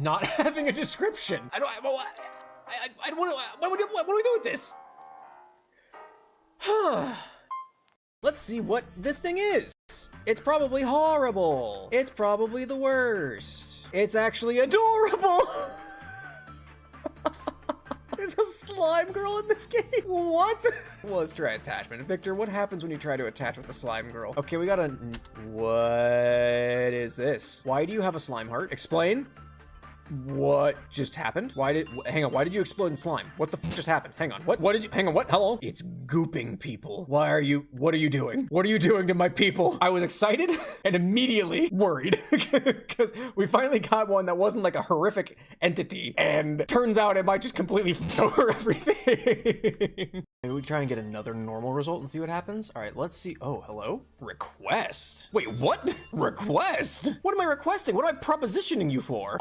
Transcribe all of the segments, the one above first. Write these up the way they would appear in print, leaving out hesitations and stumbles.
not having a description. What do we do with this? Let's see what this thing is. It's probably horrible. It's probably the worst. It's actually adorable. There's a slime girl in this game. What? Well, let's try attachment. Victor, what happens when you try to attach with the slime girl? Okay, we got a... What is this? Why do you have a slime heart? Explain. What just happened? Hang on, why did you explode in slime? What the f just happened? Hang on, hang on, what? Hello? It's gooping people. What are you doing? What are you doing to my people? I was excited and immediately worried because we finally got one that wasn't like a horrific entity, and turns out it might just completely f over everything. Maybe we try and get another normal result and see what happens. All right, let's see. Oh, hello? Request. Wait, what? Request? What am I requesting? What am I propositioning you for?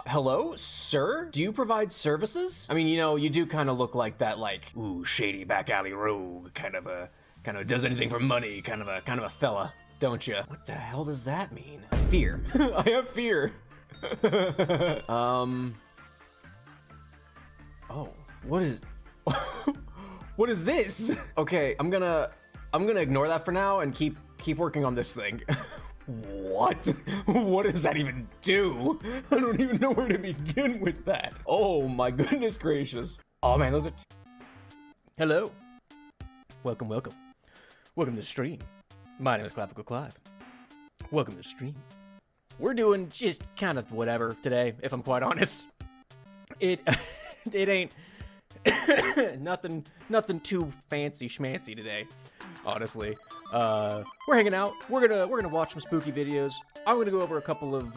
Hello, sir? Do you provide services? I mean, you know, you do kind of look like that, like, ooh, shady back alley rogue, kind of does anything for money, kind of a fella, don't you? What the hell does that mean? Fear. I have fear. Oh, what is... What is this? Okay, I'm gonna ignore that for now and keep working on this thing. What? What does that even do? I don't even know where to begin with that. Oh my goodness gracious. Oh man, those are... Hello. Welcome. Welcome to the stream. My name is Clavicle Clive. Welcome to the stream. We're doing just kind of whatever today, if I'm quite honest. It ain't nothing too fancy schmancy today, honestly. We're hanging out. We're gonna watch some spooky videos. I'm gonna go over a couple of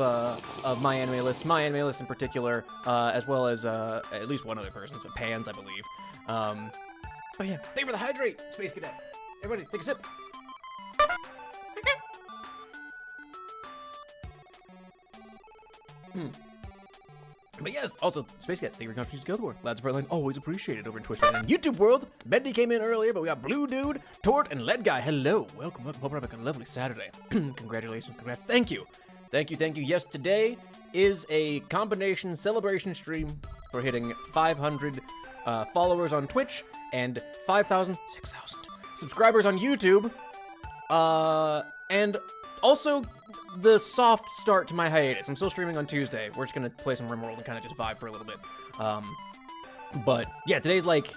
my anime lists in particular, as well as at least one other person's, but Pans, I believe. But yeah, thank you for the hydrate, Space Cadet. Everybody, take a sip. But yes, also, Space Cat, thank you for your contributions to Guild War. Lads of Frontline, always appreciated over in Twitch and YouTube world. Bendy came in earlier, but we got Blue Dude, Tort, and Lead Guy. Hello, welcome. Hope you're having a lovely Saturday. Congratulations, congrats. Thank you. Yes, today is a combination celebration stream for hitting 500 followers on Twitch and 6,000 subscribers on YouTube. And also the soft start to my hiatus. I'm still streaming on Tuesday. We're just gonna play some RimWorld and kind of just vibe for a little bit. But yeah, today's like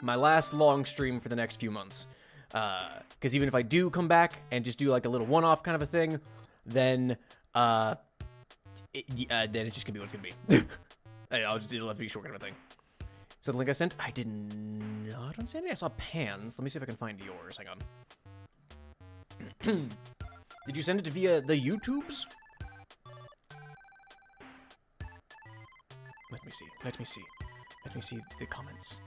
my last long stream for the next few months. Because even if I do come back and just do like a little one-off kind of a thing, then it's just gonna be what it's gonna be. It'll have to be short kind of a thing. So the link I sent, I did not understand it. I saw Pans. Let me see if I can find yours. Hang on. Did you send it via the YouTubes? Let me see the comments.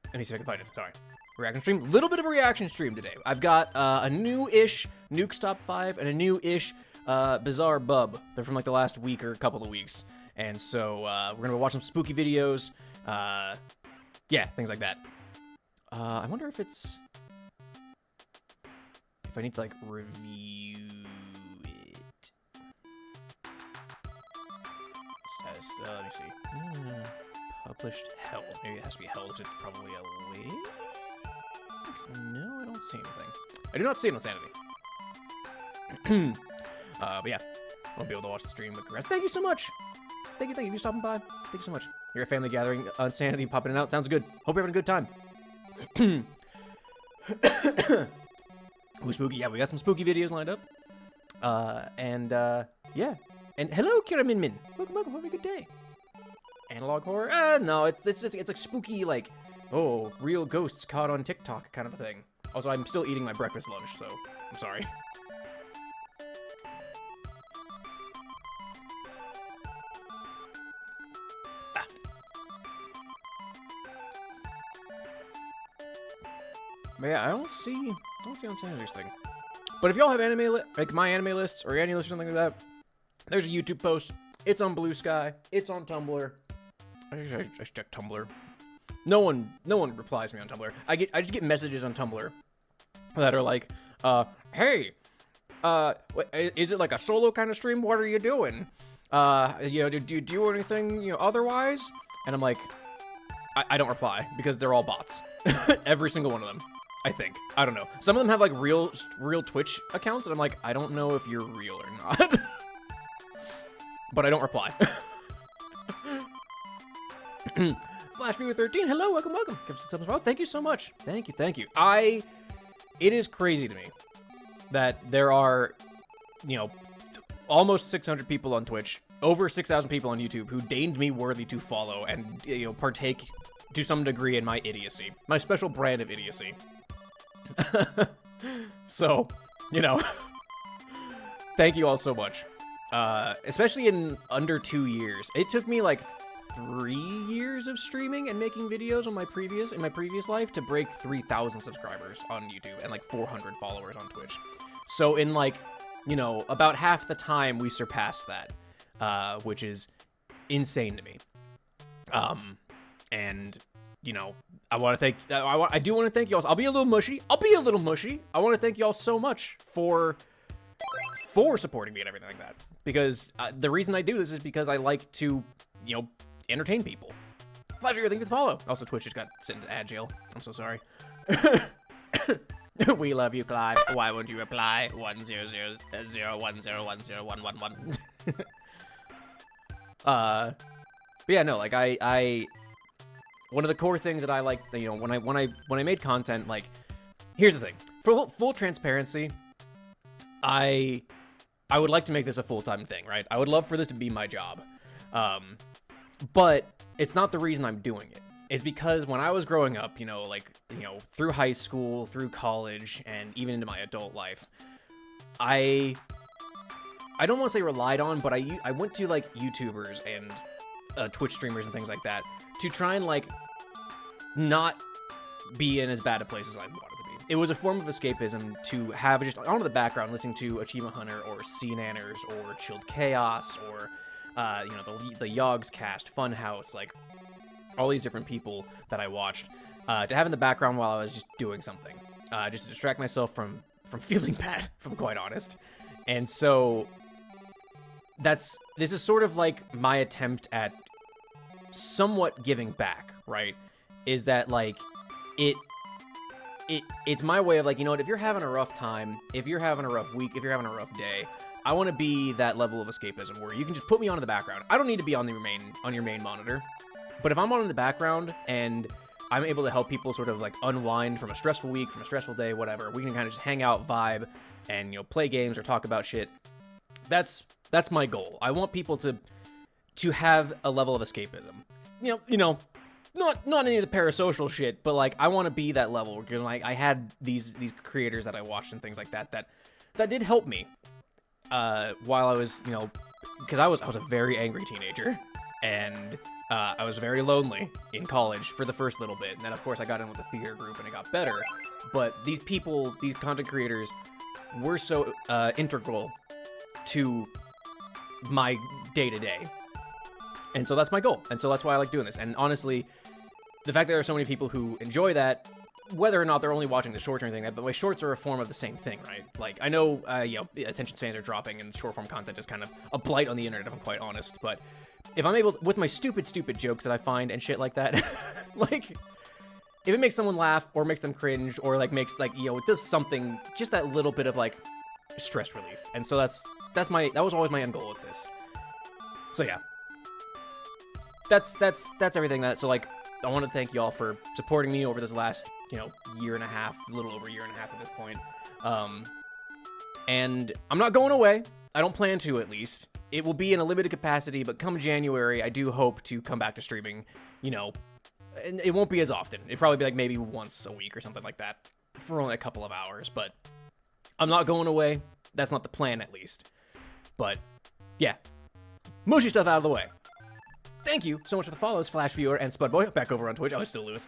Let me see if I can find it. Sorry. Reaction stream. Little bit of a reaction stream today. I've got a new-ish Nuke's Top 5 and a new-ish Bizarre Bub. They're from like the last week or a couple of weeks. And so we're gonna watch some spooky videos. Yeah, things like that. I wonder if I need to like review it. Status, let me see. Published held. Maybe it has to be held. It's probably a link. No, I don't see anything. I do not see it on Sanity. But yeah, I won't be able to watch the stream, but congrats. Thank you so much. Thank you for stopping by. Thank you so much. You're a family gathering on Sanity, popping it out. Sounds good. Hope you're having a good time. Ooh, spooky. Yeah, we got some spooky videos lined up. Yeah. And hello, Kira Min Min. Welcome. Have a good day. Analog horror? No, it's like spooky, like, oh, real ghosts caught on TikTok kind of a thing. Also, I'm still eating my breakfast lunch, so I'm sorry. But yeah, I don't see on Sanity's thing. But if y'all have like my anime lists or Anilists or something like that, there's a YouTube post. It's on Blue Sky. It's on Tumblr. I should check Tumblr. No one replies me on Tumblr. I just get messages on Tumblr that are like, hey, Is it like a solo kind of stream? What are you doing? You know, do you do anything, you know, otherwise? And I'm like, I don't reply because they're all bots. Every single one of them, I think. I don't know. Some of them have like real Twitch accounts, and I'm like, I don't know if you're real or not. But I don't reply. FlashViewer13, hello, welcome. Thank you so much. Thank you. It is crazy to me that there are, you know, almost 600 people on Twitch, over 6,000 people on YouTube who deemed me worthy to follow and, you know, partake to some degree in my idiocy, my special brand of idiocy. So, you know, thank you all so much. Especially in under 2 years. It took me like 3 years of streaming and making videos on in my previous life to break 3,000 subscribers on YouTube and like 400 followers on Twitch. So in like, you know, about half the time we surpassed that, which is insane to me. And you know, I want to thank, I do want to thank y'all. I'll be a little mushy. I want to thank y'all so much for supporting me and everything like that. Because the reason I do this is because I like to, you know, entertain people. Flash your thing to follow. Also, Twitch just got sent into ad jail. I'm so sorry. We love you, Clive. Why won't you reply? 10001010111. But yeah, no, like I one of the core things that I like, you know, when I made content, like, here's the thing. For full transparency, I would like to make this a full-time thing, right? I would love for this to be my job. But it's not the reason I'm doing it. It's because when I was growing up, you know, like, you know, through high school, through college, and even into my adult life, I don't want to say relied on, but I went to, like, YouTubers and Twitch streamers and things like that to try and, like, not be in as bad a place as I wanted to be. It was a form of escapism to have just on the background listening to Achievement Hunter or CNanners or Chilled Chaos or, you know, the Yogs cast, Funhouse, like, all these different people that I watched, to have in the background while I was just doing something, just to distract myself from feeling bad, if I'm quite honest. And so this is sort of like my attempt at somewhat giving back, right? Is that, like, it's my way of, like, you know what, if you're having a rough time, if you're having a rough week, if you're having a rough day, I want to be that level of escapism where you can just put me on in the background. I don't need to be on your main monitor, but if I'm on in the background and I'm able to help people sort of like unwind from a stressful week, from a stressful day, whatever, we can kind of just hang out, vibe, and, you know, play games or talk about shit. That's my goal. I want people to have a level of escapism. You know, not any of the parasocial shit, but, like, I want to be that level. Because, like, I had these creators that I watched and things like that did help me while I was, you know, because I was a very angry teenager, and I was very lonely in college for the first little bit, and then of course I got in with the theater group and it got better. But these people, these content creators, were so integral to my day-to-day. And so that's my goal. And so that's why I like doing this. And honestly, the fact that there are so many people who enjoy that, whether or not they're only watching the shorts or anything like that, but my shorts are a form of the same thing, right? Like, I know, you know, attention spans are dropping and short-form content is kind of a blight on the internet, if I'm quite honest. But if I'm able, with my stupid jokes that I find and shit like that, like, if it makes someone laugh or makes them cringe or, like, makes, like, you know, it does something, just that little bit of, like, stress relief. And so that was always my end goal with this. So yeah. That's everything so, like, I want to thank y'all for supporting me over this last, you know, year and a half, a little over a year and a half at this point. And I'm not going away. I don't plan to, at least. It will be in a limited capacity, but come January, I do hope to come back to streaming, you know, and it won't be as often. It'll probably be, like, maybe once a week or something like that for only a couple of hours, but I'm not going away. That's not the plan, at least. But, yeah. Mushy stuff out of the way. Thank you so much for the follows, Flash Viewer and Spudboy. Back over on Twitch. Oh, it's still Lewis.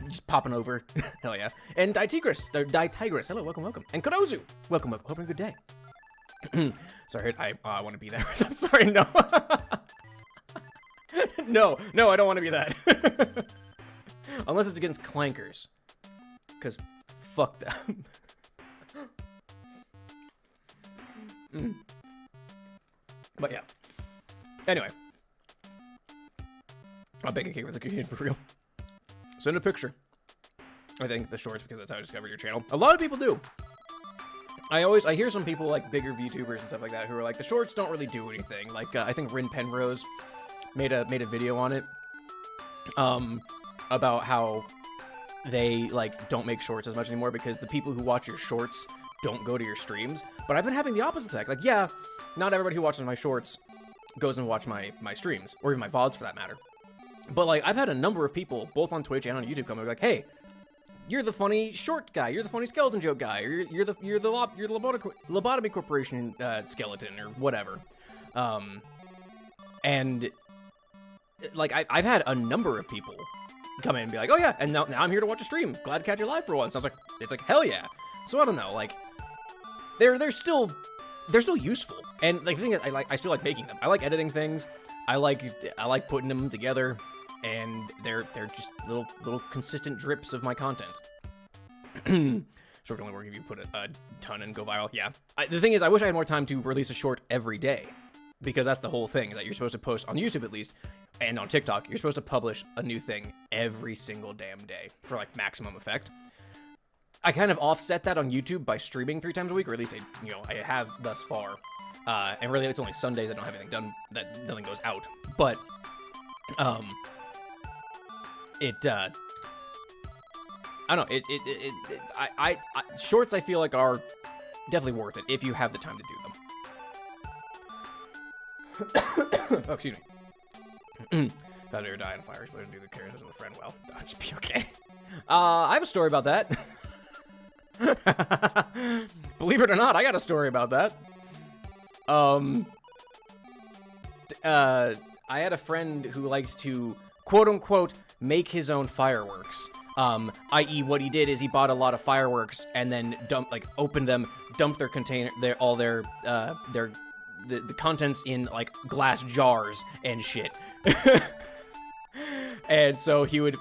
Just popping over. Hell yeah. And Ditigris. Hello, welcome. And Kodozu. Welcome. Hope you're having a good day. Sorry, I want to be that. I'm sorry, no. No, I don't want to be that. Unless it's against clankers. Because fuck them. But yeah. Anyway. I'll bake a cake with a kid for real. Send a picture. I think the shorts, because that's how I discovered your channel. A lot of people do. I hear some people, like bigger VTubers and stuff like that, who are like, the shorts don't really do anything. Like, I think Rin Penrose made a video on it. About how they, like, don't make shorts as much anymore because the people who watch your shorts don't go to your streams. But I've been having the opposite effect. Like, yeah, not everybody who watches my shorts goes and watch my streams, or even my VODs for that matter. But, like, I've had a number of people, both on Twitch and on YouTube, come and be like, hey, you're the funny short guy, you're the funny skeleton joke guy, or you're the lobotomy corporation skeleton, or whatever. And, like, I've had a number of people come in and be like, oh yeah, and now I'm here to watch a stream. Glad to catch you live for once. I was like, it's like, hell yeah. So I don't know, like, they're still useful. And like the thing is, I still like making them. I like editing things. I like putting them together, and they're just little consistent drips of my content. Short only work if you put a ton and go viral. Yeah. The thing is, I wish I had more time to release a short every day, because that's the whole thing, that you're supposed to post on YouTube at least, and on TikTok, you're supposed to publish a new thing every single damn day for like maximum effect. I kind of offset that on YouTube by streaming 3 times a week, or at least I have thus far. And really, it's only Sundays I don't have anything done, that nothing goes out. But, I don't know, shorts I feel like are definitely worth it if you have the time to do them. Oh, excuse me. Thought I would die in a fire, supposed to do the characters with a friend. Well, I'll just be okay. I have a story about that. Believe it or not, I got a story about that. I had a friend who likes to, quote unquote, make his own fireworks. I.e. what he did is he bought a lot of fireworks and then opened them, dumped their container, the contents in like glass jars and shit. And so he would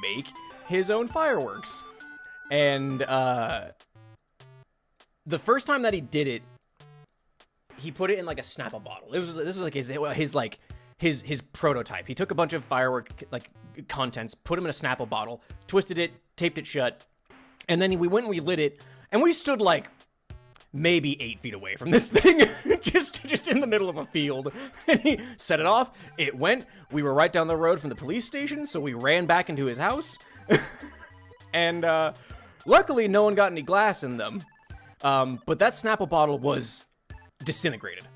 make his own fireworks. And, the first time that he did it, he put it in like a Snapple bottle. This was like his prototype. He took a bunch of firework like contents, put them in a Snapple bottle, twisted it, taped it shut, and then we went and we lit it, and we stood like maybe 8 feet away from this thing, just in the middle of a field. And he set it off. It went. We were right down the road from the police station, so we ran back into his house, and luckily no one got any glass in them. But that Snapple bottle was disintegrated.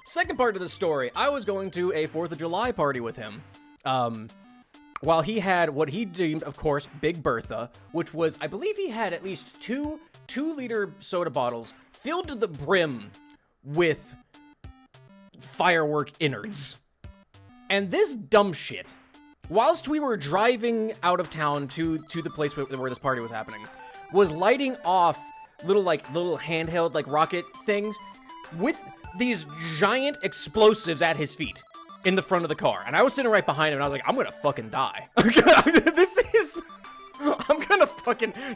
Second part of the story, I was going to a 4th of July party with him. While he had what he deemed, of course, Big Bertha, which was, I believe he had at least two 2-liter soda bottles filled to the brim with firework innards. And this dumb shit, whilst we were driving out of town to the place where this party was happening, was lighting off little handheld like rocket things with these giant explosives at his feet in the front of the car. And I was sitting right behind him and I was like, I'm gonna fucking die.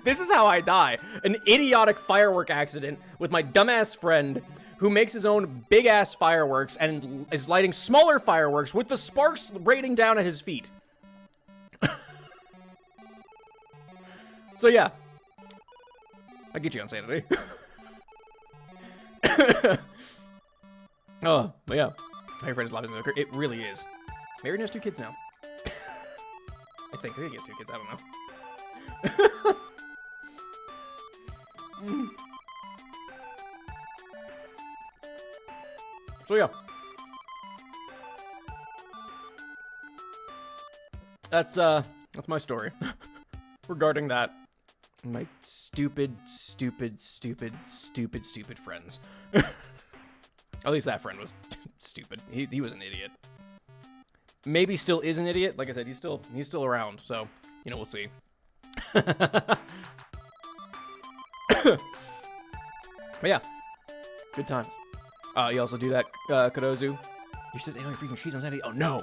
This is how I die. An idiotic firework accident with my dumbass friend who makes his own big ass fireworks and is lighting smaller fireworks with the sparks raining down at his feet. So yeah, I get you on sanity. Oh, but yeah. My friend is live in the It really is. Married and has 2 kids now. I think he has 2 kids. I don't know. So yeah. That's my story. Regarding that. My stupid friends. At least that friend was stupid. He was an idiot. Maybe still is an idiot. Like I said, he's still around. So, we'll see. But yeah, good times. You also do that, Kadozu. You says, "Ain't no freaking cheese on Saturday." Oh no.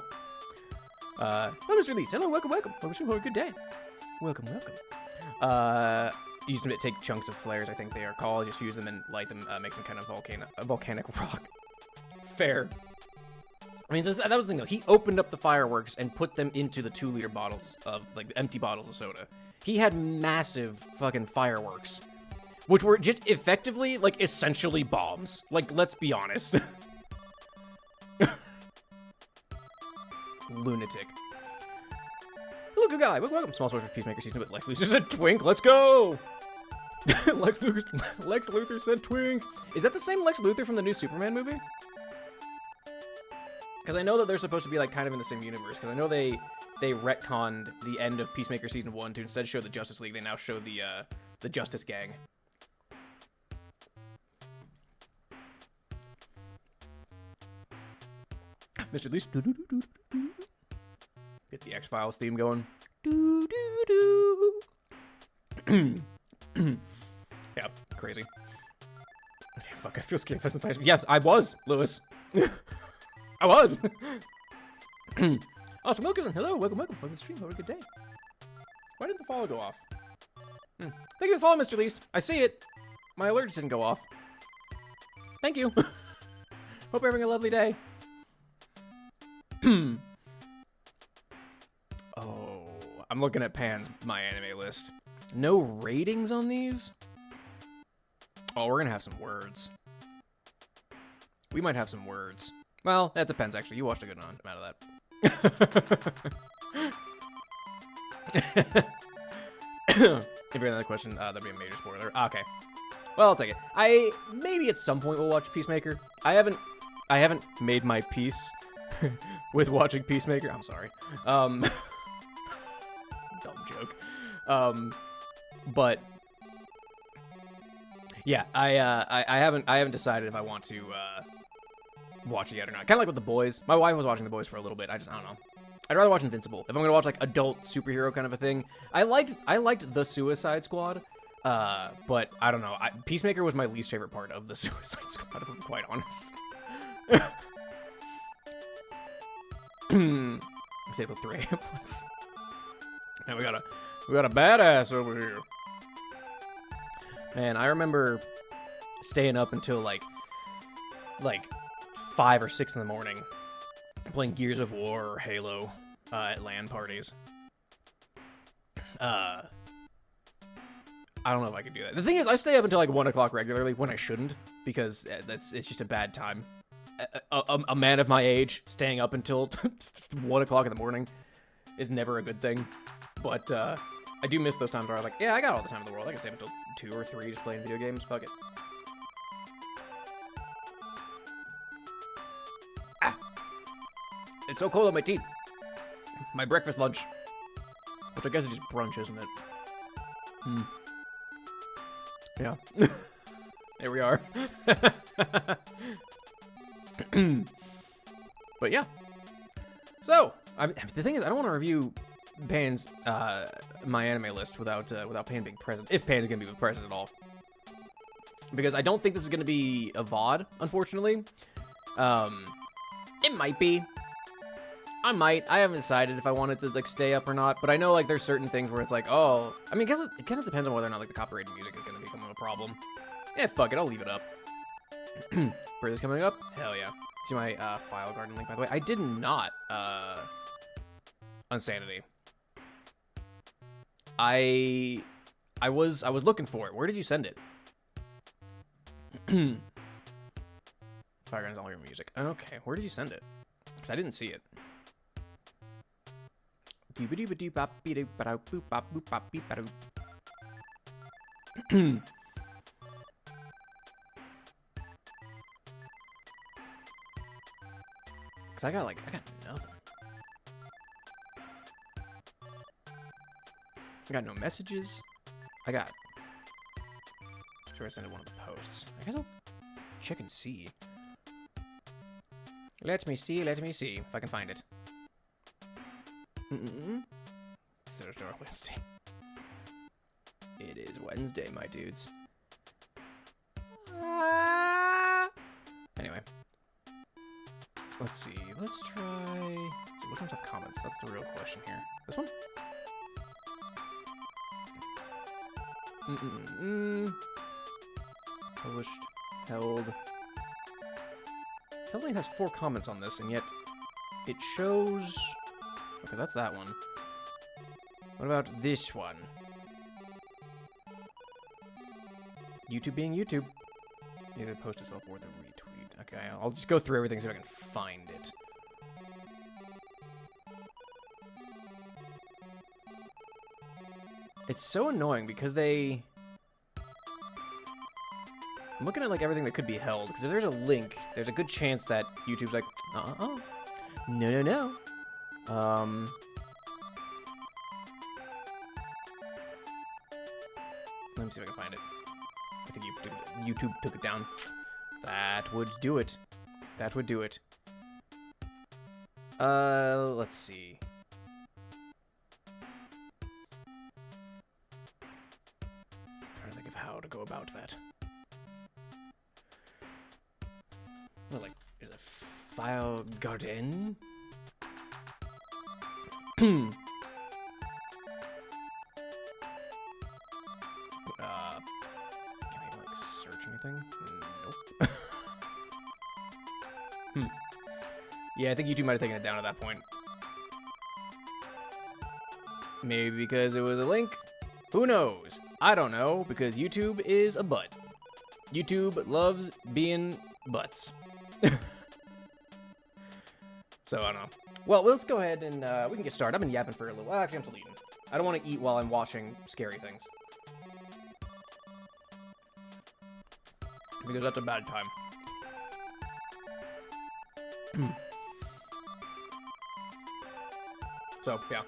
Mr. Least. Hello, welcome. I wish you had a good day. Welcome. use them to take chunks of flares, I think they are called. Just fuse them and light them, make some kind of volcanic rock. Fair. I mean, that was the thing, though. He opened up the fireworks and put them into the 2-liter bottles of, like, empty bottles of soda. He had massive fucking fireworks, which were just effectively, like, essentially bombs. Like, let's be honest. Lunatic. Hello, good guy. Welcome. Small source for Peacemaker season with Lex Luthor said twink. Let's go. Lex Luthor said twink. Is that the same Lex Luthor from the new Superman movie? Because I know that they're supposed to be like kind of in the same universe. Because I know they retconned the end of Peacemaker season 1 to instead show the Justice League. They now show the Justice Gang. Mr. Least. Get the X-Files theme going. Yeah, crazy. Okay, fuck, I feel scared. Yes, I was, Lewis. I was. Awesome Wilkerson, hello, welcome to the stream. Have a good day. Why did the follow go off? Thank you for the follow, Mr. Least. I see it. My alerts didn't go off. Thank you. Hope you're having a lovely day. Oh, I'm looking at Pan's My Anime list. No ratings on these? Oh, we're gonna have some words. We might have some words. Well, that depends, actually. You watched a good amount of that. If you have another question, that'd be a major spoiler. Okay. Well, I'll take it. Maybe at some point we'll watch Peacemaker. I haven't made my peace with watching Peacemaker. I'm sorry. It's a dumb joke. But yeah, I haven't decided if I want to watch it yet or not. Kind of like with The Boys. My wife was watching The Boys for a little bit. I don't know. I'd rather watch Invincible. If I'm gonna watch like adult superhero kind of a thing. I liked The Suicide Squad. But I don't know. Peacemaker was my least favorite part of The Suicide Squad, if I'm quite honest. Let's say the 3 AM ones. Man, we got a badass over here. Man, I remember staying up until like 5 or 6 in the morning, playing Gears of War or Halo at LAN parties. I don't know if I could do that. The thing is, I stay up until like 1 o'clock regularly when I shouldn't, because it's just a bad time. A man of my age staying up until 1 o'clock in the morning is never a good thing. But I do miss those times where I was like, yeah, I got all the time in the world. I can stay up until 2 or 3 just playing video games. Fuck it. Ah! It's so cold on my teeth. My breakfast lunch. Which I guess is just brunch, isn't it? Yeah. There we are. But yeah. So, the thing is, I don't want to review Pan's My Anime list without Pan being present. If Pan is going to be present at all. Because I don't think this is going to be a VOD, unfortunately. It might be. I might. I haven't decided if I wanted to like stay up or not, but I know like there's certain things where it's like, oh, I mean, it kind of depends on whether or not like the copyrighted music is going to become a problem. Yeah, fuck it, I'll leave it up. Birthday's coming up? Hell yeah. See my file garden link, by the way. I did not Unsanity. I was looking for it. Where did you send it? Fire Garden's all your music. Okay, where did you send it? Because I didn't see it. Because I got nothing. I got no messages. So I sent it one of the posts. I guess I'll check and see. Let me see if I can find it. It's Thursday or Wednesday. It is Wednesday, my dudes. Anyway. Let's see. Let's try... Let's see, which ones have comments? That's the real question here. This one? Published, held. Tells me it has 4 comments on this, and yet it shows... Okay, that's that one. What about this one? YouTube being YouTube. Either the post itself or the retweet. Okay, I'll just go through everything so I can find it. It's so annoying because they... I'm looking at like everything that could be held, because if there's a link, there's a good chance that YouTube's like, no. Let me see if I can find it. I think YouTube took it down. That would do it. That would do it. Let's see. I'm trying to think of how to go about that. I was like, is it file garden? Can I like search anything? Nope. Yeah, I think YouTube might have taken it down at that point. Maybe because it was a link? Who knows? I don't know, because YouTube is a butt. YouTube loves being butts. So, I don't know. Well, let's go ahead and we can get started. I've been yapping for a little while. Actually, I'm still eating. I don't want to eat while I'm watching scary things. Because that's a bad time. So, yeah.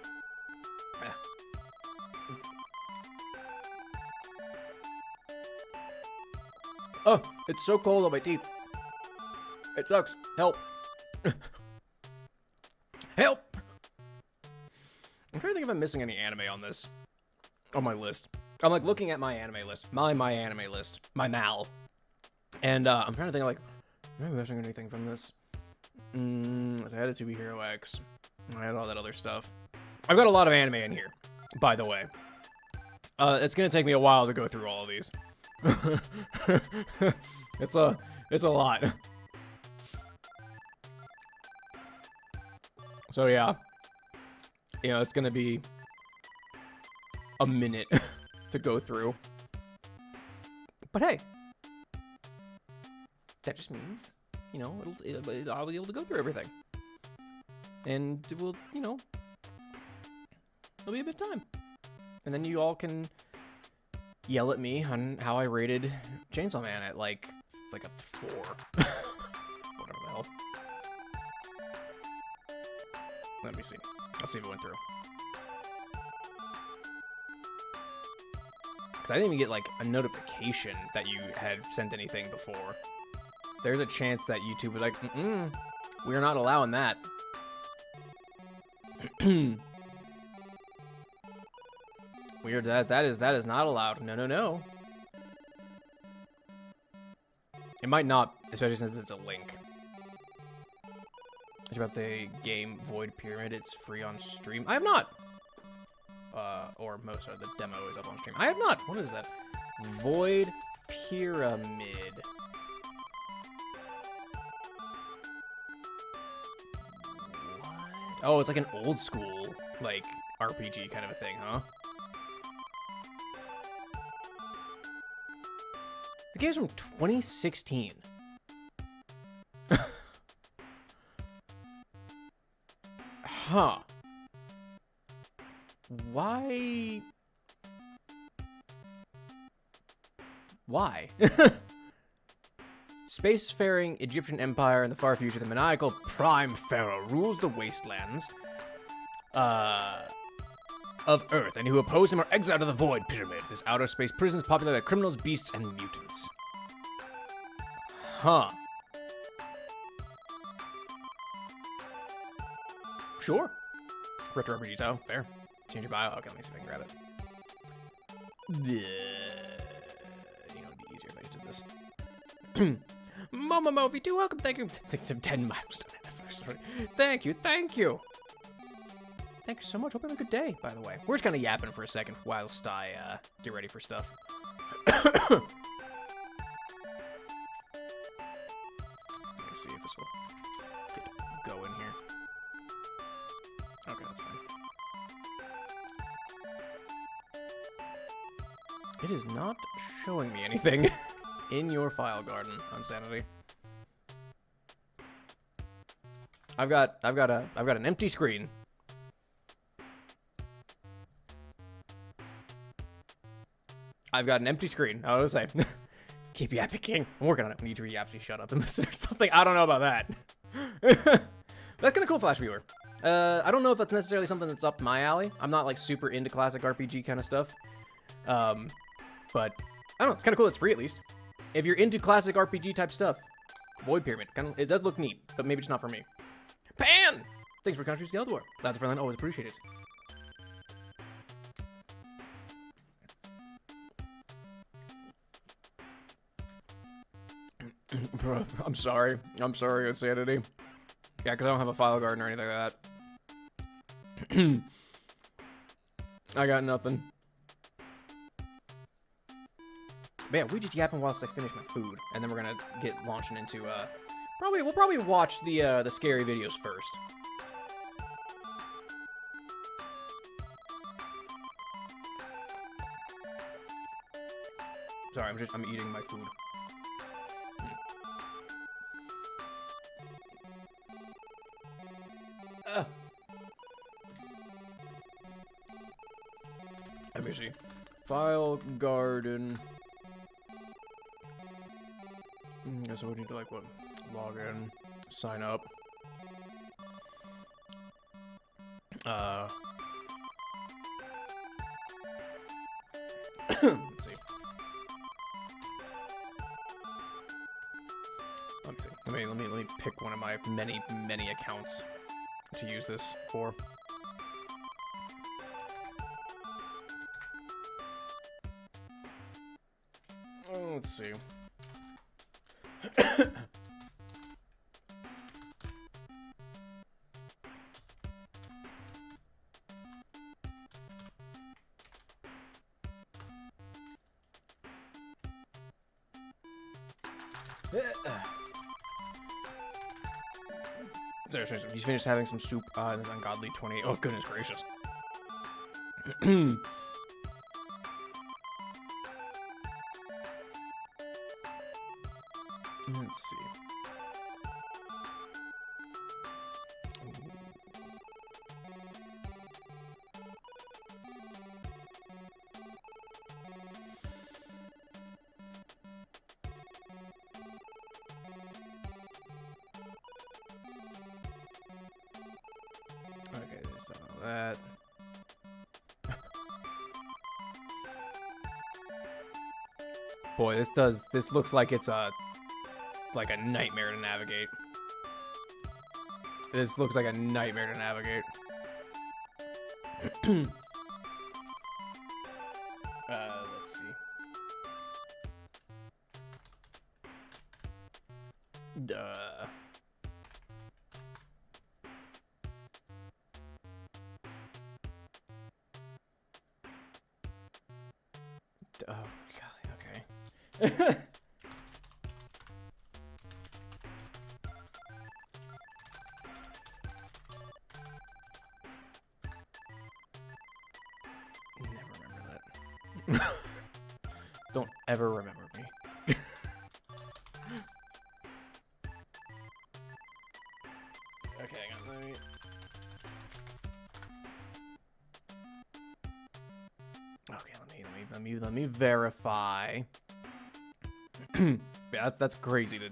Oh, it's so cold on my teeth. It sucks. Help. Help! I'm trying to think if I'm missing any anime on this. On my list. I'm like looking at my anime list. My anime list. My MAL. And I'm trying to think like, am I missing anything from this? I had a To Be Hero X. I had all that other stuff. I've got a lot of anime in here, by the way. It's gonna take me a while to go through all of these. It's a lot. So yeah, you know, it's gonna be a minute to go through. But hey, that just means, you know, I'll be able to go through everything. And it will, you know, it'll be a bit of time. And then you all can yell at me on how I rated Chainsaw Man at like a 4. Whatever the hell. Let me see. Let's see if it went through. Because I didn't even get like a notification that you had sent anything before. There's a chance that YouTube was like, we're not allowing that. Weird. That is not allowed. No. It might not, especially since it's a link. About the game Void Pyramid, it's free on stream. I have not. Or most of the demo is up on stream. I have not. What is that? Void Pyramid. What? Oh, it's like an old school, like, RPG kind of a thing, huh? The game's from 2016. Huh. Why? Spacefaring Egyptian Empire in the far future, the maniacal Prime Pharaoh rules the wastelands of Earth, and who oppose him are exiled to the Void Pyramid. This outer space prison is populated by criminals, beasts, and mutants. Huh. Sure. Retro RPG style. Fair. Change your bio. Okay, let me see if I can grab it. You know, it'd be easier if I just did this. Momo V2, welcome. Thank you. Thanks to 10 milestone anniversary. Thank you. Thank you so much. Hope you have a good day, by the way. We're just kind of yapping for a second whilst I get ready for stuff. see if this will get go in here. Okay, that's fine. It is not showing me anything in your file garden, Unsanity. I've got an empty screen. I've got an empty screen. I was say, keep yapping, King. I'm working on it. We need to yaps. You shut up and listen or something. I don't know about that. That's kind of cool, Flash Viewer. I don't know if that's necessarily something that's up my alley. I'm not like super into classic RPG kind of stuff. But I don't know. It's kind of cool. It's free at least. If you're into classic RPG type stuff, Void Pyramid. It does look neat, but maybe it's not for me. Pan! Thanks for contributing to Guild War. That's a friend. Always appreciate it. Bro, I'm sorry, Insanity. Yeah, because I don't have a file garden or anything like that. I got nothing. But yeah, we just yapping whilst I finish my food, and then we're gonna get launching into we'll probably watch the scary videos first. Sorry, I'm eating my food. Let me see. File garden. Guess we need to like what? Log in, sign up. Let's see. Let me pick one of my many accounts to use this for. Let's see. Seriously, he's finished having some soup in this ungodly 20. Oh, goodness gracious. Let's see. Okay, there's none of that. Boy, this looks like it's like a nightmare to navigate. This looks like a nightmare to navigate. Let's see. Oh, golly, okay. Don't ever remember me. Okay, hang on, let me verify. Yeah, that's crazy to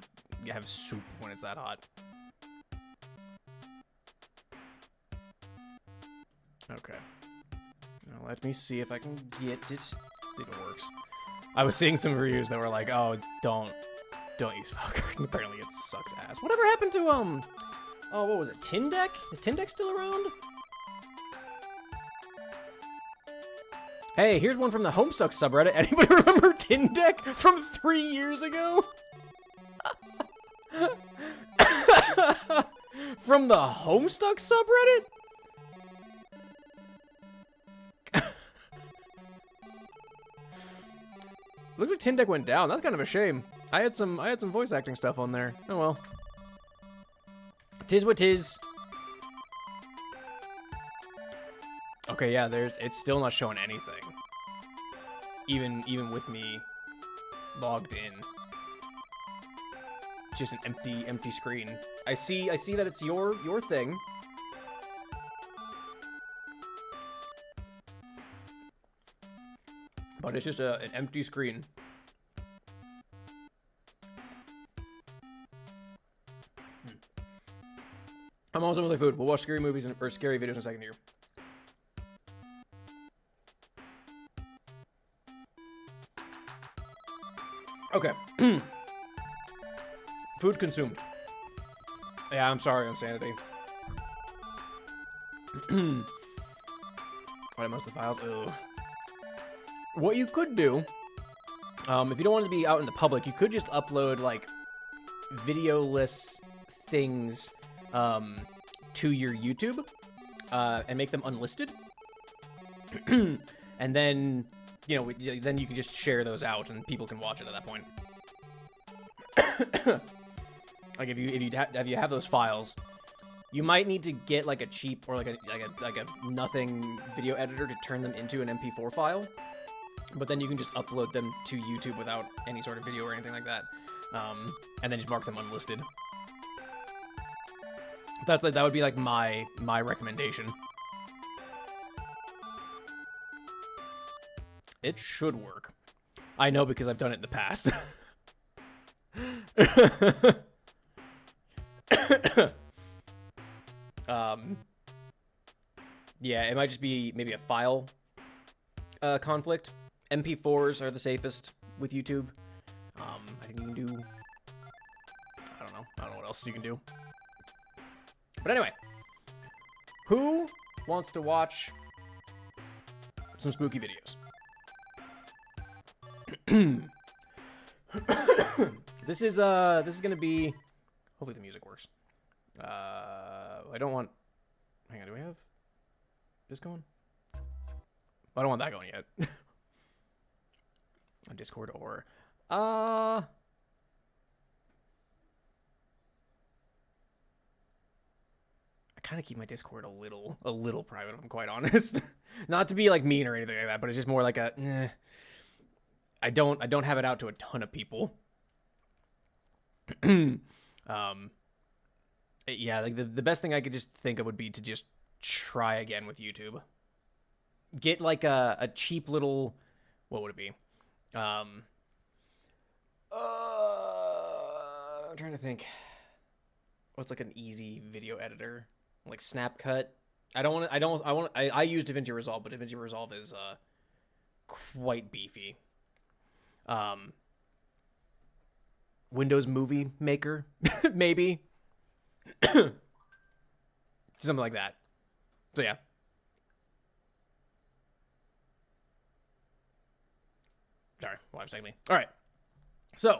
have soup when it's that hot. Okay. Now let me see if I can get it. See if it works. I was seeing some reviews that were like, "Oh, don't use file garden." Apparently, it sucks ass. Whatever happened to oh, what was it? Tindeck? Is Tindeck still around? Hey, here's one from the Homestuck subreddit. Anybody remember Tindeck from 3 years ago? From the Homestuck subreddit? Looks like Tin Deck went down. That's kind of a shame. I had some voice acting stuff on there. Oh well. Tis what tis. Okay, yeah, it's still not showing anything. Even with me logged in. Just an empty screen. I see that it's your thing. But it's just an empty screen. I'm almost done with my food. We'll watch scary movies or scary videos in a second here. Okay. Food consumed. Yeah, I'm sorry, Insanity. What, most of the files? Ugh. What you could do, if you don't want to be out in the public, you could just upload, like, videoless things to your YouTube and make them unlisted. And then, you know, then you can just share those out and people can watch it at that point. Like if you have those files, you might need to get like a cheap or like a nothing video editor to turn them into an MP4 file. But then you can just upload them to YouTube without any sort of video or anything like that, and then just mark them unlisted. That would be like my recommendation. It should work. I know because I've done it in the past. Yeah, it might just be maybe a file conflict. MP4s are the safest with YouTube. I think you can do... I don't know what else you can do. But anyway, who wants to watch some spooky videos? This is gonna be... Hopefully the music works. I don't want... Hang on, do we have this going? I don't want that going yet. On Discord or... I kind of keep my Discord a little private, if I'm quite honest. Not to be like mean or anything like that, but it's just more like a... I don't have it out to a ton of people. Yeah, like the best thing I could just think of would be to just try again with YouTube. Get like a cheap little... What would it be? I'm trying to think. What's like an easy video editor? Like Snapcut. I use DaVinci Resolve, but DaVinci Resolve is quite beefy. Windows Movie Maker, maybe. Something like that. So yeah. Sorry, wife's taking me. All right. So,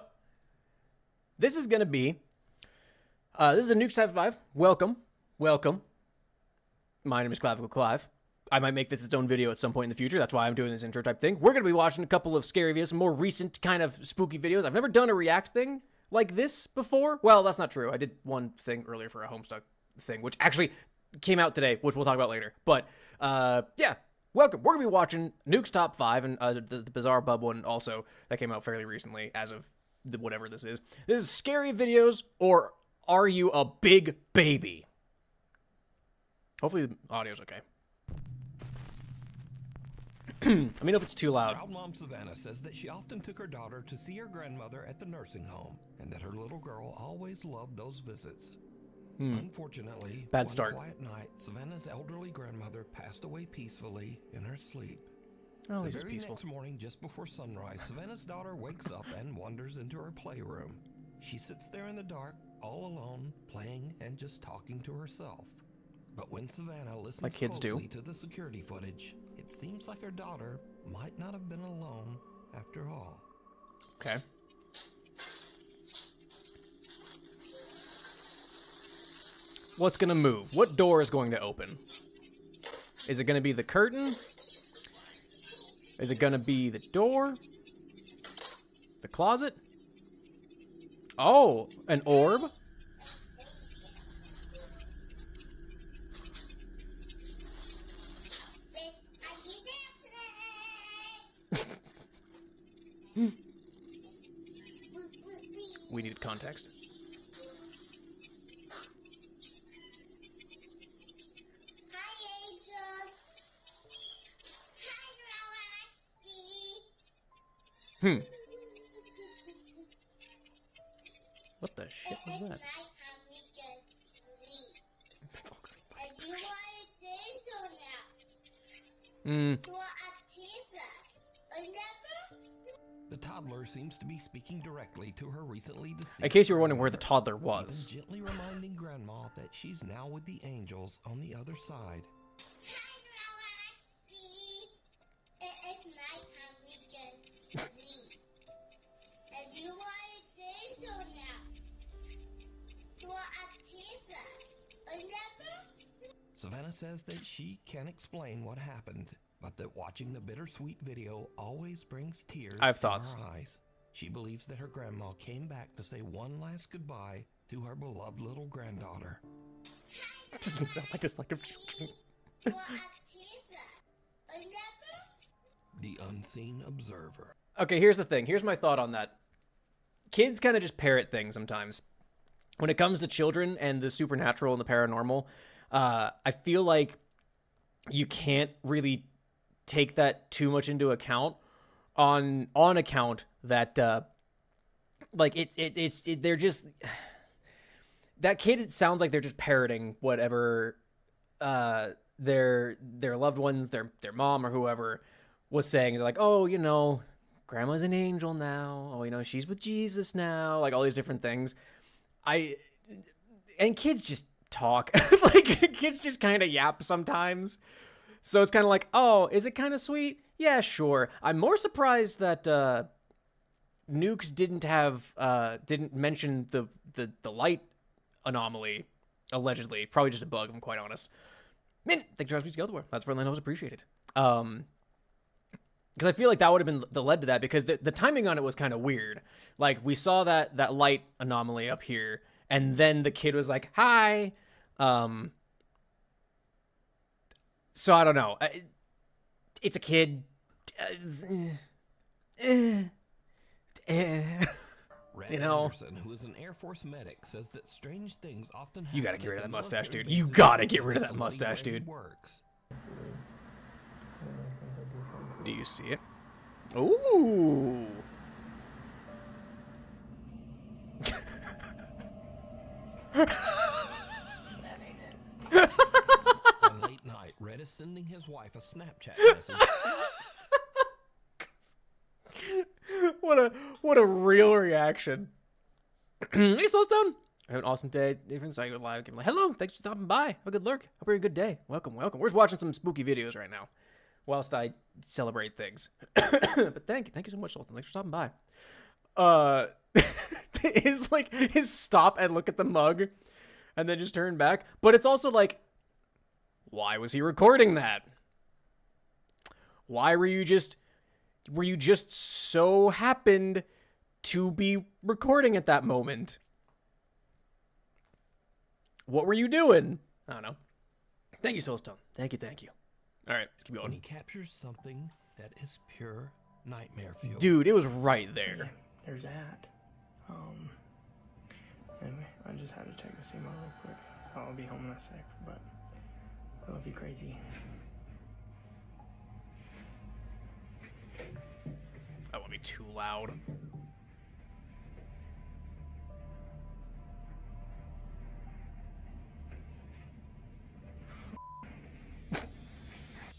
this is going to be... this is a Nukes Type 5. Welcome. Welcome. My name is Clavicle Clive. I might make this its own video at some point in the future. That's why I'm doing this intro type thing. We're going to be watching a couple of scary videos, some more recent kind of spooky videos. I've never done a react thing like this before. Well, that's not true. I did one thing earlier for a Homestuck thing, which actually came out today, which we'll talk about later. But, yeah. Welcome. We're going to be watching Nukes Top 5 and the Bizarre Bub one also that came out fairly recently as of whatever this is. This is scary videos or are you a big baby? Hopefully the audio's okay. Let me know if it's too loud. Proud mom Savannah says that she often took her daughter to see her grandmother at the nursing home and that her little girl always loved those visits. Unfortunately, Bad start. One quiet night, Savannah's elderly grandmother passed away peacefully in her sleep. Oh, The this is very peaceful. next morning, just before sunrise, Savannah's daughter wakes up and wanders into her playroom. She sits there in the dark, all alone, playing and just talking to herself. But when Savannah listens Like kids do. closely to the security footage, it seems like her daughter might not have been alone after all. Okay. What's going to move? What door is going to open? Is it going to be the curtain? Is it going to be the door? The closet? Oh, an orb? We needed context. What the shit was that? The toddler seems to be speaking directly to her recently deceased. In case you were wondering where the toddler even was. gently reminding Grandma that she's now with the angels on the other side. Savannah says that she can't explain what happened, but that watching the bittersweet video always brings tears I have to thoughts. her eyes. She believes that her grandma came back to say one last goodbye to her beloved little granddaughter. I dislike of children. The unseen observer. Okay, here's the thing. Here's my thought on that. Kids kind of just parrot things sometimes. When it comes to children and the supernatural and the paranormal, I feel like you can't really take that too much into account on account that like they're just that kid, it sounds like they're just parroting whatever their loved ones, their mom or whoever was saying. They're like, oh, you know, grandma's an angel now. Oh, you know, she's with Jesus now. Like all these different things. And kids just talk. Like kids just kind of yap sometimes. So it's kind of like, oh, is it kind of sweet? Yeah, sure. I'm more surprised that Nukes didn't mention the light anomaly, allegedly. Probably just a bug, if I'm quite honest. Mint, thank you for the other. That's friendly and always appreciated. Because I feel like that would have been the led to that, because the timing on it was kind of weird. Like we saw that light anomaly up here, and then the kid was like, hi. So I don't know. It's a kid. Rhett You know. Anderson, who is an Air Force medic, says that strange things often happen. You gotta get rid of at that the mustache, military dude. You bases gotta get rid of because that the way mustache, gravity dude. Works. Do you see it? Ooh. On late night, Red is sending his wife a Snapchat message. What a real reaction. Hey, Slowstone. Have an awesome day. Even saw you live. Hello. Thanks for stopping by. Have a good lurk. Hope you're having a good day. Welcome, welcome. We're just watching some spooky videos right now, whilst I celebrate things. But thank you so much, Slowstone. Thanks for stopping by. His stop and look at the mug, and then just turn back. But it's also like, why was he recording that? Why were you just so happened to be recording at that moment? What were you doing? I don't know. Thank you, Soulstone. Thank you. All right, let's keep When going. he captures something that is pure nightmare fuel. Dude, it was right there. There's that. Anyway, I just had to check the email real quick. I'll be home in a sec, but that'll be crazy. I won't be too loud.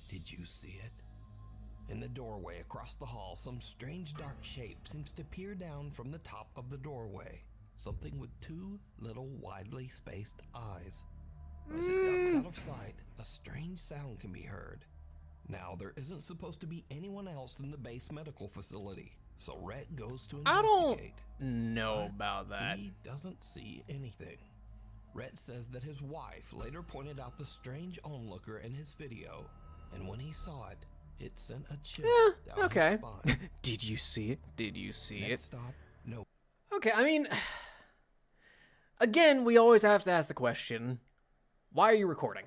Did you see it? In the doorway across the hall, some strange dark shape seems to peer down from the top of the doorway. Something with two little widely spaced eyes. As it ducks out of sight, a strange sound can be heard. Now, there isn't supposed to be anyone else in the base medical facility, so Rhett goes to I don't investigate. know about that. He doesn't see anything. Rhett says that his wife later pointed out the strange onlooker in his video, and when he saw it, It sent a chill down Okay. his spine. Did you see it? Did you see Next it? stop, no. Okay, I mean, again, we always have to ask the question, why are you recording?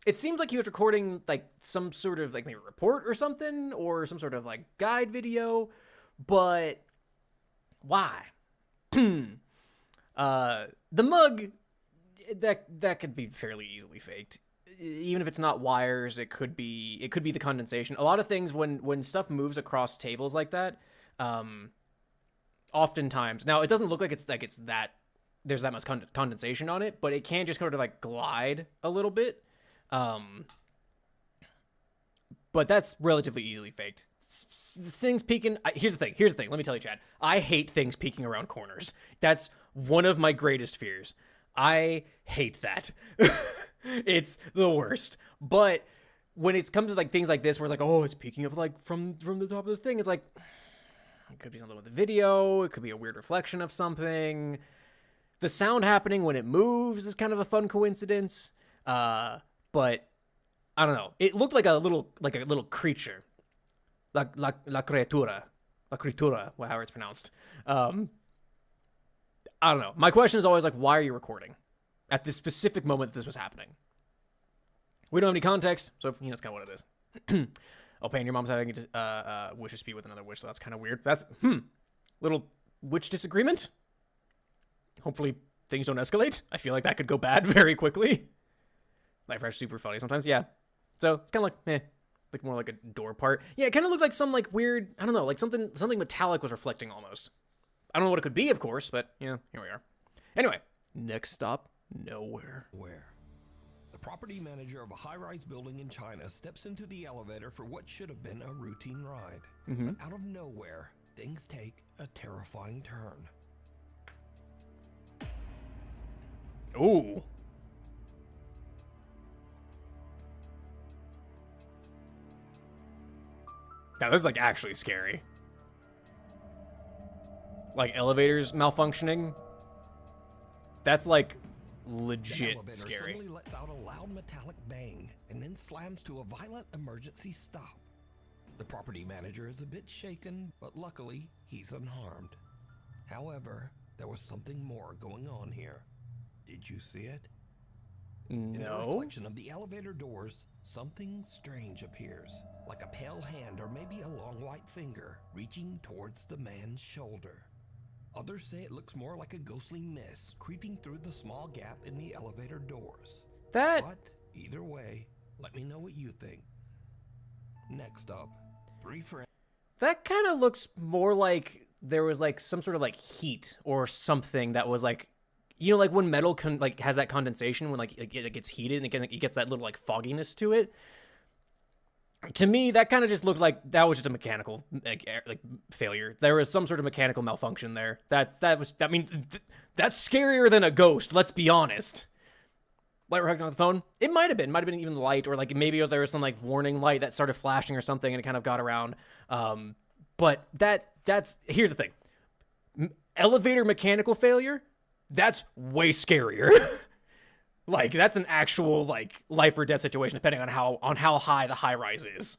It seems like he was recording, like, some sort of, like, maybe a report or something, or some sort of, like, guide video, but why? The mug, that could be fairly easily faked. Even if it's not wires, it could be the condensation. A lot of things, when stuff moves across tables like that, oftentimes, now it doesn't look like it's that there's that much condensation on it, but it can just sort of like glide a little bit. But that's relatively easily faked. Things peeking. Here's the thing. Let me tell you, Chad. I hate things peeking around corners. That's one of my greatest fears. I hate that. It's the worst. But when it comes to like things like this, where it's like, oh, it's peeking up like from the top of the thing, it's like, it could be something with the video. It could be a weird reflection of something. The sound happening when it moves is kind of a fun coincidence. But I don't know. It looked like a little creature. La criatura, however it's pronounced. I don't know. My question is always like, why are you recording at this specific moment that this was happening? We don't have any context, so you know it's kind of what it is. Oh, Payne, your mom's having a wish to speed with another wish, so that's kind of weird. That's little witch disagreement. Hopefully things don't escalate. I feel like that could go bad very quickly. Life is super funny sometimes, yeah. So it's kind of like, like more like a door part. Yeah, it kind of looked like some like weird, I don't know, like something metallic was reflecting almost. I don't know what it could be, of course, but yeah, here we are. Anyway, next stop, nowhere. Where? The property manager of a high-rise building in China steps into the elevator for what should have been a routine ride. But out of nowhere, things take a terrifying turn. Ooh. Now this is like actually scary. Like elevators malfunctioning. That's like legit scary. Suddenly lets out a loud metallic bang and then slams to a violent emergency stop. The property manager is a bit shaken, but luckily he's unharmed. However, there was something more going on here. Did you see it? In the No. reflection of the elevator doors, something strange appears, like a pale hand or maybe a long white finger reaching towards the man's shoulder. Others say it looks more like a ghostly mist creeping through the small gap in the elevator doors. That But either way, let me know what you think. Next up, 3 friends. that kind of looks more like there was like some sort of like heat or something that was like, you know, like when metal has that condensation when like it gets heated and it gets that little like fogginess to it. To me, that kind of just looked like that was just a mechanical like failure. There was some sort of mechanical malfunction there. That's scarier than a ghost. Let's be honest. Light reflecting on the phone. It might have been even the light, or like maybe there was some like warning light that started flashing or something, and it kind of got around. But that's here's the thing. Elevator mechanical failure. That's way scarier. Like, that's an actual, like, life or death situation, depending on how high the high rise is.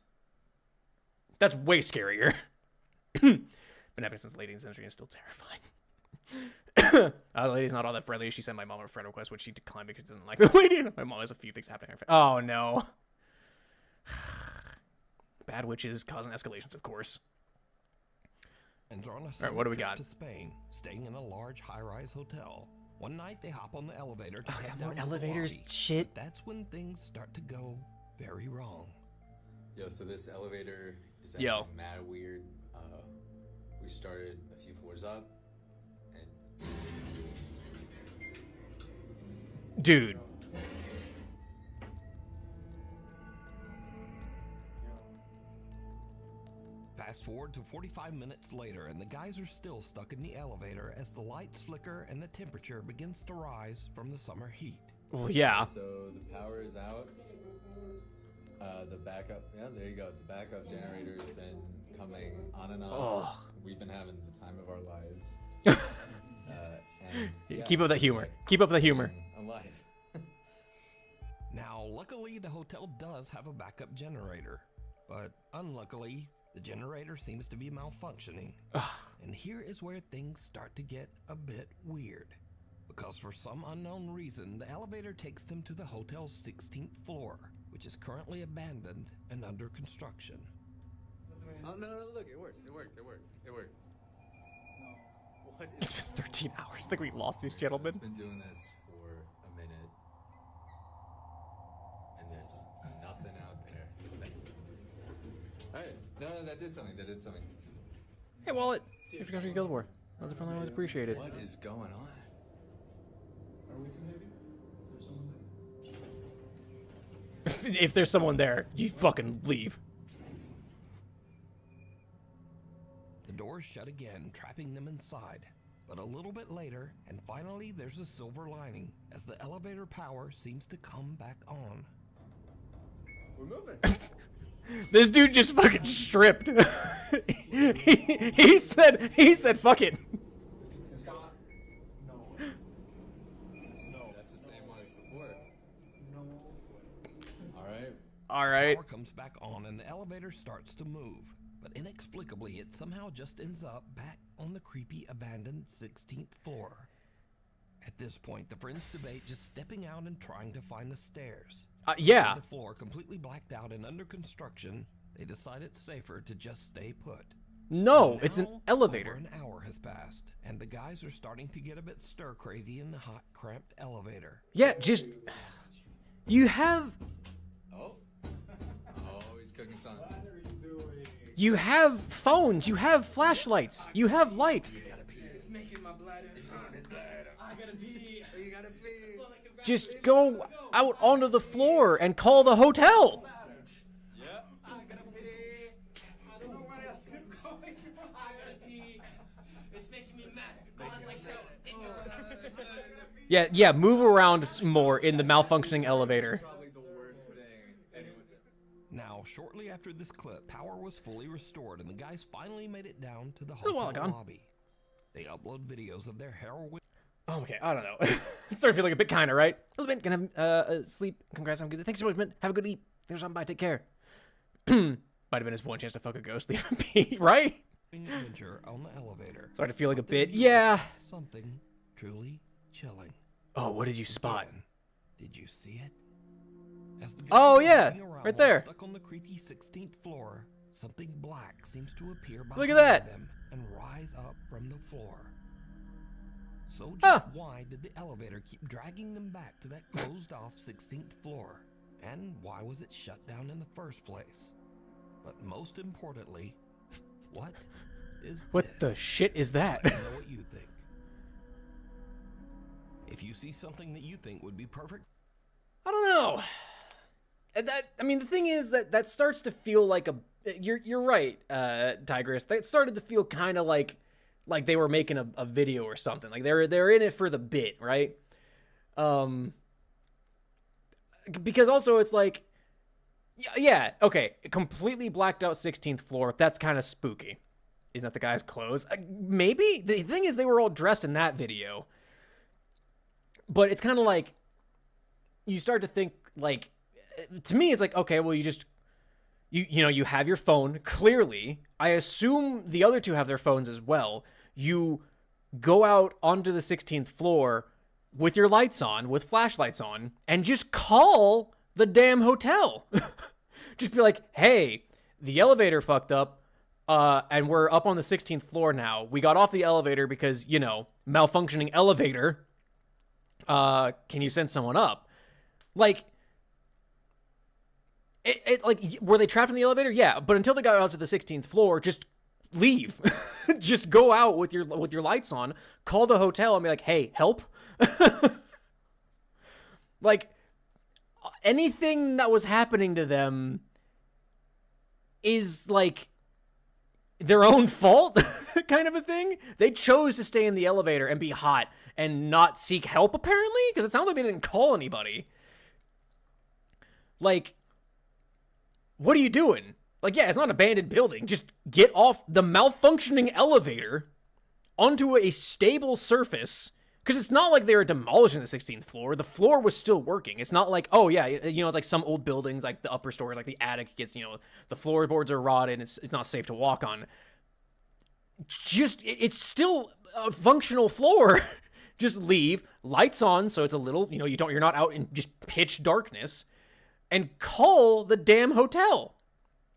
That's way scarier. Been happening since the late 18th century and still terrifying. The lady's not all that friendly. She sent my mom a friend request, which she declined because she doesn't like the lady. My mom has a few things happening. Oh, no. Bad witches causing escalations, of course. And on a All right, what do we trip got? to Spain, staying in a large high-rise hotel. One night they hop on the elevator to head down More to the elevators, lobby. shit. That's when things start to go very wrong. Yo, so this elevator is Yo. acting mad weird. We started a few floors up, and Dude. Fast forward to 45 minutes later, and the guys are still stuck in the elevator as the lights flicker and the temperature begins to rise from the summer heat. Well, yeah. so the power is out. The backup, yeah, there you go. The backup generator has been coming on and off. Oh. We've been having the time of our lives. And yeah, Keep up that humor. Keep up the humor. I'm alive. Now, luckily, the hotel does have a backup generator, But unluckily, the generator seems to be malfunctioning. And here is where things start to get a bit weird. Because for some unknown reason, the elevator takes them to the hotel's 16th floor, which is currently abandoned and under construction. Oh, no, look, it worked. It worked. What is It's been 13 hours. I think we lost these gentlemen. It's been doing this for a minute. And there's nothing out there. Hey, no, that did something. Hey, wallet. Thanks for coming to Guild War. Another friendly always appreciated. What is going on? Are we too heavy? Is there someone there? If there's someone there, you fucking leave. The doors shut again, trapping them inside. But a little bit later, and finally there's a silver lining, as the elevator power seems to come back on. We're moving. This dude just fucking stripped. he said, fuck it. Scott? No. That's the same one as before. Alright. All right. Power comes back on and the elevator starts to move. But inexplicably, it somehow just ends up back on the creepy abandoned 16th floor. At this point, the friends debate just stepping out and trying to find the stairs. Yeah. With the floor completely blacked out and under construction, they decide it's safer to just stay put. No, Now, it's an elevator. Over an hour has passed, and the guys are starting to get a bit stir-crazy in the hot, cramped elevator. Yeah, just... You have... Oh, he's cooking something. You have phones. You have flashlights. You have light. It's making my bladder. I gotta pee. You gotta pee. Just go out onto the floor and call the hotel. Yeah. I gotta pee. I don't know what else is going. I gotta pee. It's making me mad. Go on like so. Yeah, move around more in the malfunctioning elevator. Probably the worst thing anyone. Now, shortly after this clip, power was fully restored, and the guys finally made it down to the little while hotel gone. lobby. They upload videos of their heroin. Oh, okay, I don't know. It's starting to feel like a bit kinda, right? Hello, man. Gonna have sleep. Congrats, I'm good. Thanks so much, man. Have a good eat. Thanks for stopping by. Take care. Might have been his one chance to fuck a ghost. Leave him be, right? Adventure on the elevator. Starting to feel like a But then bit. here's Yeah. Something truly chilling. Oh, what did you spot? Again, did you see it? As the Oh, guys are yeah, looking around right while there. Stuck on the creepy 16th floor, something black seems to appear behind Look at that. them and rise up from the floor. So just Huh. why did the elevator keep dragging them back to that closed-off 16th floor? And why was it shut down in the first place? But most importantly, what is What the this? shit is that? Let me know what you think. If you see something that you think would be perfect, I don't know. I mean, the thing is that starts to feel like a. You're right, Tigress. That started to feel kind of like they were making a video or something. Like they're in it for the bit, right? Because also it's like, yeah, okay, completely blacked out 16th floor. That's kind of spooky. Isn't that the guy's clothes? Maybe. The thing is, they were all dressed in that video. But it's kind of like, you start to think, like, to me, it's like, okay, well, you have your phone, clearly. I assume the other two have their phones as well. You go out onto the 16th floor with your lights on, with flashlights on, and just call the damn hotel. Just be like, hey, the elevator fucked up, and we're up on the 16th floor now. We got off the elevator because, malfunctioning elevator. Can you send someone up? Like, were they trapped in the elevator? Yeah, but until they got out to the 16th floor, just leave. Just go out with your lights on, call the hotel and be like, hey, help. Like, anything that was happening to them is like their own fault kind of a thing. They chose to stay in the elevator and be hot and not seek help, apparently, because it sounds like they didn't call anybody. Like, what are you doing? Like, yeah, it's not an abandoned building. Just get off the malfunctioning elevator onto a stable surface, Because it's not like they were demolishing the 16th floor. The floor was still working. It's not like, oh yeah, you know, it's like some old buildings, like the upper stories, like the attic gets, you know, the floorboards are rotted. It's not safe to walk on. Just, it's still a functional floor. Just leave, lights on, so it's a little, you know, you're not out in just pitch darkness, and call the damn hotel.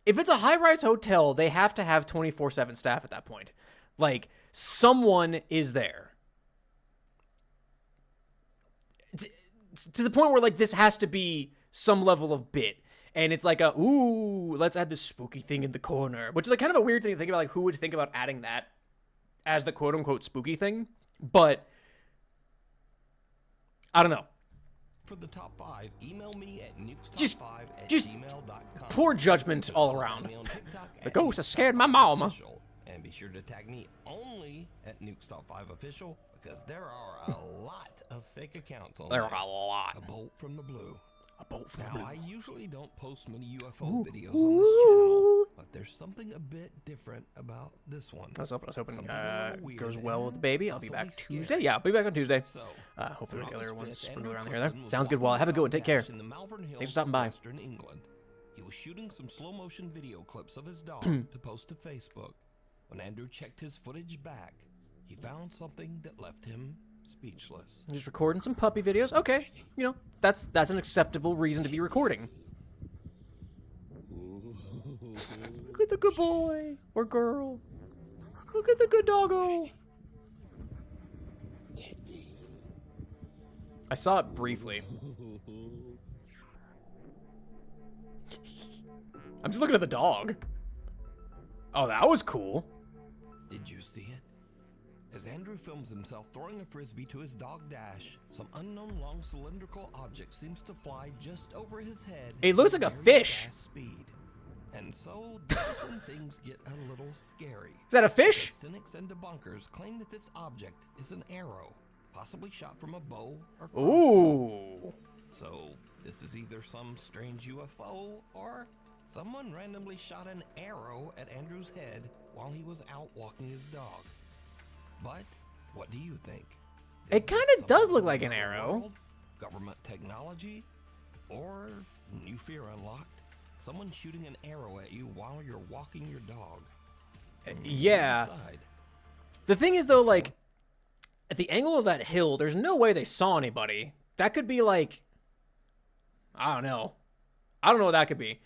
If it's a high-rise hotel, they have to have 24/7 staff at that point. Like, someone is there. To the point where, like, this has to be some level of bit. And it's like ooh, let's add this spooky thing in the corner. Which is like kind of a weird thing to think about, like, who would think about adding that as the quote-unquote spooky thing? But I don't know. For the top 5, email me at Just nukestop5@gmail.com. poor judgment all around. Find me on TikTok The at ghost has scared my mama. Official. And be sure to tag me only at nukestop5official because there are a lot of fake accounts on There there. are a lot. A bolt from the blue. A bolt from the Now, blue. I usually don't post many UFO videos on this channel, but there's something a bit different about this one. I was hoping Something a little weird goes well with the baby. I'll be possibly back scary. Tuesday. Yeah, I'll be back on Tuesday. So, Hopefully on the other August ones 5th, sprinkle Andrew around here. There. Clifton was Sounds good. Well, walking have a good one. his Take care. dash in the Malvern Hills Thanks for stopping of by. Western England. He was shooting some slow motion video clips of his dog to post to Facebook. When Andrew checked his footage back, he found something that left him speechless. Just recording some puppy videos. Okay, you know, that's an acceptable reason to be recording. Look at the good boy or girl. Look at the good doggo. I saw it briefly. I'm just looking at the dog. Oh, that was cool. Did you see it? As Andrew films himself throwing a frisbee to his dog Dash, some unknown long cylindrical object seems to fly just over his head. It looks like a at very fish. fast speed. And so that's when things get a little scary. Is that a fish? The cynics and debunkers claim that this object is an arrow, possibly shot from a bow or crossbow. Ooh. So this is either some strange UFO or someone randomly shot an arrow at Andrew's head while he was out walking his dog. But what do you think? It Is this kinda something does look from like an another arrow. world, government technology, or new fear unlocked? Someone shooting an arrow at you while you're walking your dog. Yeah. Decide. The thing is, though, like, at the angle of that hill, there's no way they saw anybody. That could be, like, I don't know. I don't know what that could be.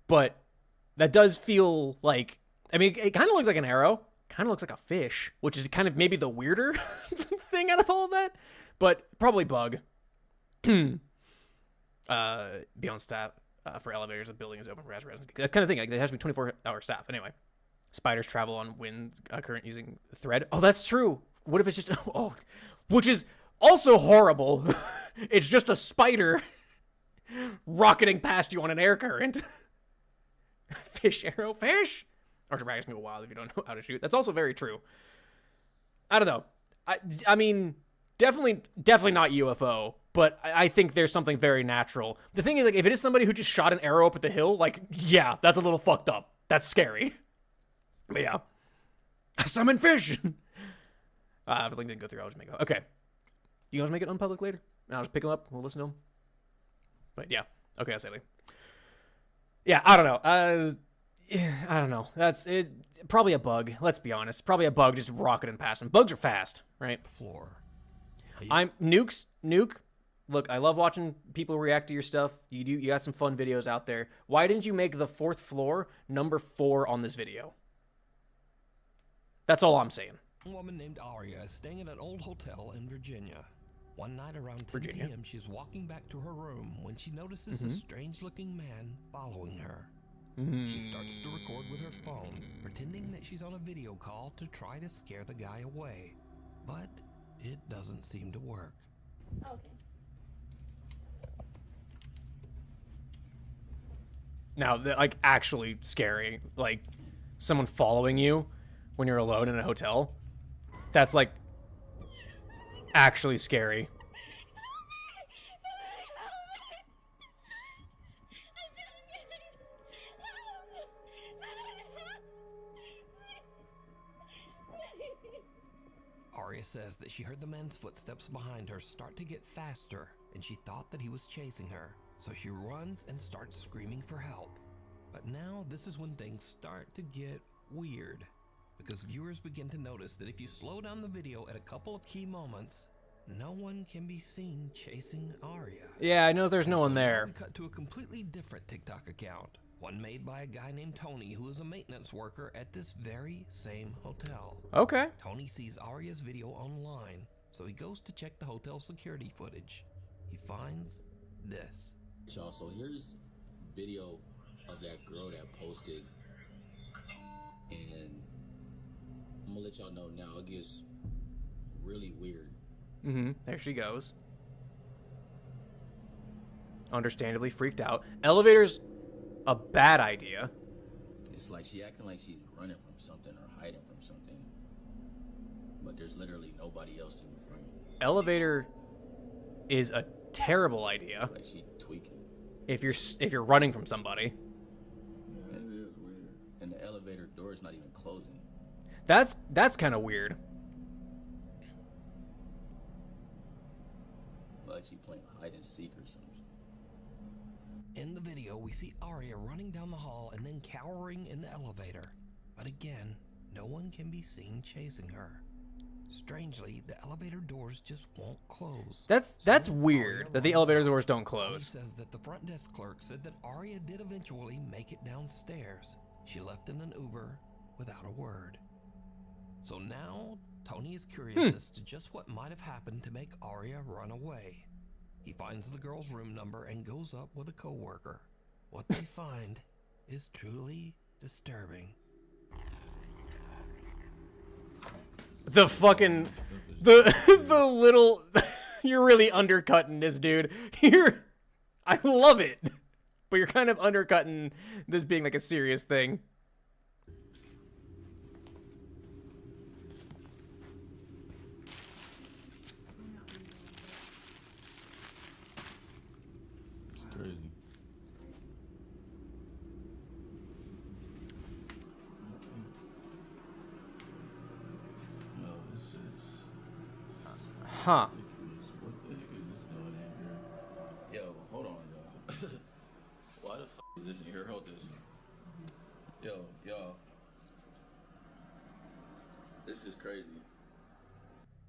But that does feel like, I mean, it kind of looks like an arrow. Kind of looks like a fish, which is kind of maybe the weirder thing out of all of that. But probably bug. Be on staff for elevators. The building is open for residents. That kind of thing. Like, there has to be 24-hour staff. Anyway. Spiders travel on wind current using thread. Oh, that's true. What if it's just... Oh, which is also horrible. It's just a spider rocketing past you on an air current. Fish arrow. Fish? Archer Braggers can go wild if you don't know how to shoot. That's also very true. I don't know. I mean, definitely not UFO, but I think there's something very natural. The thing is, like, if it is somebody who just shot an arrow up at the hill, like, yeah, that's a little fucked up. That's scary. But yeah. I summon fish! If the link didn't go through, I'll just make it. Okay. You guys make it unpublic later? And I'll just pick them up. We'll listen to them. But yeah. Okay, I'll say it later. Yeah, I don't know. I don't know. That's it. Probably a bug. Let's be honest. Probably a bug just rocketing past them. Bugs are fast, right? Floor. I'm Nuke. Look, I love watching people react to your stuff. You got some fun videos out there. Why didn't you make the 4th floor number 4 on this video? That's all I'm saying. A woman named Aria is staying at an old hotel in Virginia. One night around 10 Virginia. p.m., she's walking back to her room when she notices a strange-looking man following her. She starts to record with her phone, pretending that she's on a video call to try to scare the guy away. But it doesn't seem to work. Okay. Now, like, actually scary. Like, someone following you when you're alone in a hotel. That's, like, actually scary. Aria says that she heard the man's footsteps behind her start to get faster, and she thought that he was chasing her. So she runs and starts screaming for help. But now this is when things start to get weird, because viewers begin to notice that if you slow down the video at a couple of key moments, no one can be seen chasing Aria. Yeah, I know there's no one Now there. we cut to a completely different TikTok account, one made by a guy named Tony, who is a maintenance worker at this very same hotel. Okay. Tony sees Aria's video online, so he goes to check the hotel security footage. He finds this. Y'all, so here's video of that girl that posted, and I'm gonna let y'all know now. It gets really weird. There she goes. Understandably freaked out. Elevator's a bad idea. It's like she acting like she's running from something or hiding from something, but there's literally nobody else in the frame. Elevator is a terrible idea Like she tweaking. if you're running from somebody. Yeah, it is weird. And the elevator door is not even closing. That's kind of weird. Like she playing hide and seek or something. In the video, we see Aria running down the hall and then cowering in the elevator. But again, no one can be seen chasing her. Strangely, the elevator doors just won't close. That's weird that the elevator doors don't Tony close. says that the front desk clerk said that Aria did eventually make it downstairs. She left in an Uber without a word. So now, Tony is curious as to just what might have happened to make Aria run away. He finds the girl's room number and goes up with a coworker. What they find is truly disturbing. The fucking the little you're really undercutting this dude. I love it. But you're kind of undercutting this being like a serious thing. It's crazy. Yo, this shit's Huh. ridiculous. What the heck is this going in here? Yo, hold on, y'all. Why the f is this in here? Hold this. Yo, y'all. This is crazy.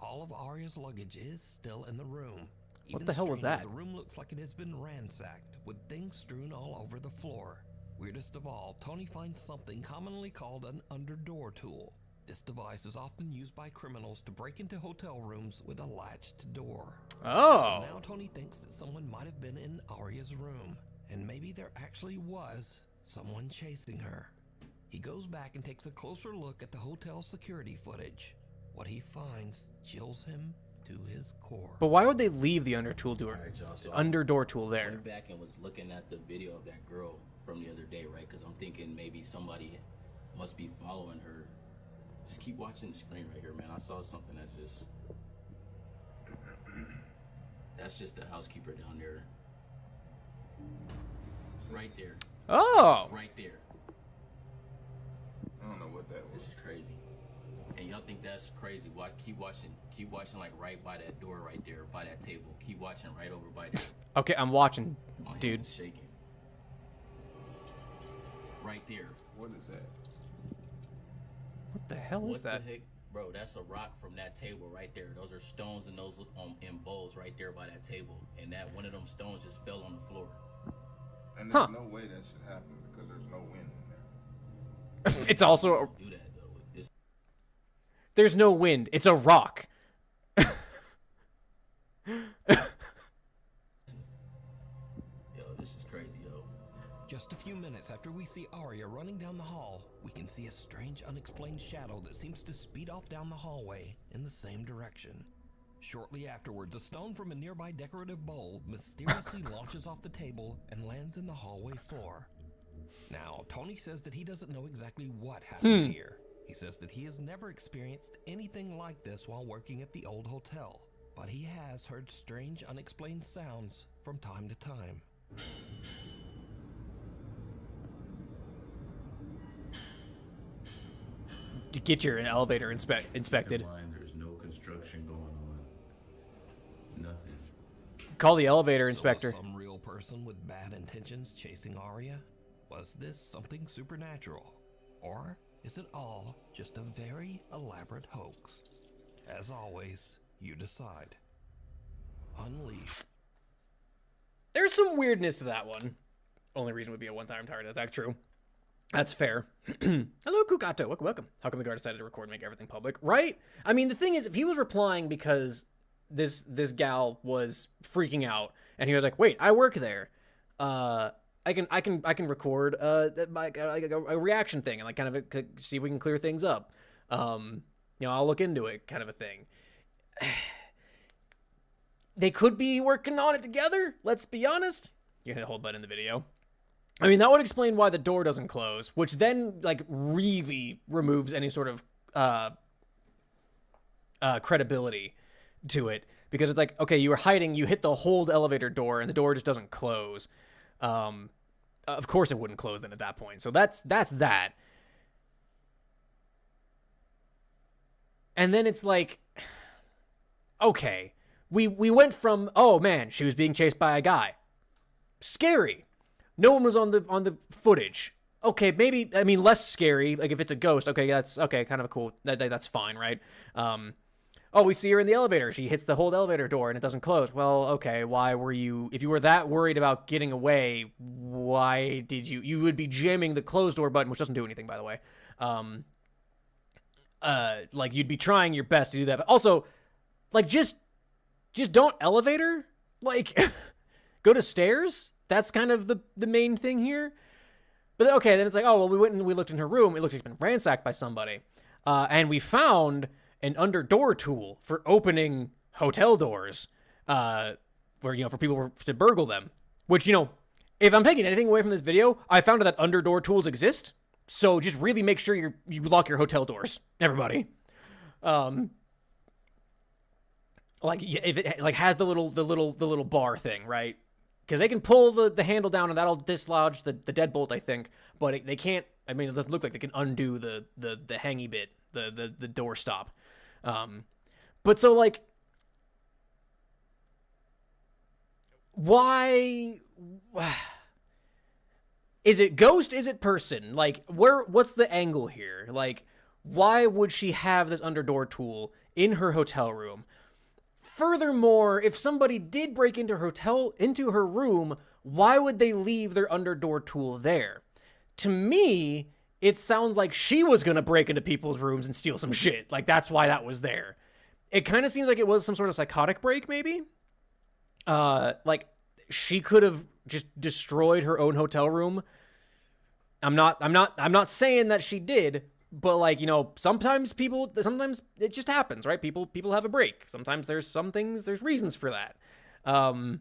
All of Aria's luggage is still in the room. What the hell was stranger, that? The room looks like it has been ransacked, with things strewn all over the floor. Weirdest of all, Tony finds something commonly called an underdoor tool. This device is often used by criminals to break into hotel rooms with a latched door. Oh. So now Tony thinks that someone might have been in Aria's room, and maybe there actually was someone chasing her. He goes back and takes a closer look at the hotel security footage. What he finds chills him to his core. But why would they leave the undertool door, Alright, y'all, so underdoor tool I there? went back and was looking at the video of that girl from the other day, right? Because I'm thinking maybe somebody must be following her. Just keep watching the screen right here, man. I saw something that just... That's just the housekeeper down there. Right there. Oh. Right there. I don't know what that This was. is crazy. And y'all think that's crazy? Why keep watching like right by that door right there, by that table. Keep watching right over by there. Okay, I'm watching, My hand dude. is shaking. Right there. What is that? What the hell is What that? the heck? Bro, that's a rock from that table right there. Those are stones and those in bowls right there by that table. And that one of them stones just fell on the floor. And there's Huh. no way that should happen because there's no wind in there. It's also Do that though. This, there's no wind. It's a rock. yo, this is crazy, yo. Just a few minutes after we see Aria running down the hall, we can see a strange unexplained shadow that seems to speed off down the hallway in the same direction. Shortly afterwards, a stone from a nearby decorative bowl mysteriously launches off the table and lands in the hallway floor. Now, Tony says that he doesn't know exactly what happened here. He says that he has never experienced anything like this while working at the old hotel, but he has heard strange unexplained sounds from time to time. You get your elevator inspected. Headline, there's no construction construction going on. Nothing. Call the elevator So inspector. was some real person with bad intentions chasing Arya? Was this something supernatural? Or is it all just a very elaborate hoax? As always, you decide. Unleash. There's some weirdness to that one. Only reason would be a one-time target attack. True. That's fair. Hello, Kukato. Welcome. How come the guard decided to record and make everything public? Right? I mean, the thing is, if he was replying because this gal was freaking out, and he was like, "Wait, I work there. I can record a reaction thing and like kind of see if we can clear things up. I'll look into it, kind of a thing." They could be working on it together. Let's be honest. You hit the whole button in the video. I mean, that would explain why the door doesn't close, which then, like, really removes any sort of credibility to it. Because it's like, okay, you were hiding, you hit the hold elevator door, and the door just doesn't close. Of course it wouldn't close then at that point. So that's that. And then it's like, okay, we went from, oh man, she was being chased by a guy. Scary. No one was on the footage. Okay, maybe, I mean, less scary. Like, if it's a ghost, okay, that's, okay, kind of cool. That's fine, right? Oh, we see her in the elevator. She hits the hold elevator door and it doesn't close. Well, okay, why were you, if you were that worried about getting away, why did you would be jamming the closed door button, which doesn't do anything, by the way. Like, you'd be trying your best to do that. But also, like, just don't elevator. Like, go to stairs. That's kind of the main thing here. But okay, then it's like, oh, well, we went and we looked in her room. It looks like it's been ransacked by somebody. And we found an under door tool for opening hotel doors, for people to burgle them. Which, if I'm taking anything away from this video, I found that under door tools exist. So just really make sure you lock your hotel doors, everybody. Like, if it like has the little bar thing, right? Because they can pull the handle down and that'll dislodge the deadbolt, I think. But they can't. I mean, it doesn't look like they can undo the hangy bit, the door stop. But so, like, why? Is it ghost? Is it person? Like, what's the angle here? Like, why would she have this under door tool in her hotel room? Furthermore, if somebody did break into her room, why would they leave their under door tool there? To me, it sounds like she was going to break into people's rooms and steal some shit. Like, that's why that was there. It kind of seems like it was some sort of psychotic break, maybe. Like, she could have just destroyed her own hotel room. I'm not saying that she did. But, like, sometimes it just happens, right? People have a break. Sometimes there's reasons for that. But,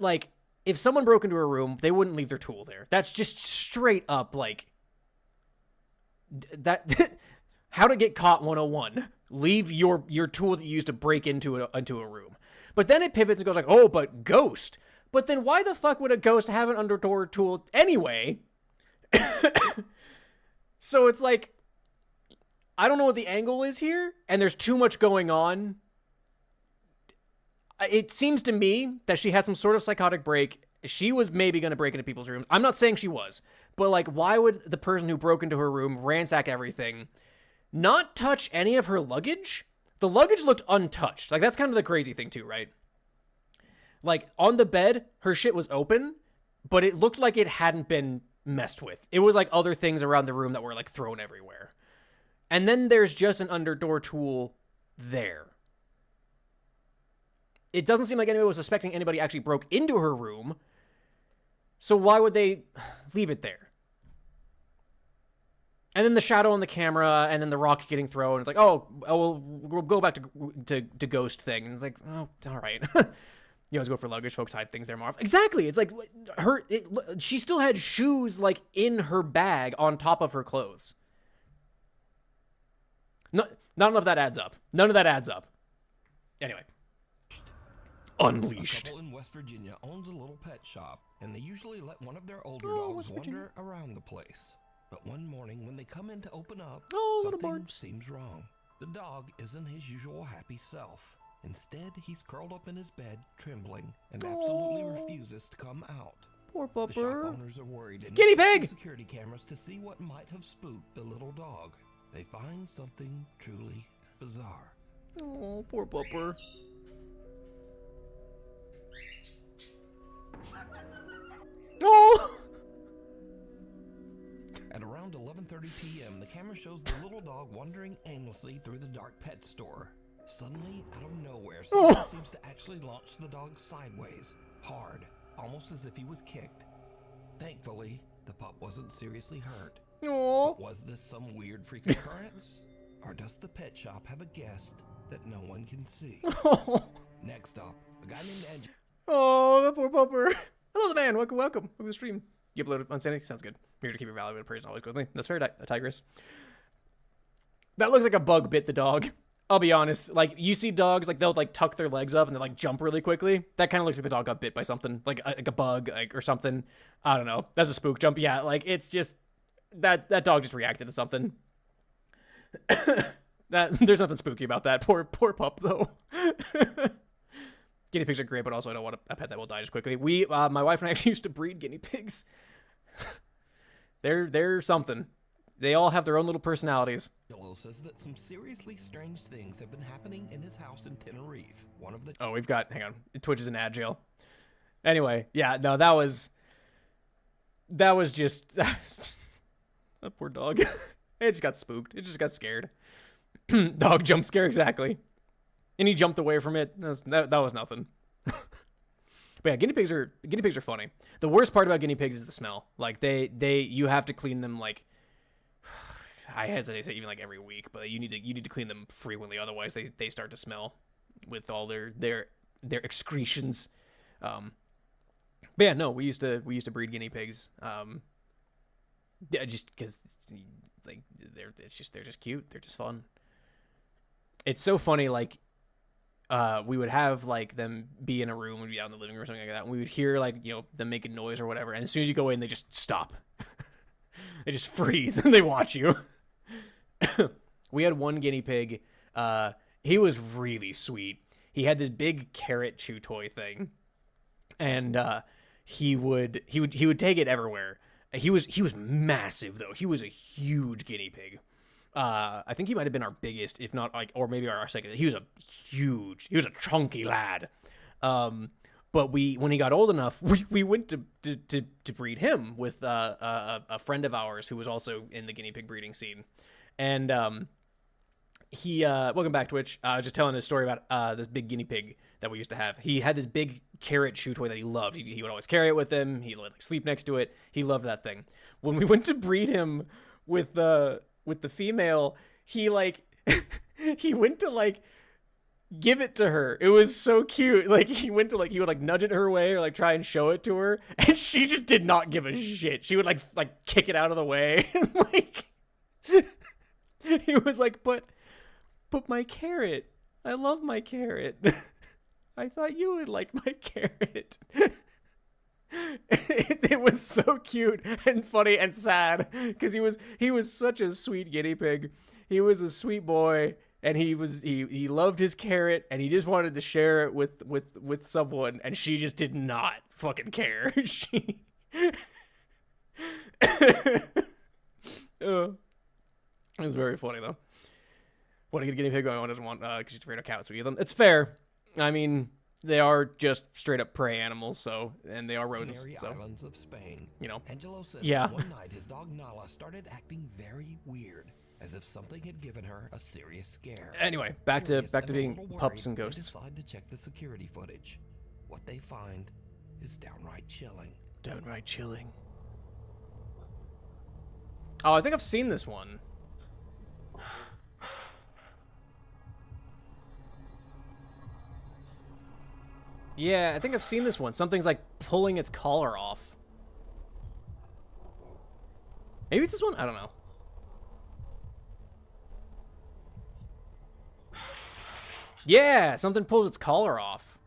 like, if someone broke into a room, they wouldn't leave their tool there. That's just straight up, like, that, how to get caught 101. Leave your tool that you used to break into a room. But then it pivots and goes like, oh, but ghost. But then why the fuck would a ghost have an under door tool anyway? So it's like, I don't know what the angle is here, and there's too much going on. It seems to me that she had some sort of psychotic break. She was maybe going to break into people's rooms. I'm not saying she was, but, like, why would the person who broke into her room ransack everything, not touch any of her luggage? The luggage looked untouched. Like, that's kind of the crazy thing too, right? Like, on the bed, her shit was open, but it looked like it hadn't been messed with. It was like other things around the room that were, like, thrown everywhere. And then there's just an under door tool there. It doesn't seem like anybody was suspecting anybody actually broke into her room. So why would they leave it there? And then the shadow on the camera, and then the rock getting thrown. It's like, we'll go back to ghost thing. And it's like, oh, all right. You always go for luggage. Folks hide things there more often. Exactly. It's like she still had shoes, like, in her bag on top of her clothes. No, none of that adds up. None of that adds up. Anyway. Unleashed. A couple in West Virginia owns a little pet shop, and they usually let one of their older dogs wander around the place. But one morning, when they come in to open up, something seems wrong. The dog isn't his usual happy self. Instead, he's curled up in his bed, trembling, and absolutely refuses to come out. Poor The shop pupper. owners are worried and Guinea check pig! the security cameras to see what might have spooked the little dog. They find something truly bizarre. Oh, poor pupper. Oh! At around 11:30 p.m., the camera shows the little dog wandering aimlessly through the dark pet store. Suddenly, out of nowhere, someone seems to actually launch the dog sideways, hard, almost as if he was kicked. Thankfully, the pup wasn't seriously hurt. Oh. Was this some weird freak occurrence? Or does the pet shop have a guest that no one can see? Next up, a guy named Angelo. Oh, the poor pupper. Hello, the man. Welcome to the stream. You uploaded on Sandy? Sounds good. Here to keep your value and praise always good with me. That's fair, Tigress. That looks like a bug bit the dog. I'll be honest. Like, you see dogs, like, they'll, like, tuck their legs up and they, like, jump really quickly. That kind of looks like the dog got bit by something. Like a bug, like, or something. I don't know. That's a spook jump. Yeah, like, it's just... That dog just reacted to something. There's nothing spooky about that. Poor pup, though. Guinea pigs are great, but also I don't want a pet that will die just quickly. My wife and I actually used to breed guinea pigs. They're something. They all have their own little personalities. Angelo says that some seriously strange things have been happening in his house in Tenerife. One of the... Oh, we've got... Hang on. Twitch is an ad jail. Anyway, yeah, no, that was just... That poor dog. It just got spooked. It just got scared. Dog jump scare, exactly. And he jumped away from it. That was nothing. But yeah, guinea pigs are funny. The worst part about guinea pigs is the smell. Like you have to clean them, like, I hesitate to say even like every week, but you need to clean them frequently, otherwise they start to smell with all their excretions. But yeah, no, we used to breed guinea pigs. Yeah, just because like they're just cute. They're just fun. It's so funny, like, we would have, like, them be in a room, we'd be out in the living room or something like that, and we would hear, like, you know, them making noise or whatever, and as soon as you go in, they just stop. They just freeze, and they watch you. We had one guinea pig, he was really sweet. He had this big carrot chew toy thing, and he would take it everywhere. He was massive, though. He was a huge guinea pig. I think he might have been our biggest, if not, like, or maybe our second. He was a chunky lad. But when he got old enough, we went to breed him with a friend of ours who was also in the guinea pig breeding scene. And he welcome back, Twitch. I was just telling a story about this big guinea pig that we used to have. He had this big carrot chew toy that he loved. He would always carry it with him. He would, like, sleep next to it. He loved that thing. When we went to breed him with the female, he, like, he went to, like, give it to her. It was so cute. Like, he went to, like, he would, like, nudge it her way or, like, try and show it to her, and she just did not give a shit. She would, like kick it out of the way. And, like, he was like, but my carrot, I love my carrot. I thought you would like my carrot. It was so cute and funny and sad because he was such a sweet guinea pig. He was a sweet boy, and he loved his carrot, and he just wanted to share it with someone, and she just did not fucking care. She it was very funny though. Want to get a guinea pig? One doesn't want because she's afraid of cats. We eat them. It's fair. I mean, they are just straight up prey animals, so, and they are rodents. Canary So, Islands of Spain. you know, Angelo says yeah. that one night his dog Nala started acting very weird, as if something had given her a serious scare. Anyway, back to Curious and a being little pups and worried, ghosts. They decide to check the security footage. What they find is downright chilling. Downright chilling. Oh, I think I've seen this one. Yeah, I think I've seen this one. Something's like pulling its collar off. Maybe this one? I don't know. Yeah, something pulls its collar off.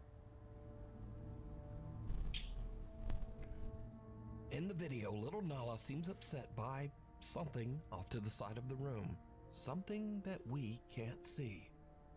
In the video, little Nala seems upset by something off to the side of the room. something that we can't see.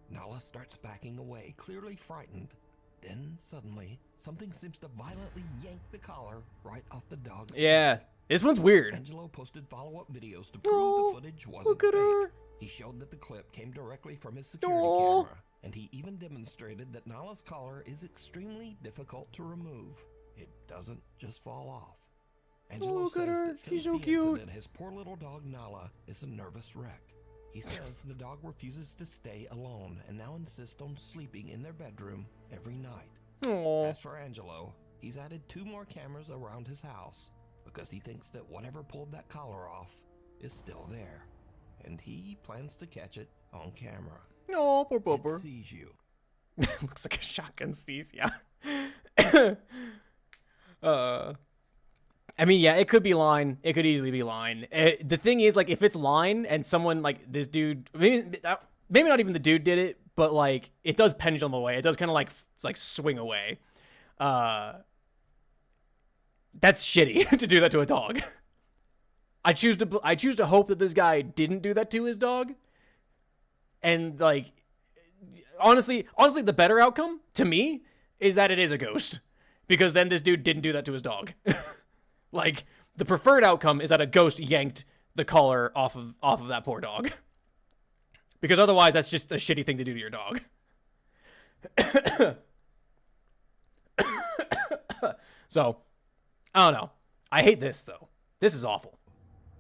Nala starts backing away, clearly frightened. Then, suddenly, something seems to violently yank the collar right off the dog's Yeah, neck. this one's weird. Angelo posted follow-up videos to prove Oh, the footage wasn't look at her. fake. He showed that the clip came directly from his security Oh. camera, and he even demonstrated that Nala's collar is extremely difficult to remove. It doesn't just fall off. Angelo Look at says her. that since She's so the cute. incident, his poor little dog Nala is a nervous wreck. He says the dog refuses to stay alone and now insists on sleeping in their bedroom every night. Aww. As for Angelo, he's added 2 more cameras around his house because he thinks that whatever pulled that collar off is still there, and he plans to catch it on camera. No, poor It Bubber. sees you. Looks like a shotgun sneeze, yeah. I mean, yeah, it could be line. It could easily be line. The thing is, like, if it's line and someone, like, this dude, maybe not even the dude did it, but, like, it does pendulum away. It does kind of, like, swing away. That's shitty to do that to a dog. I choose to hope that this guy didn't do that to his dog. And, like, honestly, the better outcome, to me, is that it is a ghost. Because then this dude didn't do that to his dog. Like, the preferred outcome is that a ghost yanked the collar off of that poor dog. Because otherwise, that's just a shitty thing to do to your dog. So, I don't know. I hate this, though. This is awful.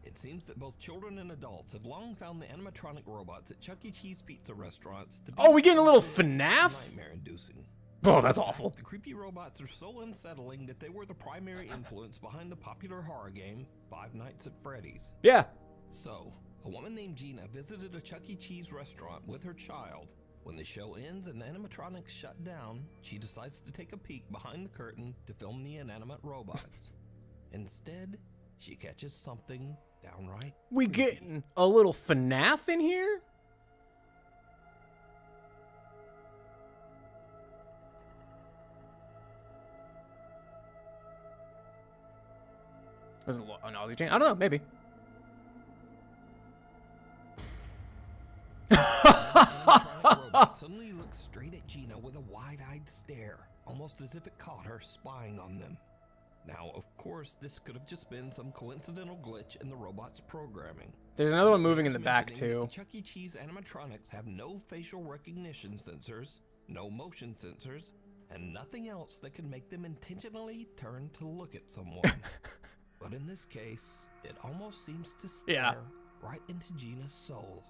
It seems that both children and adults have long found the animatronic robots at Chuck E. Cheese pizza restaurants to be Oh, we getting a little FNAF? nightmare-inducing. Oh, that's awful. The creepy robots are so unsettling that they were the primary influence behind the popular horror game Five Nights at Freddy's. Yeah. So, a woman named Gina visited a Chuck E. Cheese restaurant with her child. When the show ends and the animatronics shut down, she decides to take a peek behind the curtain to film the inanimate robots. Instead, she catches something downright We creepy. getting a little FNAF in here? Was it a novelty chain? I don't know, maybe. animatronic robot suddenly looks straight at Gina with a wide-eyed stare, almost as if it caught her spying on them. Now, of course, this could have just been some coincidental glitch in the robot's programming. There's another one moving in the It's back, mentioning that too. The Chuck E. Cheese animatronics have no facial recognition sensors, no motion sensors, and nothing else that can make them intentionally turn to look at someone. But in this case, it almost seems to stare Yeah. right into Gina's soul.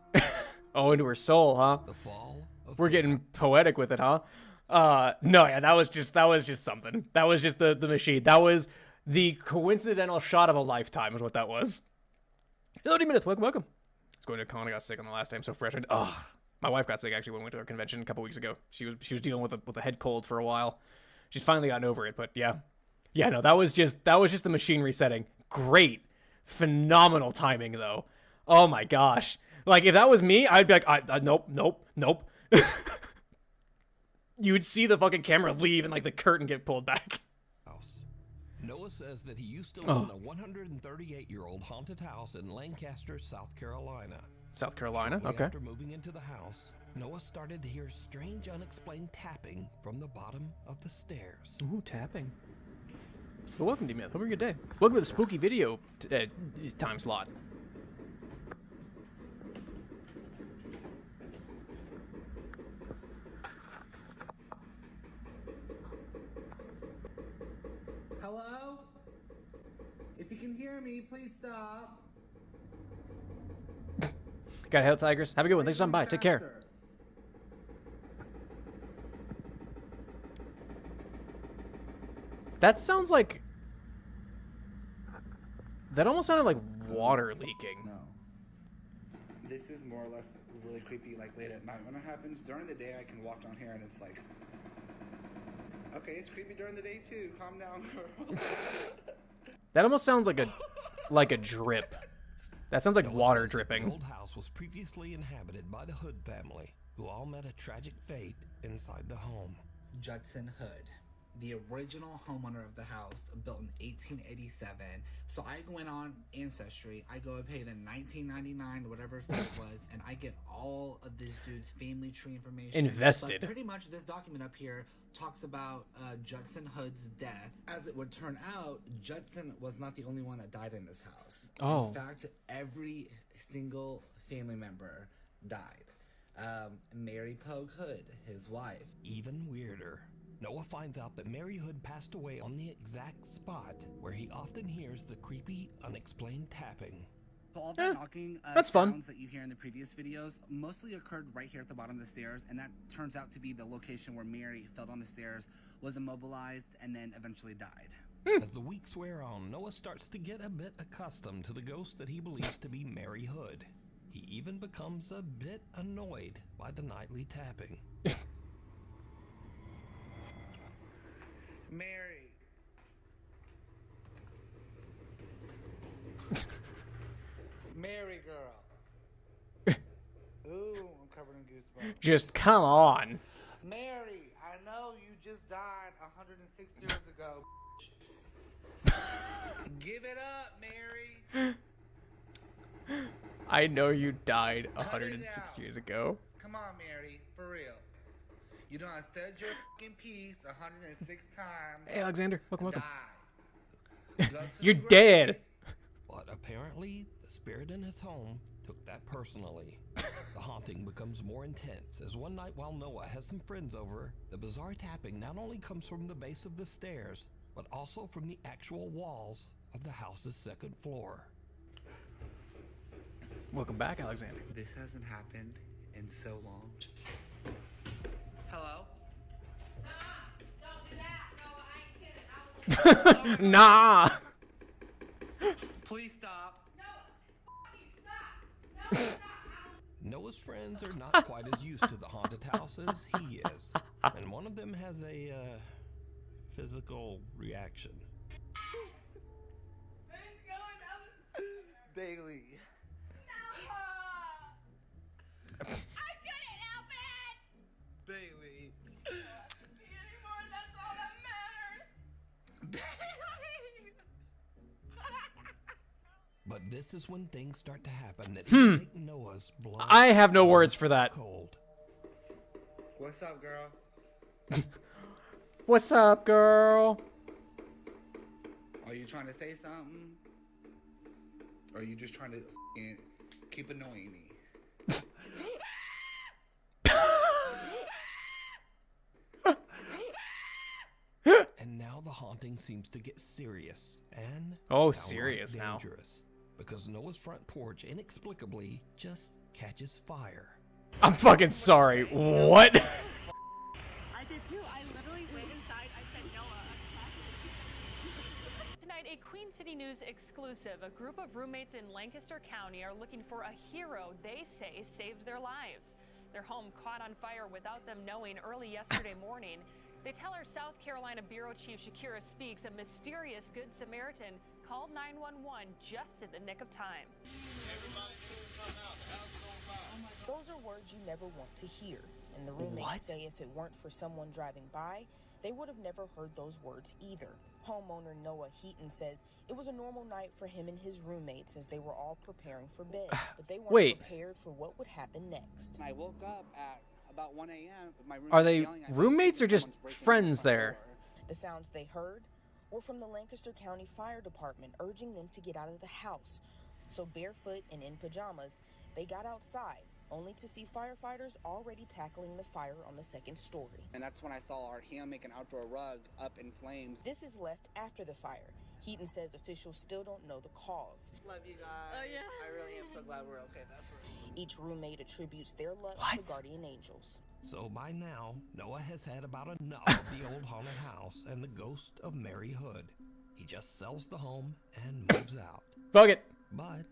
Oh, into her soul, huh? The fall of We're fear. getting poetic with it, huh? No, yeah, that was just something. That was just the machine. That was the coincidental shot of a lifetime is what that was. Hello, D-Minutes, welcome. I was going to a con, I got sick on the last day. I'm so fresh. My wife got sick actually when we went to our convention a couple weeks ago. She was dealing with a head cold for a while. She's finally gotten over it, but yeah. Yeah, no, that was just the machine resetting. Great. Phenomenal timing though. Oh my gosh. Like if that was me, I'd be like, nope. You would see the fucking camera leave and like the curtain get pulled back. House. Noah says that he used to live in a 138-year-old haunted house in Lancaster, South Carolina. South Carolina, Shortly okay. After moving into the house, Noah started to hear strange, unexplained tapping from the bottom of the stairs. Ooh, tapping. Well, welcome, D-Myth. Hope you're a good day. Welcome to the spooky video time slot. Hello? If you can hear me, please stop. Got Hail Tigers. Have a good one. Thanks for stopping by. Take care. Faster. That sounds like... That almost sounded like water leaking. No. This is more or less really creepy, like late at night when it happens. During the day, I can walk down here and it's like, okay, it's creepy during the day too. Calm down, girl. That almost sounds like a drip. That sounds like Noah water says that dripping. The old house was previously inhabited by the Hood family, who all met a tragic fate inside the home. Judson Hood. the original homeowner of the house, built in 1887. So I went on Ancestry, I go and pay them $19.99, whatever it was, and I get all of this dude's family tree information. Invested. But pretty much this document up here talks about Judson Hood's death. As it would turn out, Judson was not the only one that died in this house. Oh. In fact, every single family member died. Mary Pogue Hood, his wife. Even weirder, Noah finds out that Mary Hood passed away on the exact spot where he often hears the creepy, unexplained tapping. So all the knocking that's fun. sounds that you hear in the previous videos mostly occurred right here at the bottom of the stairs, and that turns out to be the location where Mary fell down the stairs, was immobilized, and then eventually died. As the weeks wear on, Noah starts to get a bit accustomed to the ghost that he believes to be Mary Hood. He even becomes a bit annoyed by the nightly tapping. Mary. Mary girl. Ooh, I'm covered in goosebumps. Just come on. Mary, I know you just died 106 years ago. Give it up, Mary. I know you died Cut it 106 out. years ago. Come on, Mary, for real. You done said your fucking piece 106 times. Hey, Alexander. Welcome, welcome. Die. Go to You're the grave. dead. But apparently, the spirit in his home took that personally. The haunting becomes more intense as one night while Noah has some friends over, the bizarre tapping not only comes from the base of the stairs, but also from the actual walls of the house's second floor. Welcome back, Alexander. This hasn't happened in so long. Hello? Don't do that. No, I ain't kidding. Nah. Please stop. No, you stop. No, stop. Noah's friends are not quite as used to the haunted house as he is, and one of them has a physical reaction. It's going down the Bailey. I couldn't help it. Bailey. I can't anymore. That's all that matters. But this is when things start to happen that make Noah's blood I have no words for that. cold. What's up, girl? What's up, girl? Are you trying to say something? Or are you just trying to keep annoying me? And now the haunting seems to get serious and Oh, downright serious now. dangerous because Noah's front porch inexplicably just catches fire. I'm fucking sorry. What? I did too. I literally went inside. I said, Noah, Tonight, a Queen City News exclusive. A group of roommates in Lancaster County are looking for a hero they say saved their lives. Their home caught on fire without them knowing early yesterday morning. They tell our South Carolina Bureau Chief Shakira Speaks a mysterious Good Samaritan called 911 just in the nick of time. Those are words you never want to hear. And the roommates say if it weren't for someone driving by, they would have never heard those words either. Homeowner Noah Heaton says it was a normal night for him and his roommates as they were all preparing for bed. But they weren't prepared for what would happen next. I woke up at about 1 a.m. My roommate Are they yelling at me, roommates or just someone's breaking friends in my there? door. The sounds they heard were from the Lancaster County Fire Department urging them to get out of the house. So barefoot and in pajamas, they got outside, only to see firefighters already tackling the fire on the second story. And that's when I saw our make an outdoor rug up in flames. This is left after the fire. Heaton says officials still don't know the cause. love you guys. Oh, yeah. I really am so glad we're okay. That's for Each roommate attributes their luck to guardian angels. So by now, Noah has had about enough of the old haunted house and the ghost of Mary Hood. He just sells the home and moves out. Fuck it. But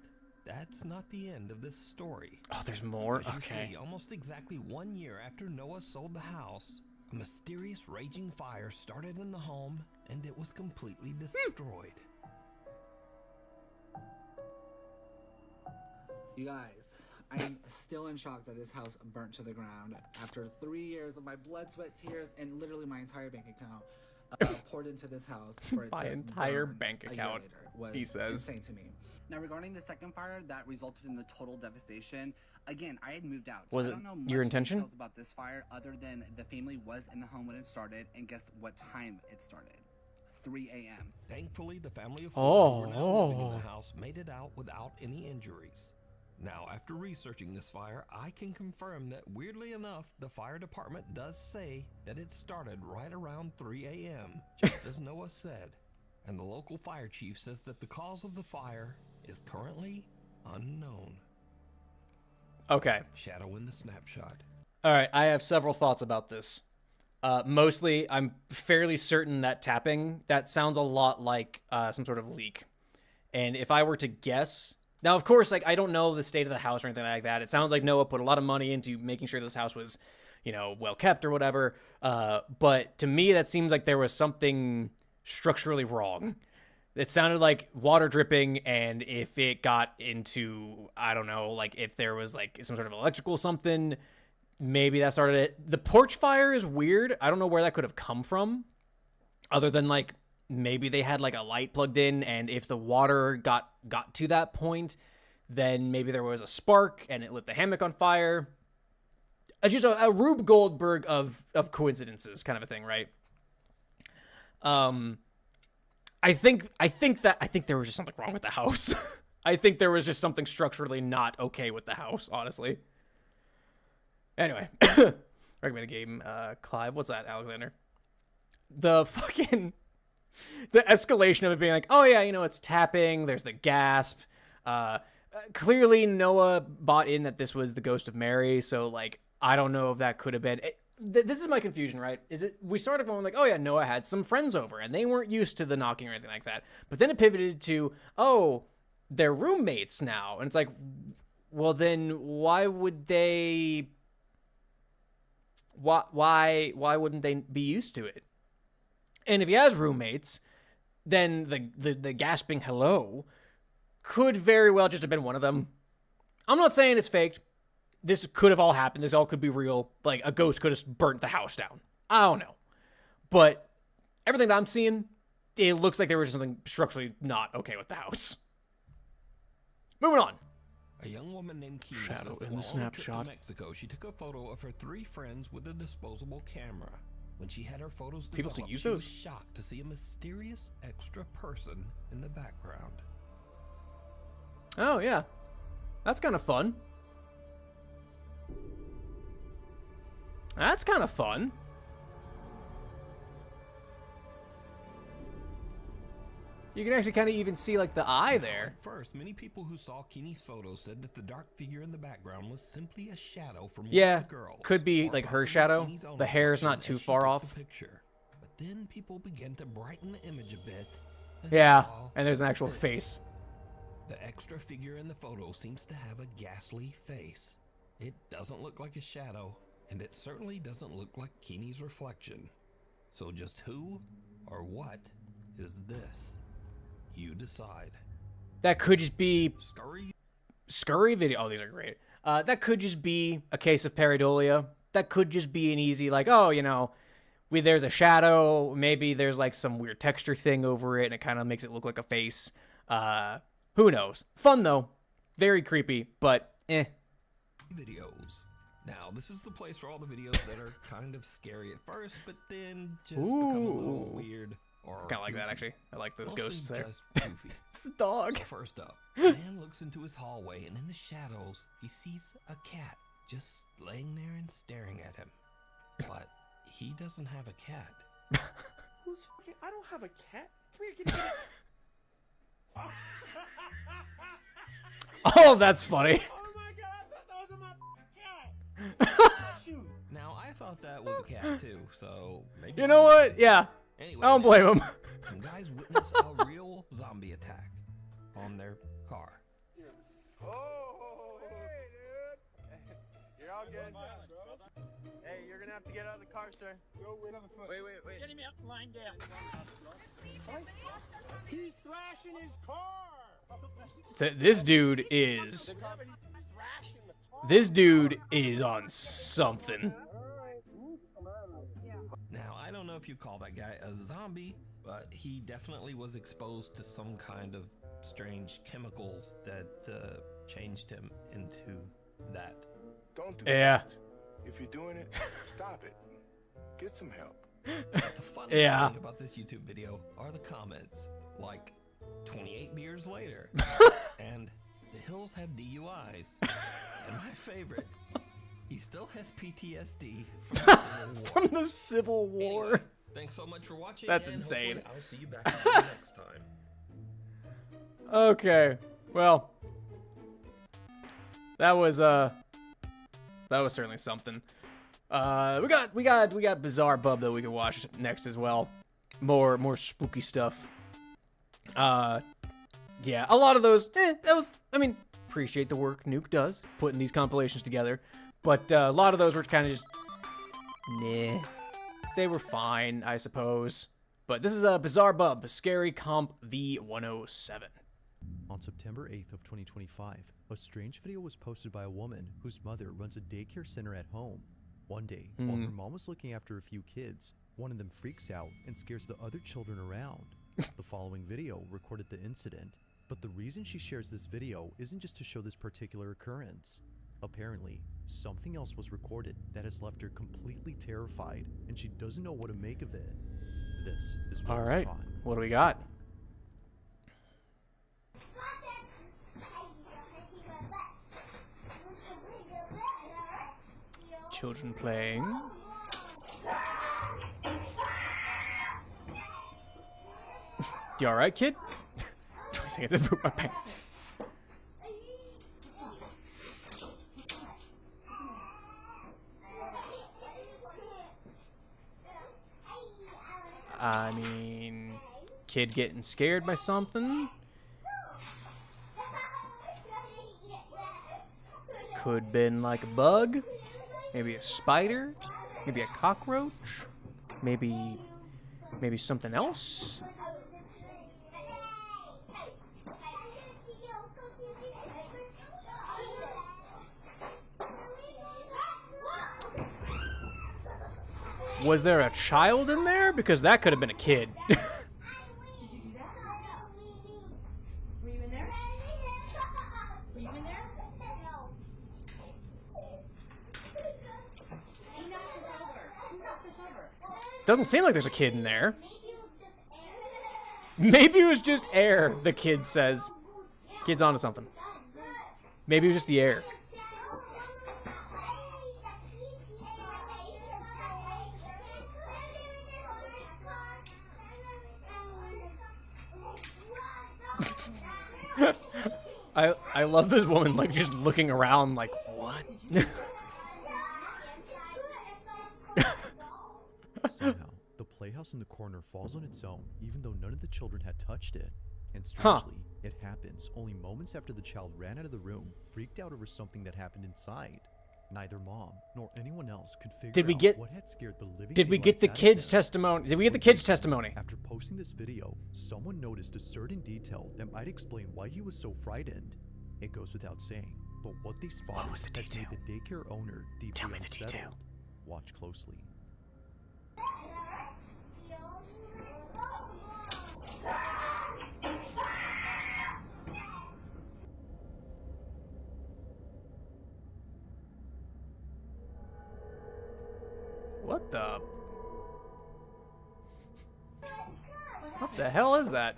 that's not the end of this story. Oh, there's more? Because you Okay. see, almost exactly 1 year after Noah sold the house, a mysterious raging fire started in the home and it was completely destroyed. You guys, I am still in shock that this house burnt to the ground. After 3 years of my blood, sweat, tears, and literally my entire bank account, poured into this house for it My to entire burn bank a year account, later was he says. insane to me. Now, regarding the second fire that resulted in the total devastation, again, I had moved out. Was I it don't know your much intention? details about this fire other than the family was in the home when it started, and guess what time it started? 3 a.m. Thankfully, the family of four who were now living in Oh. the house made it out without any injuries. Now, after researching this fire, I can confirm that, weirdly enough, the fire department does say that it started right around 3 a.m., just as Noah said. And the local fire chief says that the cause of the fire is currently unknown. Okay. Shadow in the snapshot. All right, I have several thoughts about this. Mostly, I'm fairly certain that tapping, that sounds a lot like some sort of leak. And if I were to guess... Now, of course, like, I don't know the state of the house or anything like that. It sounds like Noah put a lot of money into making sure this house was, you know, well kept or whatever. But to me, that seems like there was something structurally wrong. It sounded like water dripping, and if it got into, I don't know, like if there was like some sort of electrical something, maybe that started it. The porch fire is weird. I don't know where that could have come from, other than like maybe they had like a light plugged in, and if the water got to that point, then maybe there was a spark and it lit the hammock on fire. Just a Rube Goldberg of coincidences kind of a thing, right? I think there was just something wrong with the house. I think there was just something structurally not okay with the house, honestly. Anyway, recommended game, Clive. What's that, Alexander? The escalation of it being like, oh yeah, you know, it's tapping. There's the gasp. Clearly Noah bought in that this was the ghost of Mary. So like, I don't know if that could have been. This is my confusion, right? We started going like, oh yeah, Noah had some friends over and they weren't used to the knocking or anything like that. But then it pivoted to, oh, they're roommates now. And it's like, well then why would they, why wouldn't they be used to it? And if he has roommates, then the gasping hello could very well just have been one of them. I'm not saying it's faked. This could have all happened. This all could be real. Like, a ghost could have burnt the house down. I don't know. But everything that I'm seeing, it looks like there was something structurally not okay with the house. Moving on. A young woman named Kina Shadow says that in the while on a trip snapshot. to Mexico, she took a photo of her 3 friends with a disposable camera. When she had her photos People developed, still use she was those? shocked to see a mysterious extra person in the background. Oh, yeah. That's kind of fun. That's kind of fun. You can actually kind of even see, like, the eye there. At first, many people who saw Kini's photos said that the dark figure in the background was simply a shadow from one Yeah, of the girls. could be, or like, her possibly shadow. Kini's own The hair's not reflection too as she far took off. the picture. But then people began to brighten the image a bit. and Yeah, saw and there's an actual this. face. The extra figure in the photo seems to have a ghastly face. It doesn't look like a shadow, and it certainly doesn't look like Kini's reflection. So just who or what is this? You decide. That could just be Scurry video. Oh, these are great. That could just be a case of pareidolia. That could just be an easy, like, oh, you know, there's a shadow. Maybe there's like some weird texture thing over it, and it kind of makes it look like a face. Who knows? Fun though. Very creepy, but videos. Now, this is the place for all the videos that are kind of scary at first, but then just become a little weird. Or kind of like that, goofy. actually. I like those Mostly ghosts there. just goofy. It's a dog. So first up, a man looks into his hallway, and in the shadows, he sees a cat just laying there and staring at him. But he doesn't have a cat. Who's fucking? I don't have a cat. Come here, Oh, that's funny. Oh my god, I thought that was my cat. Shoot. Now, I thought that was a cat too, so maybe. You know what? Yeah. Anyway, I don't blame him. Some guys witness a real zombie attack on their car. Oh, hey, dude. You're all good. Hey, you're gonna have to get out of the car, sir. Go wait on the car. Wait. Get him out, lying down. He's thrashing his car. This dude is. This dude is on something. Now, I don't know if you call that guy a zombie, but he definitely was exposed to some kind of strange chemicals that changed him into that. Don't do Yeah. that. If you're doing it, stop it. Get some help. The funniest thing about this YouTube video are the comments, like 28 beers later, and the Hills have DUIs, and my favorite, he still has PTSD from the Civil War. From the Civil War. Anyway, thanks so much for watching. That's and insane. I'll see you back here next time. Okay, well, that was certainly something. We got Bizarre Bub that we can watch next as well. More spooky stuff. Yeah, a lot of those. Appreciate the work Nuke does putting these compilations together, but a lot of those were kind of just, meh. They were fine, I suppose. But this is a Bizarre Bub, Scary Comp V107. On September 8th of 2025, a strange video was posted by a woman whose mother runs a daycare center at home. One day, while her mom was looking after a few kids, one of them freaks out and scares the other children around. The following video recorded the incident, but the reason she shares this video isn't just to show this particular occurrence. Apparently, something else was recorded that has left her completely terrified, and she doesn't know what to make of it. This is what was Alright, caught. what do we got? Children playing. You alright, kid? 20 seconds to poop my pants. I mean, kid getting scared by something? Could been like a bug, maybe a spider, maybe a cockroach, maybe something else. Was there a child in there? Because that could have been a kid. Were you in there? Were you in there? No. He knocked us over. Who knocked us over? Doesn't seem like there's a kid in there. Maybe it was just air, the kid says. Kid's onto something. Maybe it was just the air. I love this woman, like, just looking around like, what? Somehow, the playhouse in the corner falls on its own, even though none of the children had touched it. And strangely, it happens only moments after the child ran out of the room, freaked out over something that happened inside. Neither mom nor anyone else could figure out what had scared the living Did we get the kid's testimony? Did we get the kid's testimony? After posting this video, someone noticed a certain detail that might explain why he was so frightened. It goes without saying, but what they spotted has made the daycare owner deeply unsettled. Watch closely. What the? What the hell is that?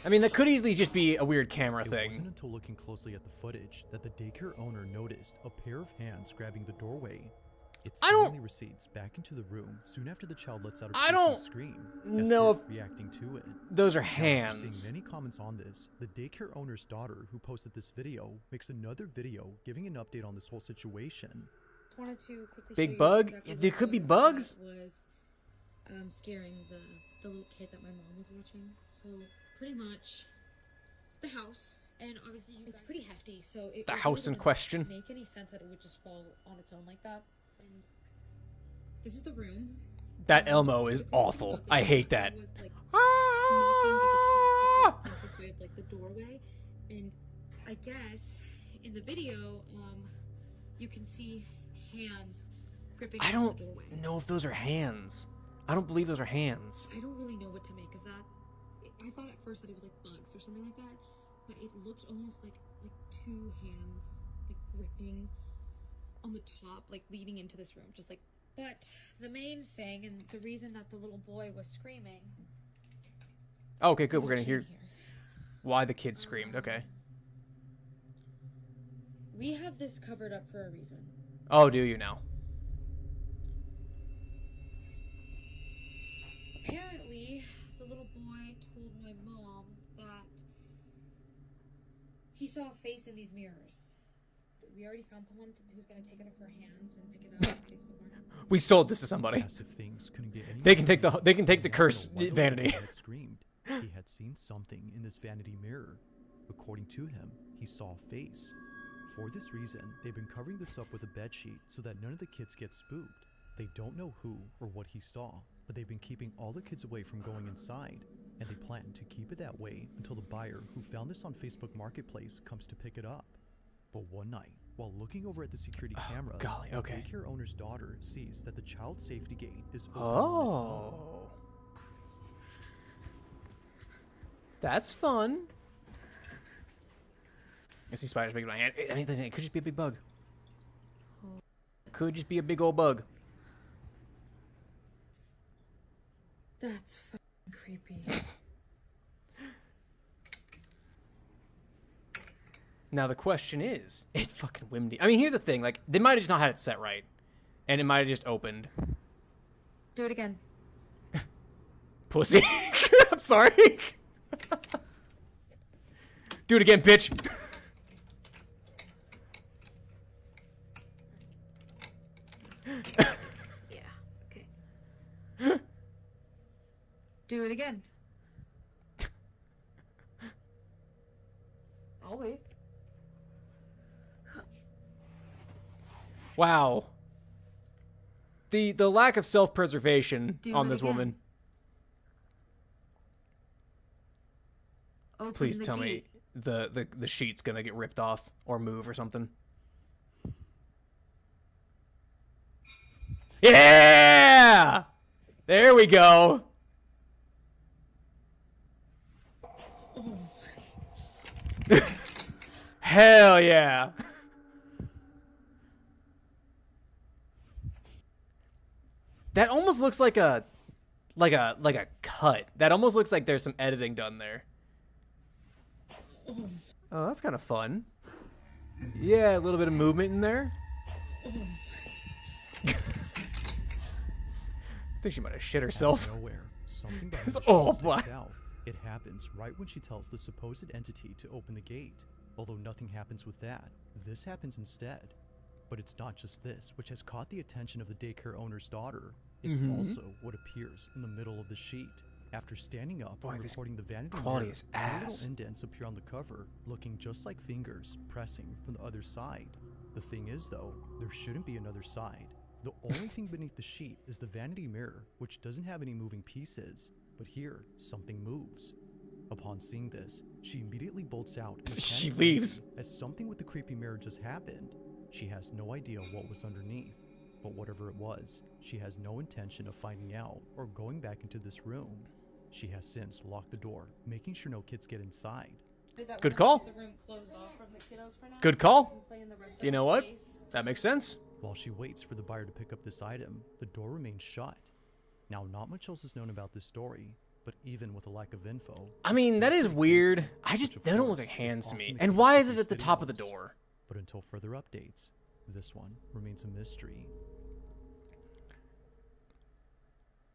I mean, that could easily just be a weird camera It thing. wasn't until looking closely at the footage that the daycare owner noticed a pair of hands grabbing the doorway. It suddenly recedes back into the room soon after the child lets out a piercing scream, as know if reacting to it. Those are Now, after hands. seeing many comments on this, the daycare owner's daughter, who posted this video, makes another video giving an update on this whole situation. Wanted to quickly Big show you bug? exactly There what could be was bugs? that was scaring the little kid that my mom was watching. So pretty much the house, and obviously it's pretty hefty. So it The really house in doesn't question. make any sense that it would just fall on its own like that. And this is the room. That Elmo is awful. I hate that. It was like way of like the doorway, and I guess in the video, you can see hands gripping I on don't the doorway. know if those are hands. I don't believe those are hands. I don't really know what to make of that. I thought at first that it was like bugs or something like that, but it looked almost like two hands like gripping on the top, like leading into this room, just like. But the main thing and the reason that the little boy was screaming. Oh, okay, good. We're gonna hear why the kid screamed. Okay. We have this covered up for a reason. Oh, do you now? Apparently, the little boy told my mom that he saw a face in these mirrors. We already found someone who's going to take it off our hands and pick it up on Facebook Market. We sold this to somebody. As if things couldn't get any They can take the curse vanity. Had screamed. He had seen something in this vanity mirror. According to him, he saw a face. For this reason, they've been covering this up with a bedsheet so that none of the kids get spooked. They don't know who or what he saw, but they've been keeping all the kids away from going inside, and they plan to keep it that way until the buyer who found this on Facebook Marketplace comes to pick it up. But one night, while looking over at the security cameras, golly, okay. the daycare owner's daughter sees that the child safety gate is open on its own. That's fun. I see spiders making my hand. I mean, it could just be a big bug. Could just be a big old bug. That's fucking creepy. Now the question is, it fucking windy. I mean, here's the thing. Like, they might have just not had it set right, and it might have just opened. Do it again. Pussy. I'm sorry. Do it again, bitch. Yeah, okay. Do it again. I'll wait. Wow. The lack of self-preservation Do on it this again. woman. Open Please the tell me gate. the sheet's gonna get ripped off or move or something. Yeah! There we go. Hell yeah. That almost looks like a cut. That almost looks like there's some editing done there. Oh, that's kind of fun. Yeah, a little bit of movement in there. I think she might have shit herself. Out of nowhere, something behind the Oh, sheet boy. sticks out. It happens right when she tells the supposed entity to open the gate. Although nothing happens with that, this happens instead. But it's not just this which has caught the attention of the daycare owner's daughter. It's also what appears in the middle of the sheet. After standing up and recording the vanity quality mirror, is two ass. little indents appear on the cover, looking just like fingers pressing from the other side. The thing is though, there shouldn't be another side. The only thing beneath the sheet is the vanity mirror, which doesn't have any moving pieces. But here, something moves. Upon seeing this, she immediately bolts out. in a She panic leaves. frenzy, as something with the creepy mirror just happened. She has no idea what was underneath. But whatever it was, she has no intention of finding out or going back into this room. She has since locked the door, making sure no kids get inside. Good call. The room closed off from the kiddos for now, Good so call. we can play in the rest of You know the what? space. That makes sense. While she waits for the buyer to pick up this item, the door remains shut. Now, not much else is known about this story, but even with a lack of info... I mean, that is weird. They don't look like hands to me. And why is it at the top of the door? But until further updates, this one remains a mystery.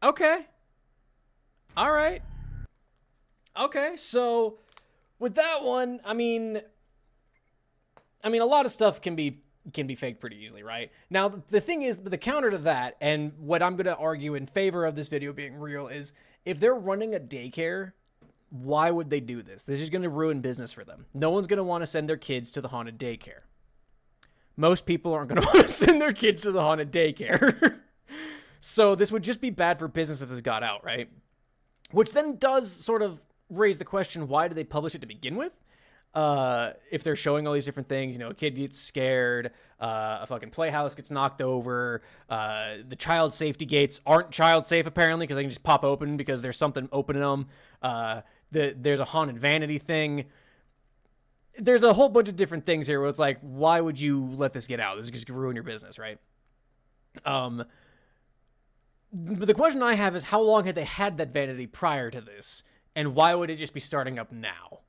Okay. All right. Okay, so with that one, I mean a lot of stuff can be faked pretty easily, right? Now, the thing is, the counter to that, and what I'm going to argue in favor of this video being real, is if they're running a daycare, why would they do this? This is going to ruin business for them. No one's going to want to send their kids to the haunted daycare. Most people aren't going to want to send their kids to the haunted daycare. So this would just be bad for business if this got out, right? Which then does sort of raise the question, why did they publish it to begin with? if they're showing all these different things, you know, a kid gets scared, a fucking playhouse gets knocked over, the child safety gates aren't child safe apparently because they can just pop open because there's something opening them. There's a haunted vanity thing. There's a whole bunch of different things here where it's like, why would you let this get out? This is just gonna ruin your business, right? But the question I have is, how long had they had that vanity prior to this, and why would it just be starting up now?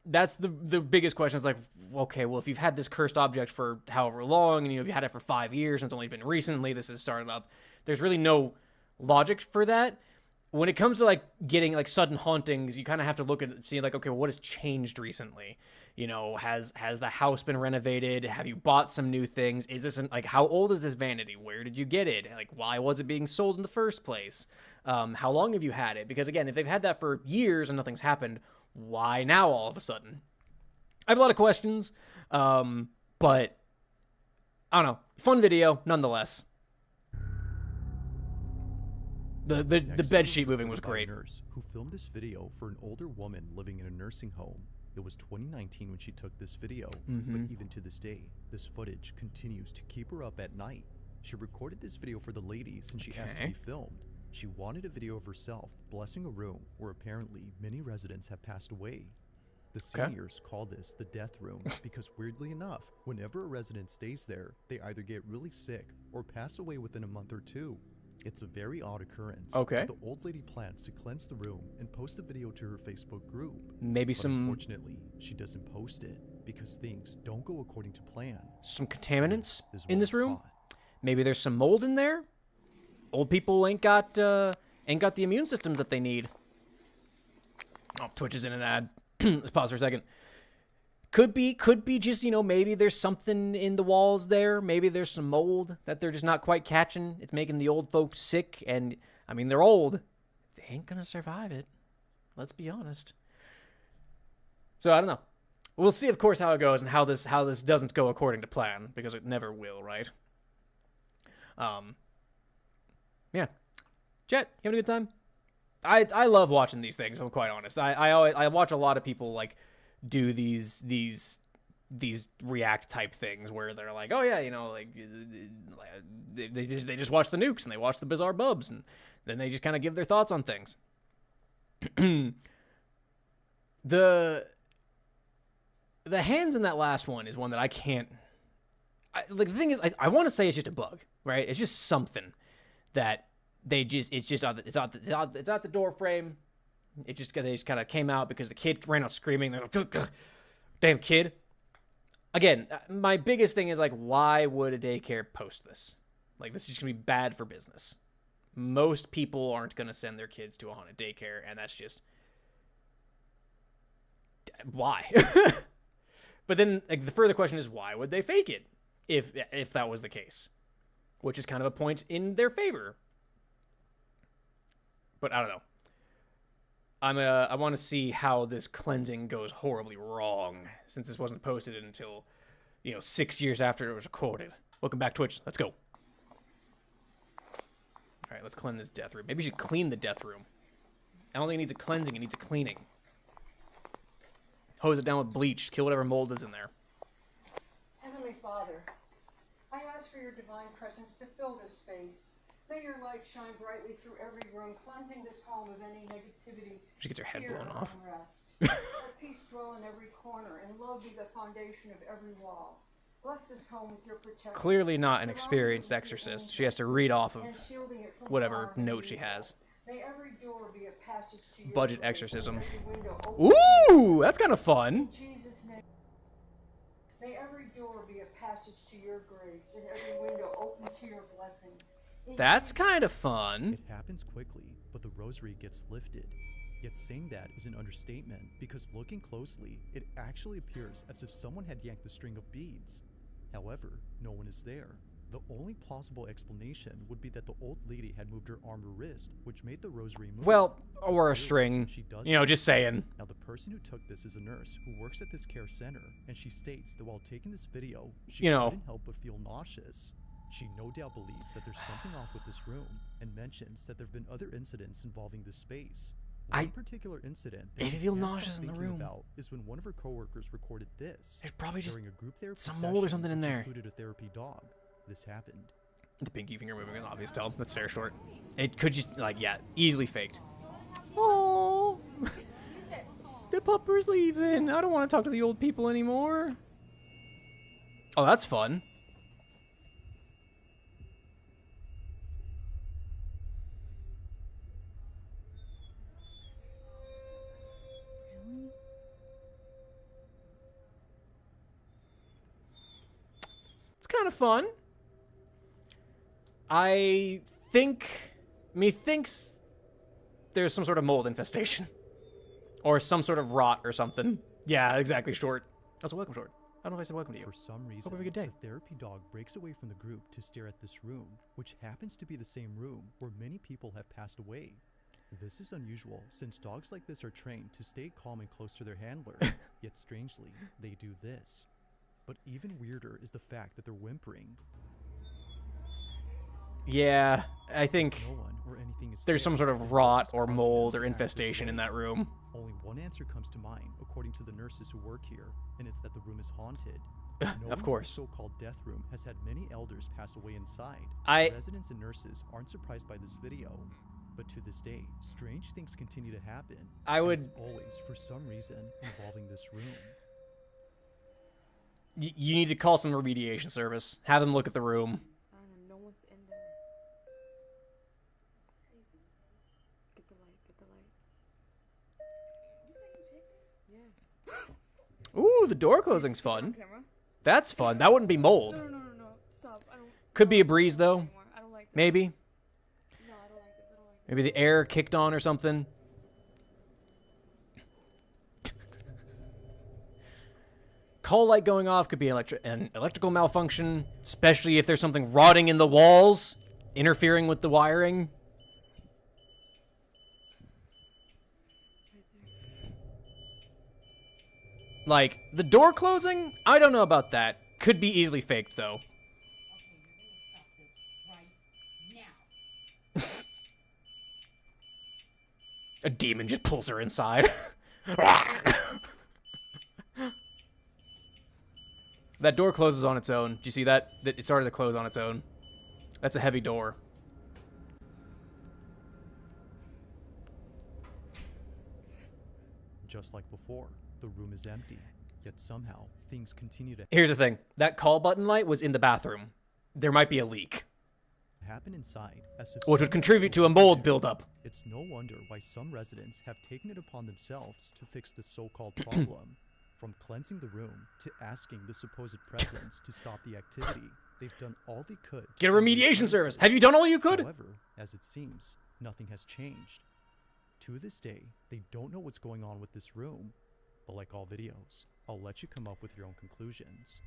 That's the biggest question. It's like, okay, well, if you've had this cursed object for however long, and, you know, if you had it for 5 years, and it's only been recently this has started up, there's really no logic for that. When it comes to, like, getting, like, sudden hauntings, you kind of have to look at, see, like, okay, well, what has changed recently? You know, has the house been renovated? Have you bought some new things? Is this, like, how old is this vanity? Where did you get it? Like, why was it being sold in the first place? How long have you had it? Because, again, if they've had that for years and nothing's happened, why now all of a sudden? I have a lot of questions, but I don't know. Fun video, nonetheless. The bed sheet moving was great. Nurse who filmed this video for an older woman living in a nursing home. It was 2019 when she took this video, but even to this day, this footage continues to keep her up at night. She recorded this video for the ladies and she asked to be filmed. She wanted a video of herself blessing a room where apparently many residents have passed away. The seniors call this the death room because, weirdly enough, whenever a resident stays there, they either get really sick or pass away within a month or two. It's a very odd occurrence. Okay. The old lady plans to cleanse the room and post the video to her Facebook group. Maybe but unfortunately, she doesn't post it because things don't go according to plan. Some contaminants in this room? Maybe there's some mold in there? Old people ain't got the immune systems that they need. Oh, Twitch is in an ad. Let's pause for a second. Could be just, you know, maybe there's something in the walls there. Maybe there's some mold that they're just not quite catching. It's making the old folks sick, and, I mean, they're old. They ain't gonna survive it. Let's be honest. So, I don't know. We'll see, of course, how it goes and how this doesn't go according to plan, because it never will, right? Yeah. Chat, you having a good time? I love watching these things, if I'm quite honest. I watch a lot of people, like, do these react type things where they're like, oh yeah, you know, like they just watch the nukes and they watch the bizarre bubs and then they just kind of give their thoughts on things. The hands in that last one is one that I can't. Like, the thing is, I want to say it's just a bug, right? It's just something that they just it's out the door frame. They just kind of came out because the kid ran out screaming. They're like, damn kid. Again, my biggest thing is, like, why would a daycare post this? Like, this is just going to be bad for business. Most people aren't going to send their kids to a haunted daycare, and that's just... why? But then, like, the further question is, why would they fake it if that was the case? Which is kind of a point in their favor. But I don't know. I want to see how this cleansing goes horribly wrong, since this wasn't posted until, 6 years after it was recorded. Welcome back, Twitch. Let's go. All right, let's cleanse this death room. Maybe you should clean the death room. I don't think it needs a cleansing. It needs a cleaning. Hose it down with bleach. Kill whatever mold is in there. Heavenly Father, I ask for your divine presence to fill this space. May your light shine brightly through every room, cleansing this home of any negativity. She gets her head blown off. Let peace dwell in every corner, and love be the foundation of every wall. Bless this home with your protection. Clearly not an experienced exorcist. She has to read off of whatever note she has. May every door be a passage to your Budget grace, exorcism. and every window open Ooh, that's kind of fun. In Jesus' name. May every door be a passage to your grace, and every window open to your blessings. That's kind of fun. It happens quickly, but the rosary gets lifted. Yet saying that is an understatement, because looking closely, it actually appears as if someone had yanked the string of beads. However, no one is there. The only plausible explanation would be that the old lady had moved her arm or wrist, which made the rosary move. Well, or a string. Just saying. Now, the person who took this is a nurse who works at this care center, and she states that while taking this video, she couldn't help but feel nauseous. She no doubt believes that there's something off with this room, and mentions that there have been other incidents involving this space. One particular incident that If you you feel can't stop nauseous in the thinking room. about is when one of her coworkers recorded this. There's probably just during a group therapy some mold or session, something in which there. included a therapy dog. This happened. The pinky finger moving is obvious tell. That's fair short. It could just, like, yeah, easily faked. Oh, the pupper's leaving. I don't want to talk to the old people anymore. Oh, that's fun. It's kind of fun. I think, methinks there's some sort of mold infestation. Or some sort of rot or something. Yeah, exactly, Short. Also, welcome, Short. I don't know if I said welcome to you. For some reason, Hope you have a good day. the therapy dog breaks away from the group to stare at this room, which happens to be the same room where many people have passed away. This is unusual, since dogs like this are trained to stay calm and close to their handler, yet strangely, they do this. But even weirder is the fact that they're whimpering. Yeah, I think No one or anything is there's some there, sort of and rot dogs or cause them mold to or act this infestation in way. that room. Only one answer comes to mind, according to the nurses who work here, and it's that the room is haunted. Of course. The so-called death room has had many elders pass away inside. I- Residents and nurses aren't surprised by this video, but to this day, strange things continue to happen. I and would- it's always, for some reason, involving this room. You need to call some remediation service. Have them look at the room. I don't know, no one's in there. Crazy. Get the light, get the light. Yes. Ooh, the door closing's fun. Camera? That's fun. That wouldn't be mold. No. Stop. I don't. Could be a breeze, though. I don't like this. Maybe. No, I don't like this. I don't like Maybe the air kicked on or something. Call light going off could be an electrical malfunction, especially if there's something rotting in the walls, interfering with the wiring. Like, the door closing? I don't know about that. Could be easily faked, though. A demon just pulls her inside. That door closes on its own. Do you see that? It started to close on its own. That's a heavy door. Just like before, the room is empty, yet somehow things continue to Here's the thing. That call button light was in the bathroom. There might be a leak, happen inside, as if which would contribute to a mold buildup. It's no wonder why some residents have taken it upon themselves to fix this so-called problem. From cleansing the room to asking the supposed presence to stop the activity, they've done all they could. Get a remediation service. Have you done all you could? However, as it seems, nothing has changed. To this day, they don't know what's going on with this room. But like all videos, I'll let you come up with your own conclusions.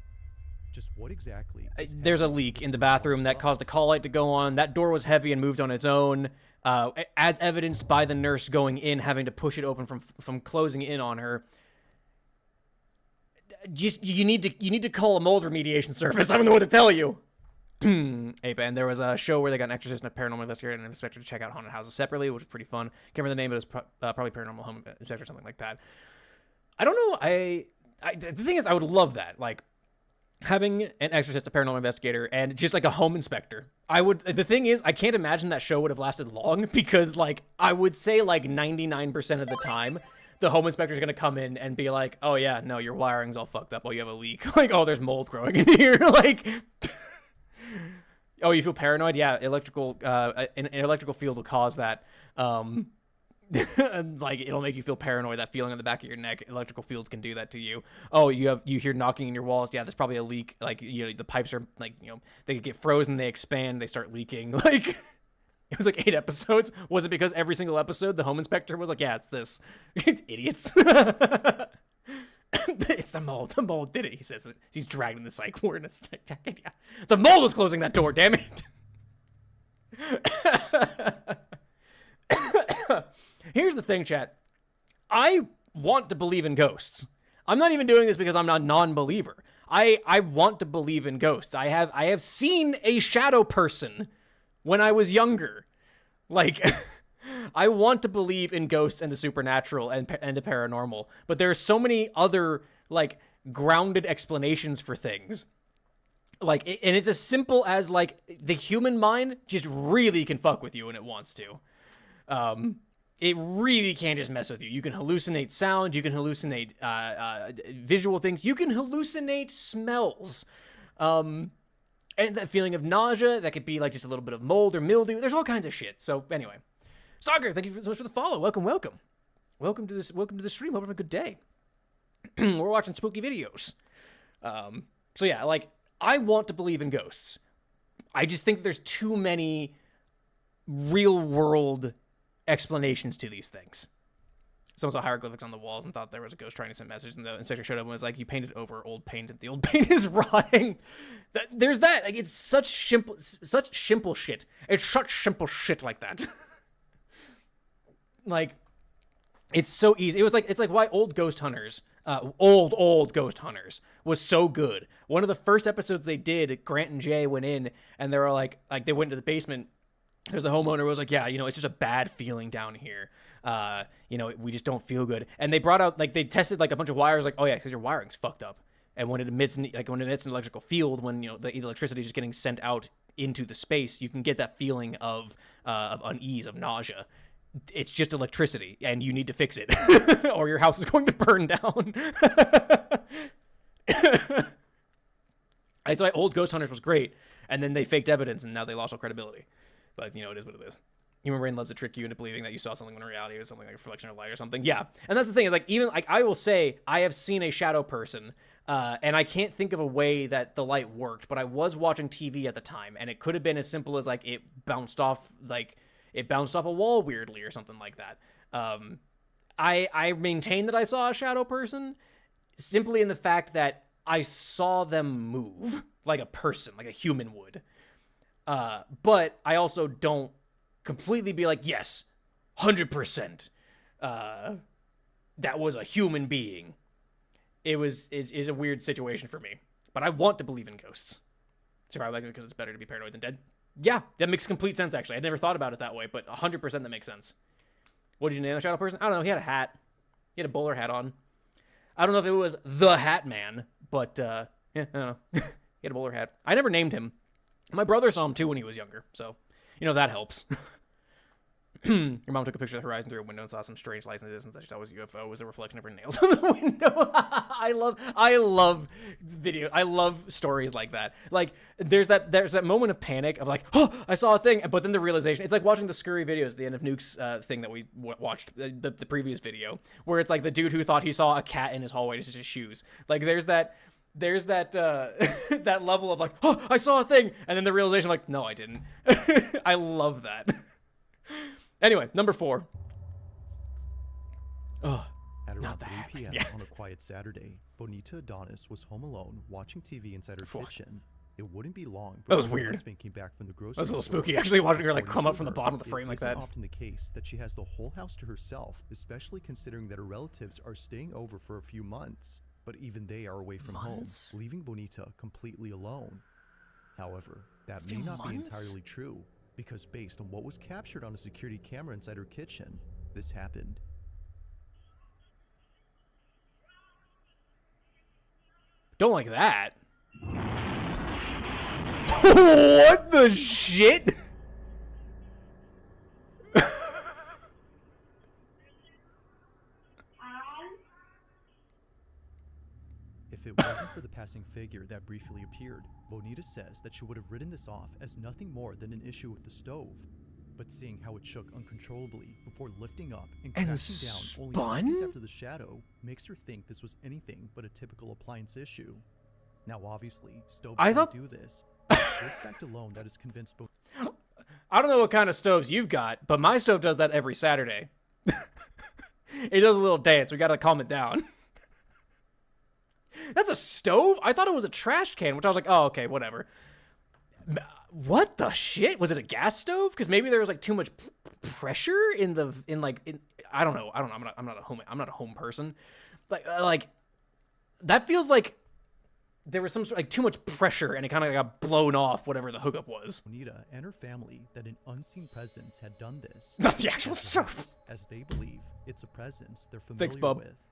Just what exactly is There's a happening leak with in the room bathroom that above? caused the call light to go on. That door was heavy and moved on its own, as evidenced by the nurse going in, having to push it open from closing in on her. Just you need to call a mold remediation service. I don't know what to tell you. Hey Ben, there was a show where they got an exorcist and a paranormal investigator and an inspector to check out haunted houses separately, which was pretty fun. Can't remember the name, but it was probably Paranormal Home Inspector or something like that. I don't know. The thing is, I would love that. Like, having an exorcist, a paranormal investigator, and just like a home inspector. The thing is, I can't imagine that show would have lasted long because, like, I would say like 99% of the time, the home inspector is going to come in and be like, oh yeah, no, your wiring's all fucked up. Oh, you have a leak. Like, oh, there's mold growing in here. Like, oh, you feel paranoid? Yeah, an electrical field will cause that. Like, it'll make you feel paranoid, that feeling on the back of your neck. Electrical fields can do that to you. Oh, you hear knocking in your walls. Yeah, there's probably a leak. Like, you know, the pipes are like, you know, they get frozen, they expand, they start leaking. Like, it was like 8 episodes. Was it because every single episode the home inspector was like, yeah, it's this. It's idiots. It's the mold. The mold did it. He says he's dragging the psych ward in a stick jacket. Yeah. The mold is closing that door, damn it. Here's the thing, chat. I want to believe in ghosts. I'm not even doing this because I'm a non-believer. I want to believe in ghosts. I have seen a shadow person when I was younger. Like, I want to believe in ghosts and the supernatural and the paranormal, but there are so many other, like, grounded explanations for things. Like, and it's as simple as, like, the human mind just really can fuck with you when it wants to. It really can just mess with you. You can hallucinate sound, you can hallucinate visual things, you can hallucinate smells. And that feeling of nausea, that could be like just a little bit of mold or mildew. There's all kinds of shit. So anyway, Stalker, thank you so much for the follow. Welcome to the stream. Hope you have a good day. We're watching spooky videos. So yeah, like, I want to believe in ghosts. I just think there's too many real world explanations to these things. Someone saw hieroglyphics on the walls and thought there was a ghost trying to send a message, and the inspector showed up and was like, "You painted over old paint, and the old paint is rotting." There's that. Like, it's such simple shit. It's such simple shit like that. Like, it's so easy. It's like why old ghost hunters, old ghost hunters was so good. One of the first episodes they did, Grant and Jay went in and they were like they went into the basement because the homeowner was like, yeah, you know, it's just a bad feeling down here. You know, we just don't feel good. And they brought out, like, they tested like a bunch of wires, like, oh yeah, because your wiring's fucked up. And when it emits, an electrical field, when, you know, the electricity is just getting sent out into the space, you can get that feeling of unease, of nausea. It's just electricity, and you need to fix it, or your house is going to burn down. That's why old Ghost Hunters was great, and then they faked evidence, and now they lost all credibility. But, you know, it is what it is. Human brain loves to trick you into believing that you saw something when in reality it was something like a reflection of light or something. Yeah, and that's the thing, is like, even like I will say I have seen a shadow person, and I can't think of a way that the light worked, but I was watching TV at the time, and it could have been as simple as like it bounced off a wall weirdly or something like that. I maintain that I saw a shadow person simply in the fact that I saw them move like a person, like a human would. But I also don't completely be like, yes, 100%, that was a human being. It is a weird situation for me, but I want to believe in ghosts. Survival because it's better to be paranoid than dead. Yeah, that makes complete sense, actually. I never thought about it that way, but 100% that makes sense. What did you name the shadow person? I don't know. He had a hat. He had a bowler hat on. I don't know if it was the Hat Man, but, yeah, I don't know. He had a bowler hat. I never named him. My brother saw him, too, when he was younger, so, you know, that helps. Your mom took a picture of the horizon through a window and saw some strange lights in the distance that she thought was a UFO. It was a reflection of her nails on the window. I love video. I love stories like that. Like, there's that moment of panic of like, oh, I saw a thing, but then the realization. It's like watching the scurry videos at the end of Nuke's thing that we watched, the previous video, where it's like the dude who thought he saw a cat in his hallway, it's just his shoes. Like, there's that that level of like, oh, I saw a thing, and then the realization like, no, I didn't. I love that. Anyway, number 4. Oh, at around not 3 that. p.m. Yeah. on a quiet Saturday, Bonita Adonis was home alone watching TV inside her kitchen. It wouldn't be long. That was before her weird. husband came back from the grocery That was a little store. spooky. Actually, watching her like come up from the According to bottom of the her, frame like it that. isn't often the case that she has the whole house to herself, especially considering that her relatives are staying over for a few months. But even they are away from home, leaving Bonita completely alone. However, that may not be entirely true, because based on what was captured on a security camera inside her kitchen, this happened. Don't like that. What the shit? If it wasn't for the passing figure that briefly appeared, Bonita says that she would have written this off as nothing more than an issue with the stove. But seeing how it shook uncontrollably before lifting up and crashing down only seconds after the shadow makes her think this was anything but a typical appliance issue. Now obviously, stoves don't do this. This fact alone that is convinced Bonita. I don't know what kind of stoves you've got, but my stove does that every Saturday. It does a little dance. We gotta calm it down. That's a stove? I thought it was a trash can, which I was like, oh, okay, whatever. What the shit? Was it a gas stove? Because maybe there was like too much pressure in I don't know. I'm not a home person. Like that feels like there was some sort like too much pressure and it kind of got blown off, whatever the hookup was. Bonita and her family that an unseen presence had done this. Not the actual stuff. As they believe it's a presence they're familiar Thanks, bub. with.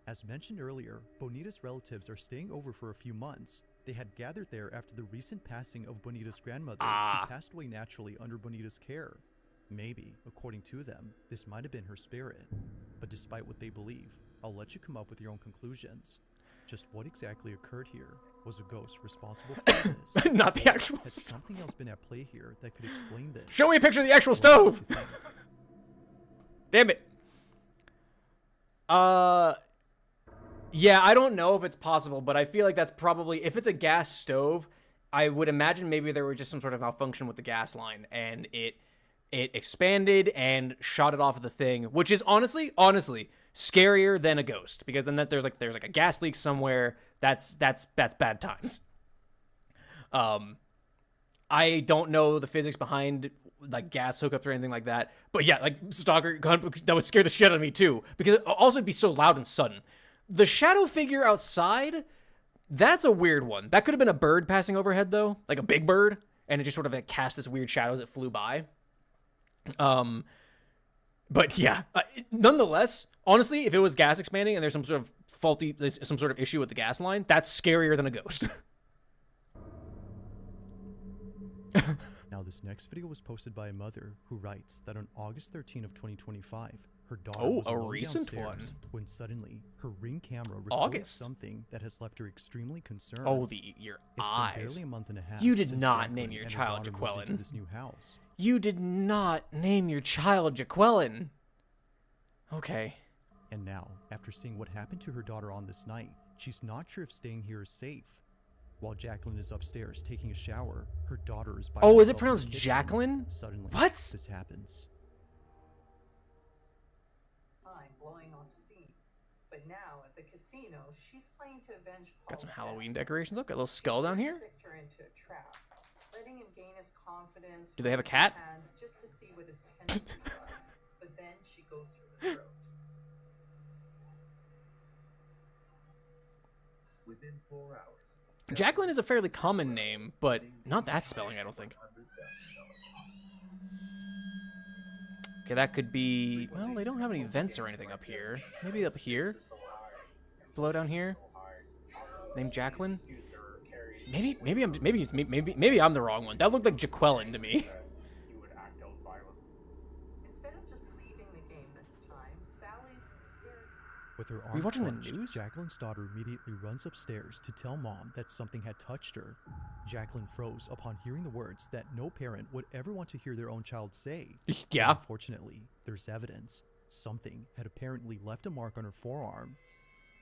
As mentioned earlier, Bonita's relatives are staying over for a few months. They had gathered there after the recent passing of Bonita's grandmother, who passed away naturally under Bonita's care. Maybe, according to them, this might have been her spirit. But despite what they believe, I'll let you come up with your own conclusions. Just what exactly occurred here? Was a ghost responsible for this? Not the actual Has stove. something else been at play here that could explain this? Show me a picture of the actual stove. Damn it. Yeah, I don't know if it's possible, but I feel like that's probably, if it's a gas stove, I would imagine maybe there was just some sort of malfunction with the gas line and it expanded and shot it off of the thing, which is honestly scarier than a ghost, because then there's like a gas leak somewhere. That's bad times. I don't know the physics behind like gas hookups or anything like that, but yeah, like stalker, that would scare the shit out of me too, because it also would be so loud and sudden. The shadow figure outside, that's a weird one. That could have been a bird passing overhead though, like a big bird, and it just sort of like cast this weird shadow as it flew by. But yeah, nonetheless, honestly, if it was gas expanding and there's some sort of issue with the gas line, that's scarier than a ghost. Now, this next video was posted by a mother who writes that on August 13 of 2025, her daughter was a alone recent one. downstairs when suddenly her Ring camera recorded something that has left her extremely concerned. Oh, your eyes. Been barely a month and a half You did since not Jacqueline name your and her child daughter moved into Jaqueline. this new house. You did not name your child Jaqueline. Okay. And now, after seeing what happened to her daughter on this night, she's not sure if staying here is safe. While Jacqueline is upstairs taking a shower, her daughter is by Oh, is it herself in the pronounced kitchen. Jacqueline? Suddenly, What? this happens. Blowing off steam. But now at the casino, she's playing to avenge Got some Paul's Halloween death. decorations up. Got a little skull down here. Tricked her into a trap, letting him gain his confidence. Do they have a with his cat? hands just to see what his tendencies are. But then she goes for the throat. Within 4 hours. Jacqueline is a fairly common name, but not that spelling, I don't think. Okay, that could be... Well, they don't have any vents or anything up here. Maybe up here? Below down here? Named Jacqueline? Maybe I'm the wrong one. That looked like Jaqueline to me. Instead of just leaving the game this time, Sally's scared. With her Are you arm watching the clenched, news? Jacqueline's daughter immediately runs upstairs to tell mom that something had touched her. Jacqueline froze upon hearing the words that no parent would ever want to hear their own child say. Yeah. Unfortunately, there's evidence. Something had apparently left a mark on her forearm.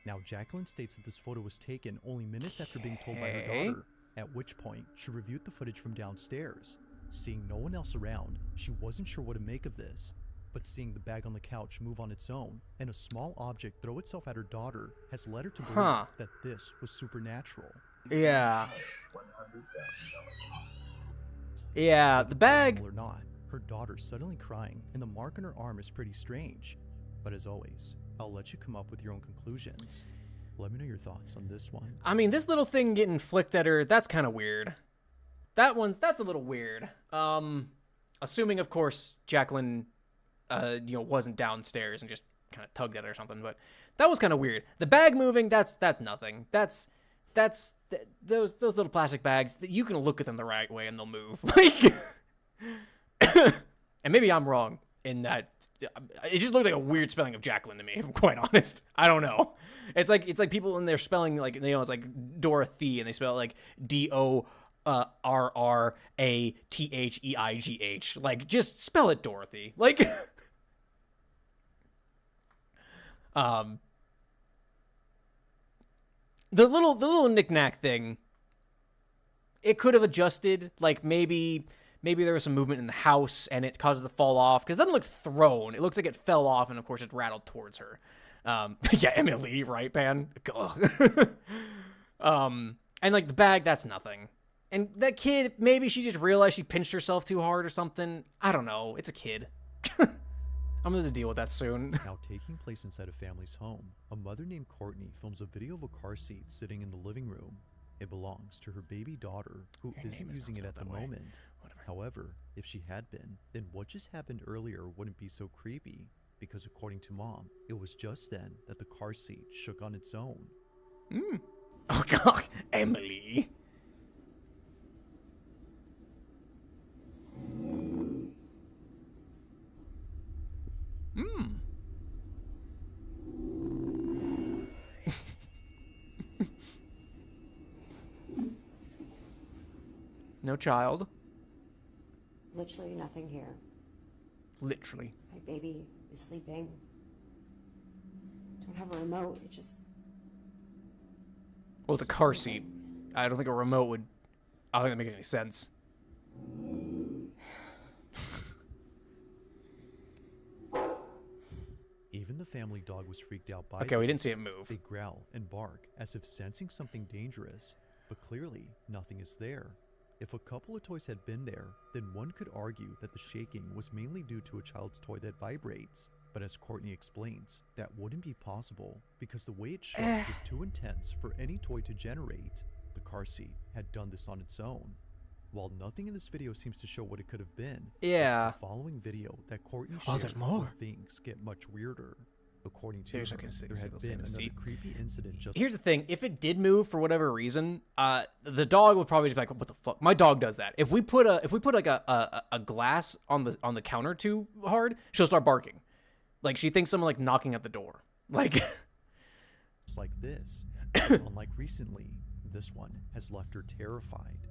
Now, Jacqueline states that this photo was taken only minutes after being told by her Okay. daughter, at which point she reviewed the footage from downstairs. Seeing no one else around, she wasn't sure what to make of this. But seeing the bag on the couch move on its own and a small object throw itself at her daughter has led her to believe that this was supernatural. Yeah. Yeah, the bag... Or not, her daughter's suddenly crying and the mark on her arm is pretty strange. But as always, I'll let you come up with your own conclusions. Let me know your thoughts on this one. I mean, this little thing getting flicked at her, that's kind of weird. That's a little weird. Assuming, of course, Jacqueline, wasn't downstairs and just kind of tugged at her or something, but that was kind of weird. The bag moving, that's nothing. Those little plastic bags, you can look at them the right way and they'll move. Like, and maybe I'm wrong in that. It just looked like a weird spelling of Jacqueline to me, if I'm quite honest. I don't know. It's like people in their spelling, like, it's like Dorothy and they spell it like DORRATHEIGH. Like, just spell it Dorothy. Like, the little knick-knack thing, it could have adjusted. Like, maybe there was some movement in the house and it caused it to fall off, because it doesn't look thrown. It looks like it fell off and of course it rattled towards her. Yeah, Emily, right, man? And like the bag, that's nothing. And that kid, maybe she just realized she pinched herself too hard or something. I don't know. It's a kid. I'm going to deal with that soon. Now, taking place inside a family's home, a mother named Courtney films a video of a car seat sitting in the living room. It belongs to her baby daughter, who isn't using it at the moment. However, if she had been, then what just happened earlier wouldn't be so creepy, because according to Mom, it was just then that the car seat shook on its own. Oh god, Emily. No child. Literally nothing here. Literally. My baby is sleeping. Don't have a remote. It just. Well, it's a car seat. I don't think a remote would. I don't think that makes any sense. Even the family dog was freaked out by Okay, we didn't this. see it move. They growl and bark as if sensing something dangerous, but clearly nothing is there. If a couple of toys had been there, then one could argue that the shaking was mainly due to a child's toy that vibrates. But as Courtney explains, that wouldn't be possible because the way it shook was too intense for any toy to generate. The car seat had done this on its own. While nothing in this video seems to show what it could have been, yeah, it's the following video that Courtney Oh, shared there's more. where things get much weirder. According to There's her, like a there had been another creepy incident just Here's the thing: if it did move for whatever reason, the dog would probably just be like, "What the fuck?" My dog does that. If we put like a glass on the counter too hard, she'll start barking. Like she thinks someone like knocking at the door. Like just like this. Unlike recently, this one has left her terrified.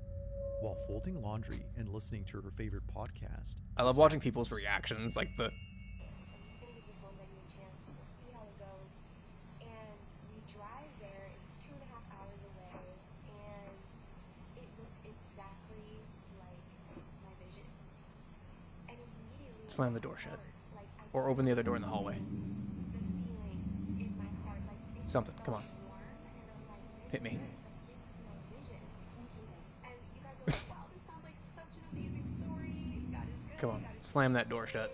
While folding laundry and listening to her favorite podcast, I love watching people's reactions, like the. Slam the door shut. Or open the other door in the hallway. Something. Come on. Hit me. Come on. Slam that door shut.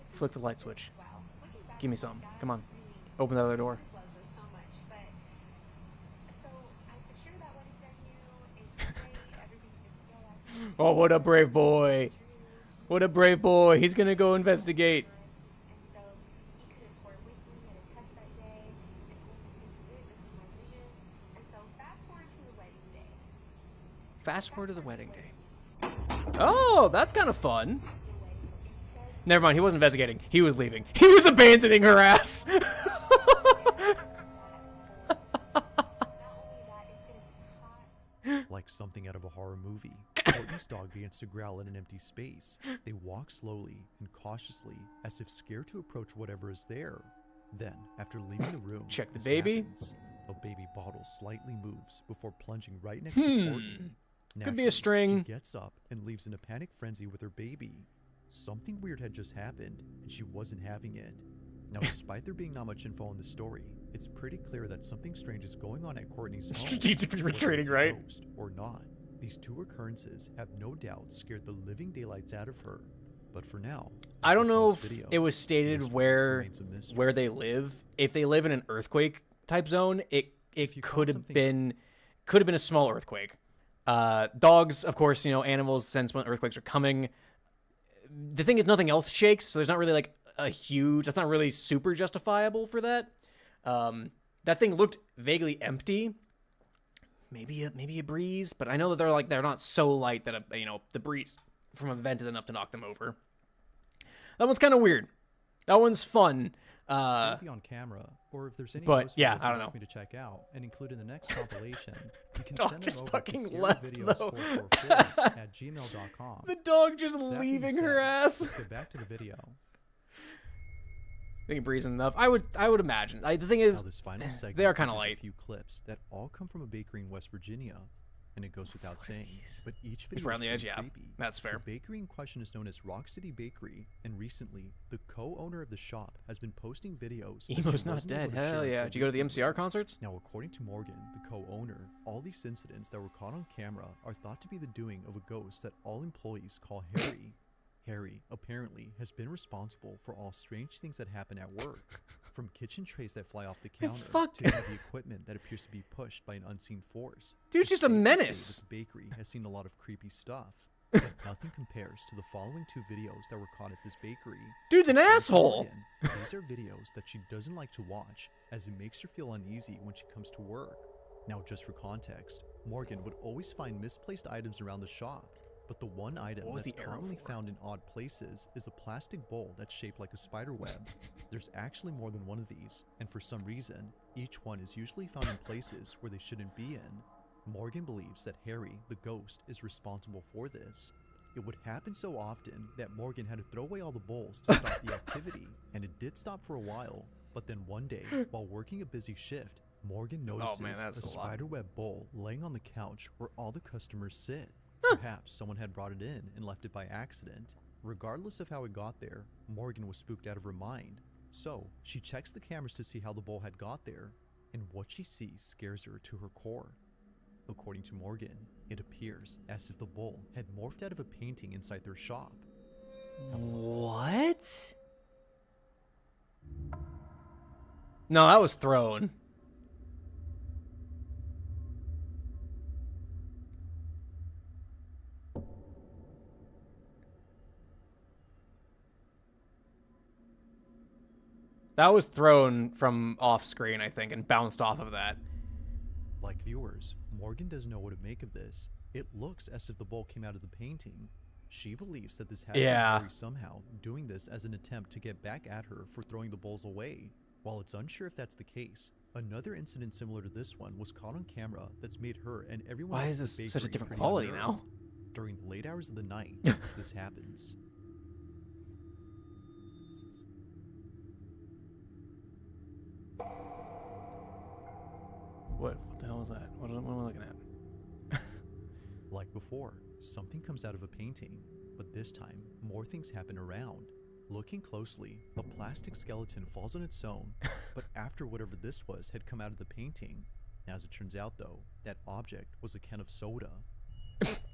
Flick the light switch. Give me some. Come on. Open the other door. Oh, what a brave boy. What a brave boy. He's gonna go investigate. Fast forward to the wedding day. Oh, that's kind of fun. Never mind, he wasn't investigating. He was leaving. He was abandoning her ass. Like something out of a horror movie, Courtney's dog begins to growl in an empty space. They walk slowly and cautiously, as if scared to approach whatever is there. Then, after leaving the room, check the this baby. happens. A baby bottle slightly moves before plunging right next to Courtney. Could be a string. She gets up and leaves in a panic frenzy with her baby. Something weird had just happened, and she wasn't having it. Now, despite there being not much info on the story, it's pretty clear that something strange is going on at Courtney's home. Strategically Whether retreating, it's a right? ghost or not, these two occurrences have no doubt scared the living daylights out of her. But for now, I don't know if videos, it was stated where they live. If they live in an earthquake type zone, it could have been a small earthquake. Dogs, of course, animals sense when earthquakes are coming. The thing is, nothing else shakes, so there's not really like a huge. That's not really super justifiable for that. That thing looked vaguely empty. Maybe a breeze, but I know that they're not so light that the breeze from a vent is enough to knock them over. That one's kind of weird. That one's fun. Maybe on camera, or if there's any but ghost yeah, videos I don't you'd know. like me to check out and include in the next compilation, you can Dog send just them over fucking to left, scarevideos444@gmail.com. The dog just That being leaving said, her ass. Let's get back to the video. I think breezing enough. I would imagine. The thing is, Now, this final segment they are kind of features light. A few clips that all come from a bakery in West Virginia, and it goes without saying. But each video around is the edge, pretty yeah. creepy. That's fair. The bakery in question is known as Rock City Bakery, and recently, the co-owner of the shop has been posting videos. that Emo's she not wasn't able dead. to share Hell yeah. until Did you go to the recently. MCR concerts? Now, according to Morgan, the co-owner, all these incidents that were caught on camera are thought to be the doing of a ghost that all employees call Harry. Harry apparently has been responsible for all strange things that happen at work, from kitchen trays that fly off the counter to heavy equipment that appears to be pushed by an unseen force. Dude's just a menace. The bakery has seen a lot of creepy stuff, but nothing compares to the following 2 videos that were caught at this bakery. Dude's an asshole. Morgan, these are videos that she doesn't like to watch, as it makes her feel uneasy when she comes to work. Now, just for context, Morgan would always find misplaced items around the shop, but the one item that's commonly found in odd places is a plastic bowl that's shaped like a spider web. There's actually more than one of these, and for some reason, each one is usually found in places where they shouldn't be in. Morgan believes that Harry, the ghost, is responsible for this. It would happen so often that Morgan had to throw away all the bowls to stop the activity, and it did stop for a while, but then one day, while working a busy shift, Morgan notices a spiderweb bowl laying on the couch where all the customers sit. Perhaps someone had brought it in and left it by accident. Regardless of how it got there, Morgan was spooked out of her mind. So, she checks the cameras to see how the bowl had got there, and what she sees scares her to her core. According to Morgan, it appears as if the bowl had morphed out of a painting inside their shop. What? No, that was thrown. That was thrown from off screen, I think, and bounced off of that. Like viewers, Morgan doesn't know what to make of this. It looks as if the bowl came out of the painting. She believes that this happened to Harry somehow, doing this as an attempt to get back at her for throwing the bowls away. While it's unsure if that's the case, another incident similar to this one was caught on camera that's made her and everyone else in the bakery such a different pretty quality unnerved. now? During the late hours of the night, this happens. What the hell is that? What am I looking at? Like before, something comes out of a painting, but this time, more things happen around. Looking closely, a plastic skeleton falls on its own, but after whatever this was had come out of the painting. As it turns out though, that object was a can of soda.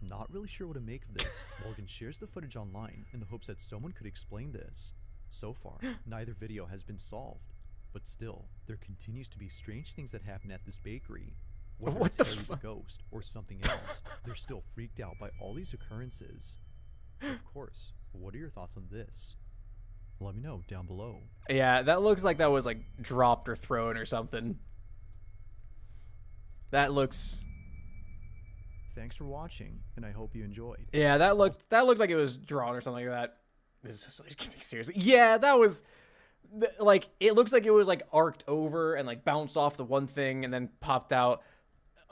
Not really sure what to make of this, Morgan shares the footage online in the hopes that someone could explain this. So far, neither video has been solved. But still, there continues to be strange things that happen at this bakery. Whether it's Harry the ghost or something else, they're still freaked out by all these occurrences. Of course, what are your thoughts on this? Let me know down below. Yeah, that looks like that was like dropped or thrown or something. That looks... Thanks for watching, and I hope you enjoyed. Yeah, that looked like it was drawn or something like that. This is just seriously. Yeah, that was... Like, it looks like it was, like, arced over and, like, bounced off the one thing and then popped out.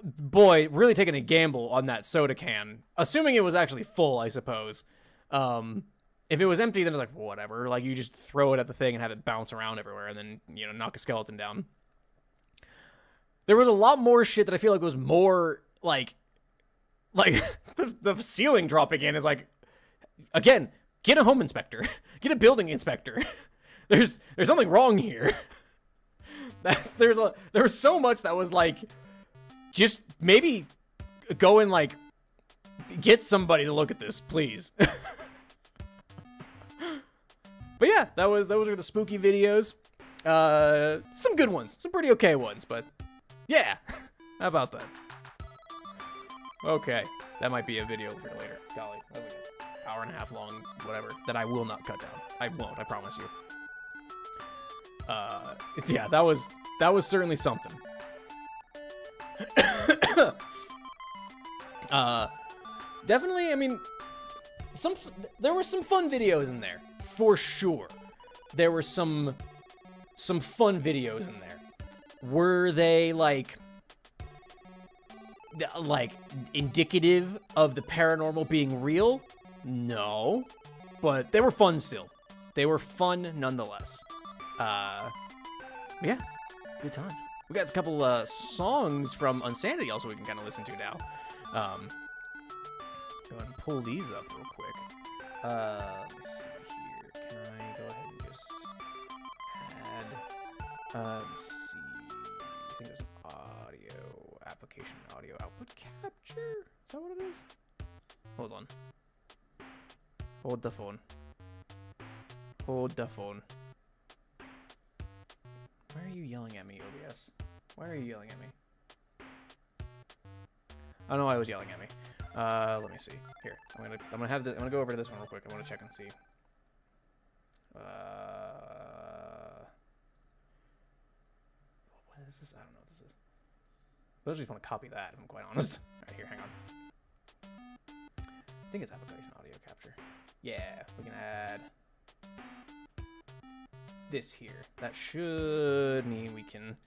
Boy, really taking a gamble on that soda can. Assuming it was actually full, I suppose. If it was empty, then it's like, whatever. Like, you just throw it at the thing and have it bounce around everywhere and then, you know, knock a skeleton down. There was a lot more shit that I feel like was more, like the ceiling dropping in is like, again, get a home inspector. Get a building inspector. There's something wrong here. There was so much that was like, just maybe go and like get somebody to look at this, please. But yeah, those are the spooky videos. Some good ones, some pretty okay ones, but yeah, how about that? Okay, that might be a video for later. Golly, that was like an hour and a half long, whatever, that I will not cut down. I won't, I promise you. Yeah, that was certainly something. Definitely, I mean, there were some fun videos in there, for sure. There were some fun videos in there. Were they like indicative of the paranormal being real? No, but they were fun still. They were fun nonetheless. Yeah, good time. We got a couple songs from Unsanity also we can kind of listen to now. Go ahead and pull these up real quick. Let's see here. Can I go ahead and just add? Let's see. I think there's an audio application, audio output capture. Is that what it is? Hold on. Hold the phone. Hold the phone. Why are you yelling at me, OBS? Why are you yelling at me? I don't know why I was yelling at me. Let me see. Here, I'm gonna go over to this one real quick. I want to check and see. What is this? I don't know what this is. But I just want to copy that, if I'm quite honest. Alright, here, hang on. I think it's application audio capture. Yeah, we can add this here. That should mean we can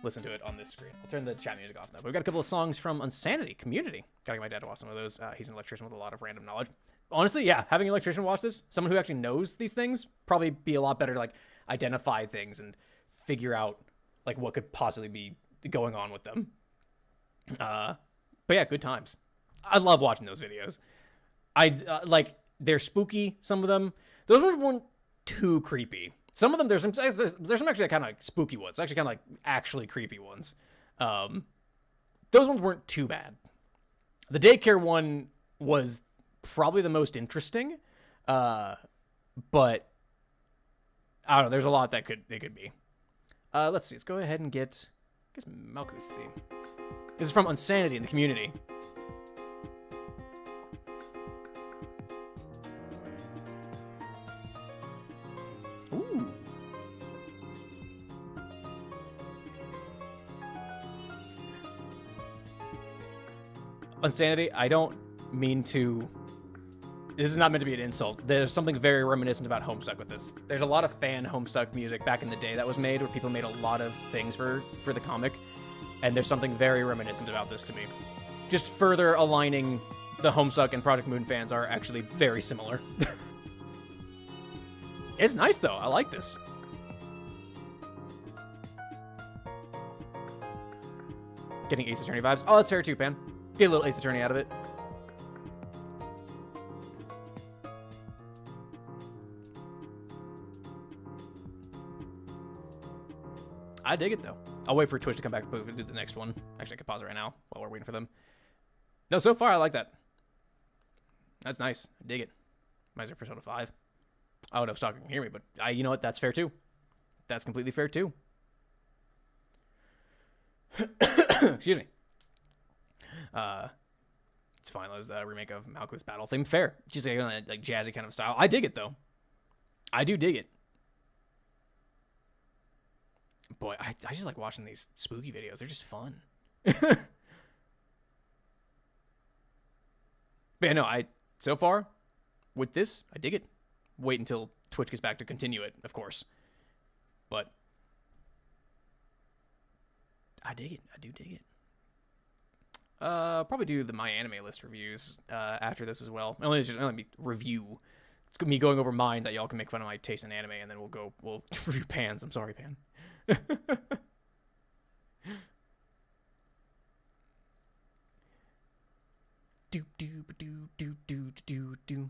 listen to it on this screen. I'll turn the chat music off now. But we've got a couple of songs from Unsanity Community. Gotta get my dad to watch some of those. He's an electrician with a lot of random knowledge. Honestly, yeah, having an electrician watch this, someone who actually knows these things, probably be a lot better to like identify things and figure out like what could possibly be going on with them. But yeah, good times. I love watching those videos. Like, they're spooky, some of them. Those ones weren't too creepy. Some of them, there's some actually kind of like spooky ones. Actually kind of like actually creepy ones. Those ones weren't too bad. The daycare one was probably the most interesting. But I don't know, there's a lot that it could be. Let's see, let's go ahead and get, I guess, MacLeod's theme. This is from Unsanity in the Community. Ooh. Unsanity, I don't mean to... This is not meant to be an insult. There's something very reminiscent about Homestuck with this. There's a lot of fan Homestuck music back in the day that was made, where people made a lot of things for the comic. And there's something very reminiscent about this to me. Just further aligning the Homestuck and Project Moon fans are actually very similar. It's nice, though. I like this. Getting Ace Attorney vibes. Oh, that's fair too, Pan. Get a little Ace Attorney out of it. I dig it, though. I'll wait for Twitch to come back and do the next one. Actually, I could pause it right now while we're waiting for them. No, so far, I like that. That's nice. I dig it. Might as well Persona 5. I don't know if Stalker can hear me, but you know what? That's fair, too. That's completely fair, too. Excuse me. It's fine. That was a remake of MacLeod's Battle theme. Fair. Just like jazzy kind of style. I dig it, though. I do dig it. Boy, I just like watching these spooky videos. They're just fun. But yeah, no, so far, with this, I dig it. Wait until Twitch gets back to continue it, of course. But I dig it. I do dig it. Probably do my anime list reviews after this as well. Only be review. It's gonna be going over mine that y'all can make fun of my taste in anime, and then we'll review Pan's. I'm sorry, Pan. do.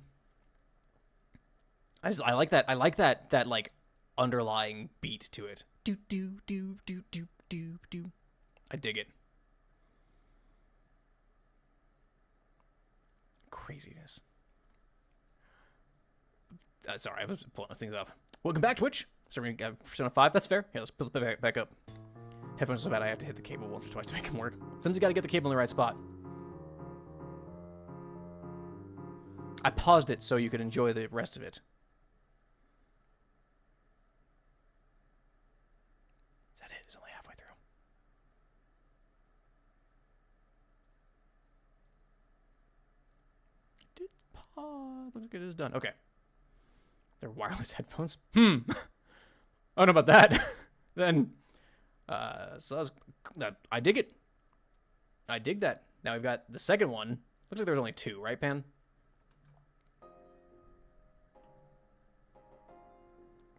I like that. I like that like underlying beat to it. Do. I dig it. Craziness. Sorry, I was pulling things up. Welcome back, Twitch. Starting Persona 5. That's fair. Yeah, let's put it back up. Headphones are so bad I have to hit the cable once or twice to make them work. Sometimes you gotta get the cable in the right spot. I paused it so you could enjoy the rest of it. Is that it? It's only halfway through. Did pause. Looks like it is done. Okay. They're wireless headphones. I don't know about that. Then, so I dig it. I dig that. Now we've got the second one. Looks like there's only two, right, Pan?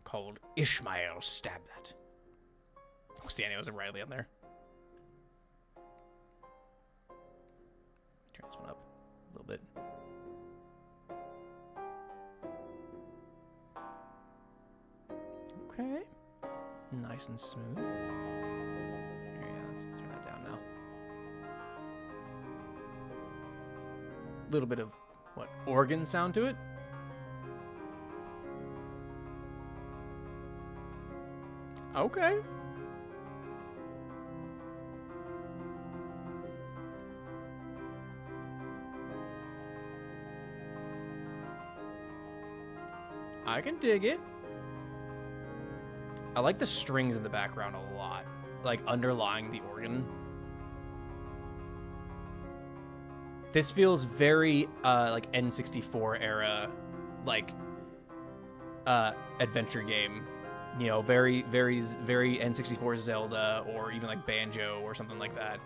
Called Ishmael Stab That. What's the animals of Riley on there? Turn this one up a little bit. Okay. Nice and smooth. Yeah, let's turn that down now. A little bit of, organ sound to it? Okay. I can dig it. I like the strings in the background a lot, like underlying the organ. This feels very like N64 era, like adventure game. You know, very N64 Zelda, or even like Banjo or something like that.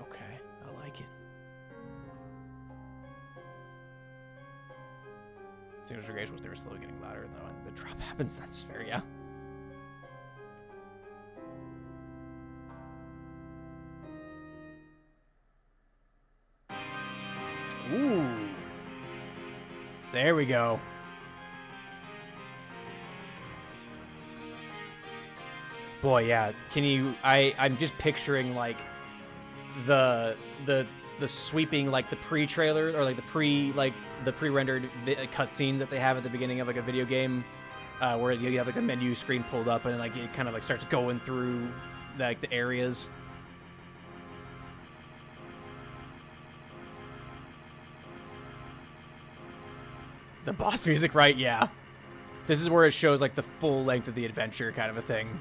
Okay, I like it. Seems great was they were slowly getting louder, though, and the drop happens. That's fair, yeah. Ooh. There we go. Boy, yeah. Can you? I'm just picturing like the sweeping, like the pre-trailer, or like the pre-rendered cutscenes that they have at the beginning of like a video game, where you have like the menu screen pulled up and like it kind of like starts going through like the areas. The boss music, right? Yeah. This is where it shows like the full length of the adventure kind of a thing.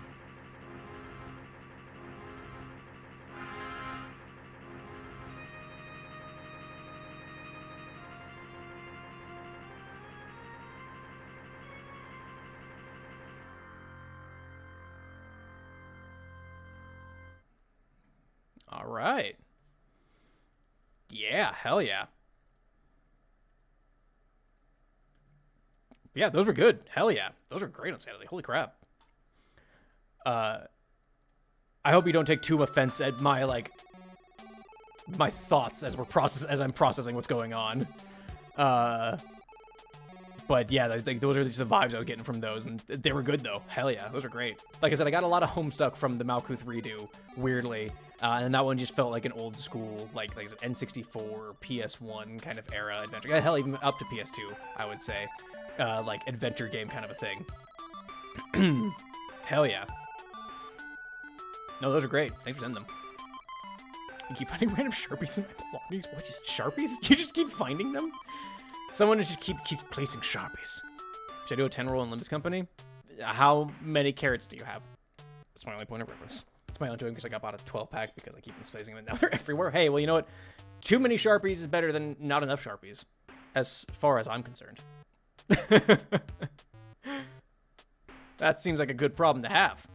All right. Yeah, hell yeah. Yeah, those were good. Hell yeah. Those were great on Saturday. Holy crap. I hope you don't take too offense at my, like, my thoughts as I'm processing what's going on. But yeah, like, those are just the vibes I was getting from those, and they were good though. Hell yeah, those are great. Like I said, I got a lot of Homestuck from the MacLeod redo, weirdly. And that one just felt like an old school, like I said, N64, PS1 kind of era adventure. Hell, even up to PS2, I would say. Like adventure game kind of a thing. Hell yeah. No, those are great. Thanks for sending them. You keep finding random Sharpies in my belongings? What, just Sharpies? You just keep finding them? Someone just keeps placing Sharpies. Should I do a 10 roll in Limbus Company? How many carrots do you have? That's my only point of reference. It's my own doing because I got bought a 12-pack because I keep misplacing them and now they're everywhere. Hey, well, you know what? Too many Sharpies is better than not enough Sharpies, as far as I'm concerned. That seems like a good problem to have.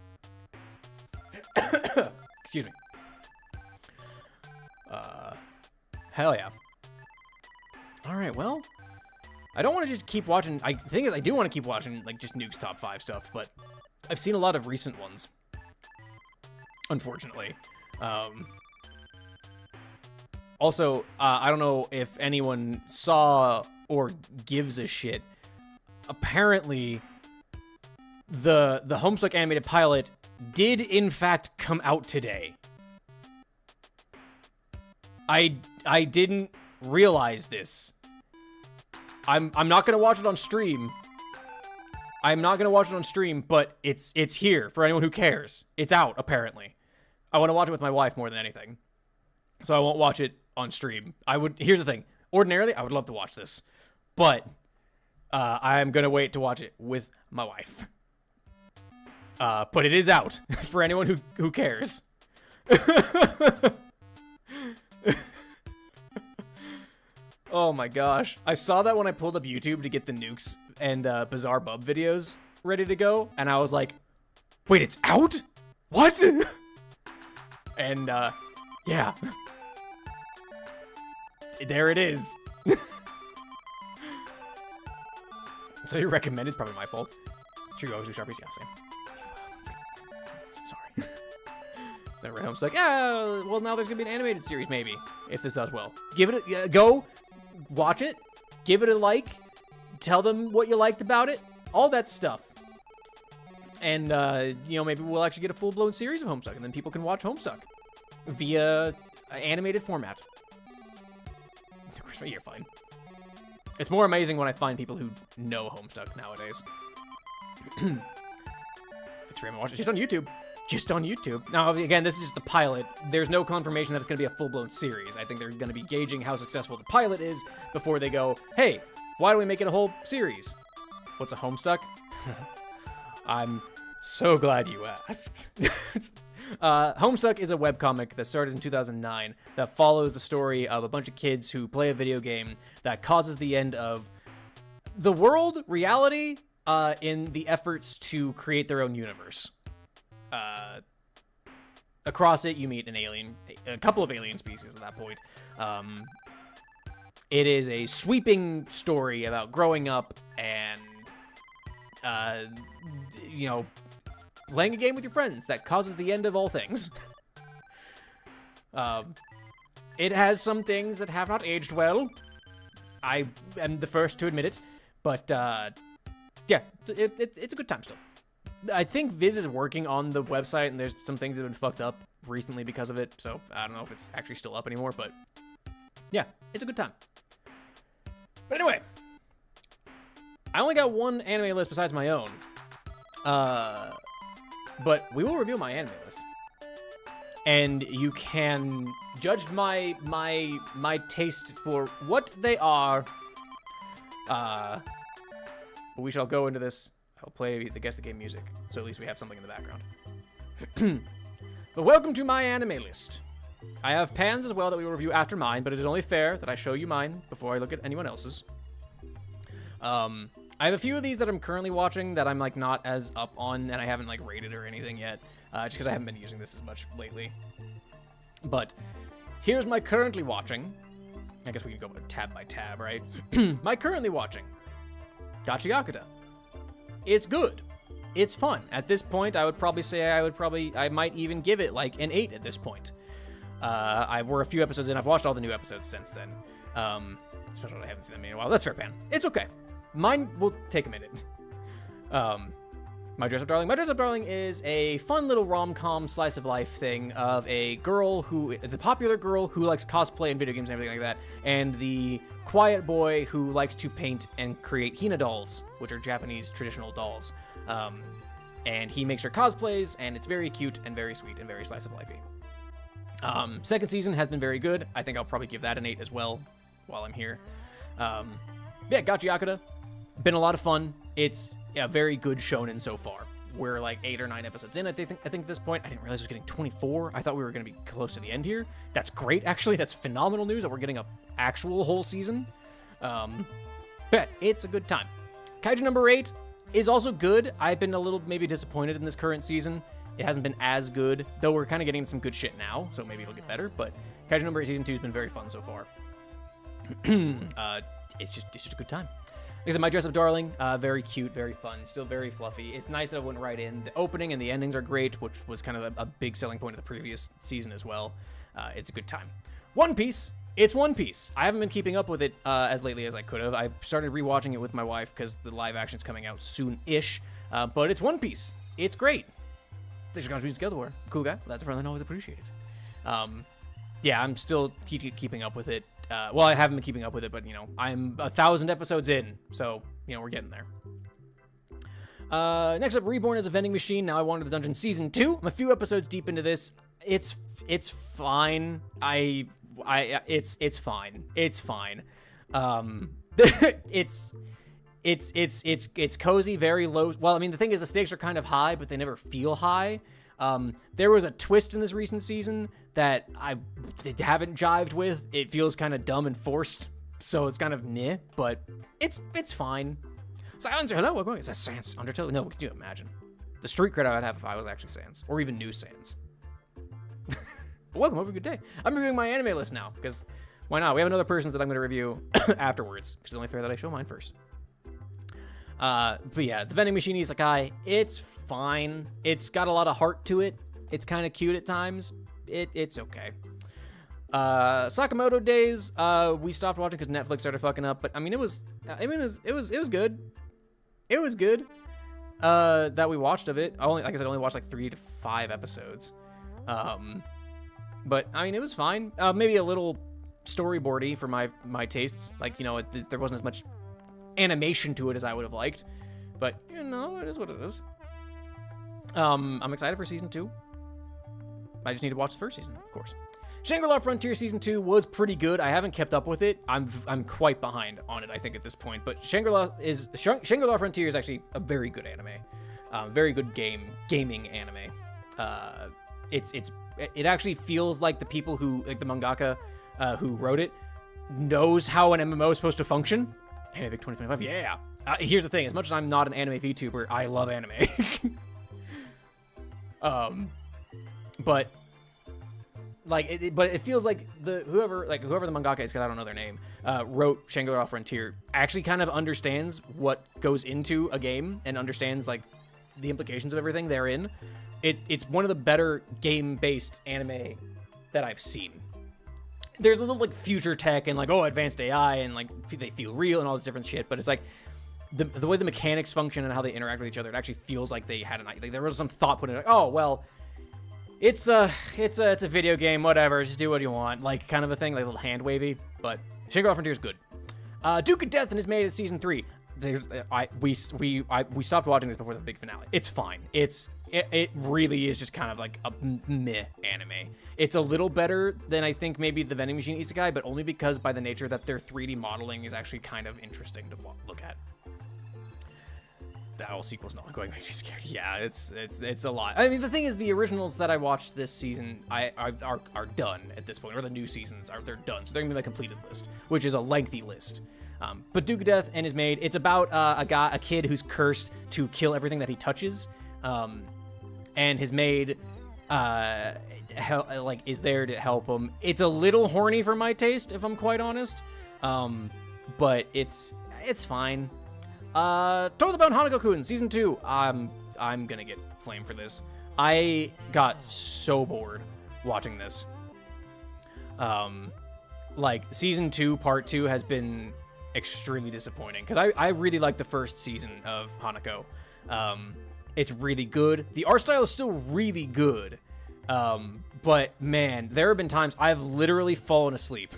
Excuse me. Hell yeah. All right, well, I don't want to just keep watching. The thing is, I do want to keep watching, like, just Nuke's top 5 stuff, but I've seen a lot of recent ones, unfortunately. Also, I don't know if anyone saw or gives a shit. Apparently, the Homestuck animated pilot did, in fact, come out today. I didn't realize this. I'm not gonna watch it on stream. I'm not gonna watch it on stream, but it's here for anyone who cares. It's out, apparently. I want to watch it with my wife more than anything, so I won't watch it on stream. Here's the thing. Ordinarily, I would love to watch this, but I'm gonna wait to watch it with my wife. But it is out for anyone who cares. Oh my gosh. I saw that when I pulled up YouTube to get the Nukes and Bizarre Bub videos ready to go, and I was like, wait, it's out? What? And, yeah. There it is. So you recommended? Probably my fault. True, always do Sharpies? Yeah, same. Sorry. Then Red Home's like, yeah, well, now there's gonna be an animated series, maybe, if this does well. Give it a, go watch it, give it a like, tell them what you liked about it, all that stuff. And, maybe we'll actually get a full-blown series of Homestuck, and then people can watch Homestuck via animated format. You're fine. It's more amazing when I find people who know Homestuck nowadays. It's free to watch it just on YouTube. Just on YouTube. Now, again, this is just the pilot. There's no confirmation that it's going to be a full-blown series. I think they're going to be gauging how successful the pilot is before they go, hey, why don't we make it a whole series? What's a Homestuck? I'm so glad you asked. Homestuck is a webcomic that started in 2009 that follows the story of a bunch of kids who play a video game that causes the end of the world, reality, in the efforts to create their own universe. Across it, you meet a couple of alien species at that point. It is a sweeping story about growing up and, playing a game with your friends that causes the end of all things. It has some things that have not aged well. I am the first to admit it, but, yeah, it's a good time still. I think Viz is working on the website, and there's some things that have been fucked up recently because of it, so I don't know if it's actually still up anymore, but yeah, it's a good time. But anyway, I only got one anime list besides my own, but we will review my anime list, and you can judge my taste for what they are, but we shall go into this. I'll play the Guess the Game music, so at least we have something in the background. But welcome to my anime list. I have pans as well that we will review after mine, but it is only fair that I show you mine before I look at anyone else's. I have a few of these that I'm currently watching that I'm, not as up on, and I haven't, rated or anything yet, just because I haven't been using this as much lately. But here's my currently watching. I guess we can go tab by tab, right? My currently watching. Gacha Yakuta. It's good. It's fun. At this point, I would probably say I might even give it an 8 at this point. We're a few episodes in. I've watched all the new episodes since then. Especially when I haven't seen them in a while. That's fair, Pan. It's okay. Mine will take a minute. My Dress Up Darling. My Dress Up Darling is a fun little rom-com slice of life thing of a girl the popular girl who likes cosplay and video games and everything like that, and the quiet boy who likes to paint and create Hina dolls, which are Japanese traditional dolls. And he makes her cosplays, and it's very cute and very sweet and very slice of lifey. Second season has been very good. I think I'll probably give that an 8 as well while I'm here. Yeah, Gacha Yakuta. Been a lot of fun. It's a very good shonen so far. We're 8 or 9 episodes in, I think at this point. I didn't realize it was getting 24. I thought we were going to be close to the end here. That's great, actually. That's phenomenal news that we're getting an actual whole season. But it's a good time. Kaiju number 8 is also good. I've been a little maybe disappointed in this current season. It hasn't been as good, though we're kind of getting some good shit now, so maybe it'll get better. But Kaiju number 8 season 2 has been very fun so far. It's just a good time. Like I said, My Dress Up Darling, very cute, very fun, still very fluffy. It's nice that it went right in. The opening and the endings are great, which was kind of a big selling point of the previous season as well. It's a good time. One Piece. It's One Piece. I haven't been keeping up with it as lately as I could have. I've started rewatching it with my wife because the live action's coming out soon-ish. But it's One Piece. It's great. Thanks for contributing together. War. Cool guy. That's a friend I always appreciate it. Yeah, I'm still keeping up with it. Well, I haven't been keeping up with it, but, I'm 1,000 episodes in, so, we're getting there. Next up, Reborn as a Vending Machine. Now I Wander the Dungeon Season 2. I'm a few episodes deep into this. It's fine. It's fine. It's fine. It's cozy, very low. Well, I mean, the thing is, the stakes are kind of high, but they never feel high. There was a twist in this recent season that I haven't jived with. It feels kind of dumb and forced, so it's kind of meh, but it's fine. Silencer, hello, welcome. Is that Sans Undertale? No, could you imagine? The street cred I would have if I was actually Sans, or even new Sans. Welcome, have a good day. I'm reviewing my anime list now, because why not? We have another person's that I'm going to review afterwards, because it's only fair that I show mine first. But yeah, the Vending Machine Isekai, it's fine. It's got a lot of heart to it. It's kind of cute at times. It's okay. Sakamoto Days, we stopped watching because Netflix started fucking up, but I mean, it was good. It was good. That we watched of it. Like I said, I only watched like 3 to 5 episodes. But I mean, it was fine. Maybe a little storyboardy for my tastes. Like, you know, there wasn't as much animation to it as I would have liked, but you know, it is what it is. I'm excited for season 2. I just need to watch the first season, of course. Shangri-La Frontier Season 2 was pretty good. I haven't kept up with it. I'm quite behind on it, I think, at this point. But Shangri-La Frontier is actually a very good anime. Very good gaming anime. It actually feels like the people who, like the mangaka who wrote it, knows how an MMO is supposed to function. Anime 2025, yeah. Here's the thing, as much as I'm not an anime VTuber, I love anime. But it feels like whoever the mangaka is, because I don't know their name, wrote Shangri-La Frontier, actually kind of understands what goes into a game and understands like the implications of everything therein. It's one of the better game-based anime that I've seen. There's a little like future tech and like, oh, advanced AI and like they feel real and all this different shit, but it's like the way the mechanics function and how they interact with each other, it actually feels like they had like there was some thought put in, like, oh well, it's a video game, whatever, just do what you want, like kind of a thing, like a little hand wavy. But Shangri-La Frontier is good. Duke of Death and is made at season 3. We stopped watching this before the big finale. It's fine. It really is just kind of like a meh anime. It's a little better than I think maybe the Vending Machine Isekai, but only because by the nature that their 3D modeling is actually kind of interesting to look at. That whole sequel's not going to make me scared. Yeah, it's a lot. I mean, the thing is, the originals that I watched this season are done at this point, or the new seasons they're done, so they're gonna be my completed list, which is a lengthy list. But Duke of Death and is made. It's about a kid who's cursed to kill everything that he touches, and his maid is there to help him. It's a little horny for my taste, if I'm quite honest, but it's fine. Totally Bound Hanako-kun season 2. I'm gonna get flamed for this. I got so bored watching this. Like season 2 part 2 has been extremely disappointing because I really like the first season of Hanako. It's really good. The art style is still really good. But man, there have been times I've literally fallen asleep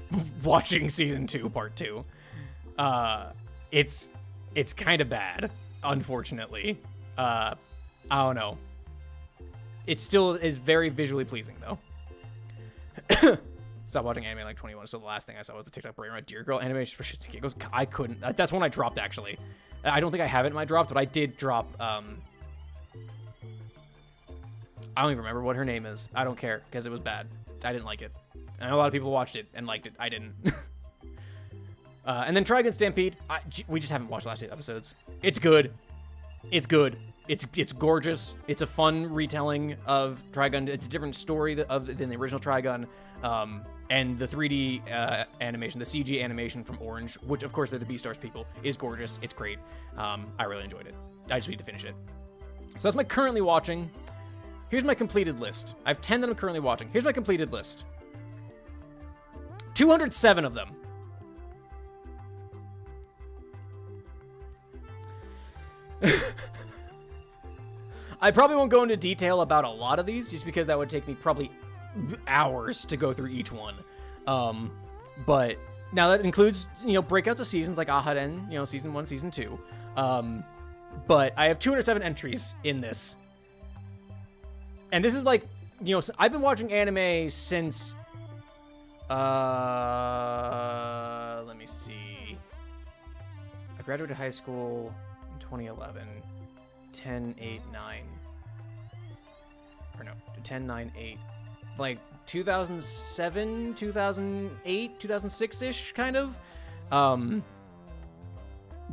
watching season 2 part 2. It's kind of bad, unfortunately. I don't know. It still is very visually pleasing, though. Stopped watching anime like 21, so the last thing I saw was the TikTok Brain Rot Deer Girl anime for shits and giggles. I couldn't. That's one I dropped, actually. I don't think I have it in my dropped, but I did drop. I don't even remember what her name is. I don't care, because it was bad. I didn't like it. I know a lot of people watched it and liked it. I didn't. And then Trigun Stampede. We just haven't watched the last 8 episodes. It's good. It's good. It's gorgeous. It's a fun retelling of Trigun. It's a different story than the original Trigun. And the 3D animation, the CG animation from Orange, which of course they're the Beastars people, is gorgeous. It's great. I really enjoyed it. I just need to finish it. So that's my currently watching. Here's my completed list. I have 10 that I'm currently watching. Here's my completed list. 207 of them. I probably won't go into detail about a lot of these, just because that would take me probably hours to go through each one. But now that includes, breakouts of seasons like Aharen, season 1, season 2. But I have 207 entries in this. And this is like, I've been watching anime since, let me see. I graduated high school 2011, 10, 8, 9, or no, 10, 9, 8, like 2007, 2008, 2006-ish, kind of,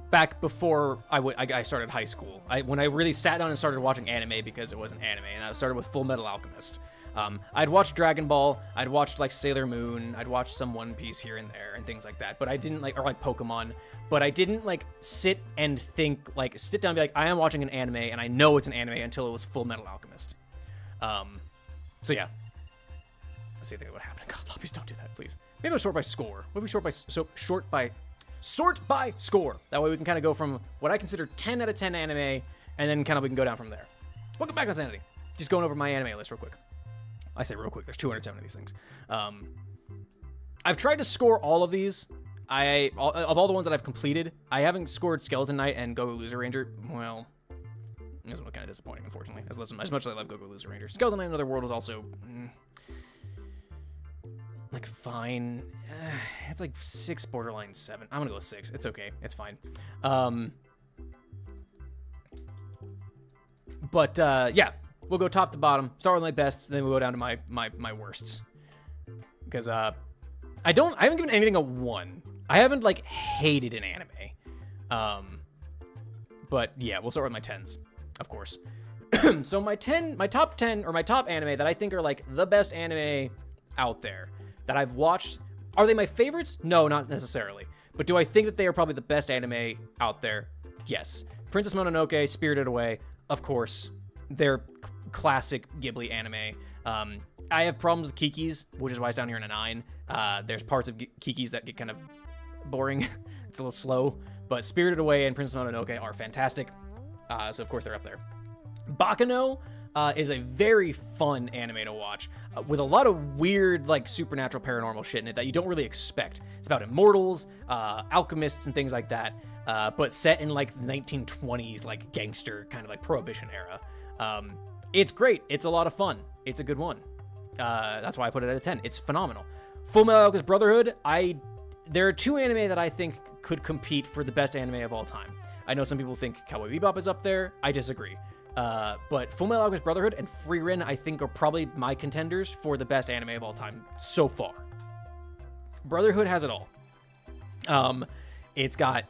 back before I started high school, when I really sat down and started watching anime, because it was an anime, and I started with Full Metal Alchemist. I'd watched Dragon Ball, I'd watched like Sailor Moon, I'd watched some One Piece here and there and things like that, but I didn't or like Pokemon, but I didn't like sit and think, like sit down and be like, I am watching an anime and I know it's an anime, until it was Full Metal Alchemist. So yeah. Let's see if what happened. God, please don't do that, please. Maybe I'll sort by score. What if we sort by score? That way we can kind of go from what I consider 10 out of 10 anime, and then kind of we can go down from there. Welcome back on Sanity. Just going over my anime list real quick. I say real quick. There's 207 of these things. I've tried to score all of these. Of all the ones that I've completed, I haven't scored Skeleton Knight and Go-Go Loser Ranger. Well, this one kind of disappointing, unfortunately. As much as I love Go-Go Loser Ranger, Skeleton Knight Another World was also like fine. It's like 6, borderline 7. I'm gonna go with 6. It's okay. It's fine. But yeah, we'll go top to bottom. Start with my bests, then we'll go down to my worsts. Because I haven't given anything a 1. I haven't like hated an anime. But yeah, we'll start with my 10s, of course. So my top 10 or my top anime that I think are like the best anime out there that I've watched. Are they my favorites? No, not necessarily. But do I think that they are probably the best anime out there? Yes. Princess Mononoke, Spirited Away, of course. They're classic Ghibli anime. I have problems with Kiki's, which is why it's down here in a 9. There's parts of Kiki's that get kind of boring. It's a little slow. But Spirited Away and Princess Mononoke are fantastic. So of course they're up there. Baccano is a very fun anime to watch with a lot of weird, like, supernatural paranormal shit in it that you don't really expect. It's about immortals, alchemists, and things like that, but set in, like, the 1920s, like, gangster kind of, like, Prohibition era. It's great. It's a lot of fun. It's a good one. That's why I put it at a 10. It's phenomenal. Fullmetal Alchemist Brotherhood, there are 2 anime that I think could compete for the best anime of all time. I know some people think Cowboy Bebop is up there. I disagree. But Fullmetal Alchemist Brotherhood and Frieren, I think, are probably my contenders for the best anime of all time so far. Brotherhood has it all. It's got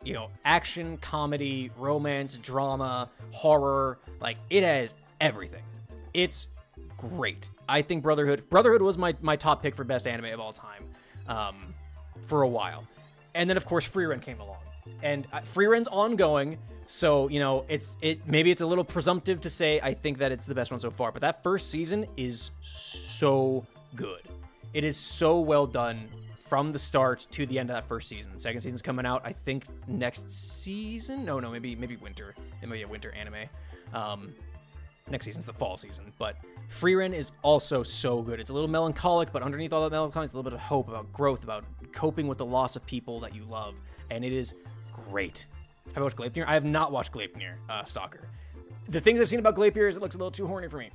you know, action, comedy, romance, drama, horror. Like, it has everything. It's great. I think Brotherhood was my top pick for best anime of all time for a while. And then, of course, Frieren came along. And Frieren's ongoing. So, you know, maybe it's a little presumptive to say I think that it's the best one so far, but that first season is so good. It is so well done from the start to the end of that first season. Second season's coming out, I think, next season? No, maybe winter. It might be a winter anime. Next season's the fall season, but Frieren is also so good. It's a little melancholic, but underneath all that melancholy is a little bit of hope about growth, about coping with the loss of people that you love, and it is great. Have I watched Gleipnir? I have not watched Gleipnir, Stalker. The things I've seen about Gleipnir is it looks a little too horny for me.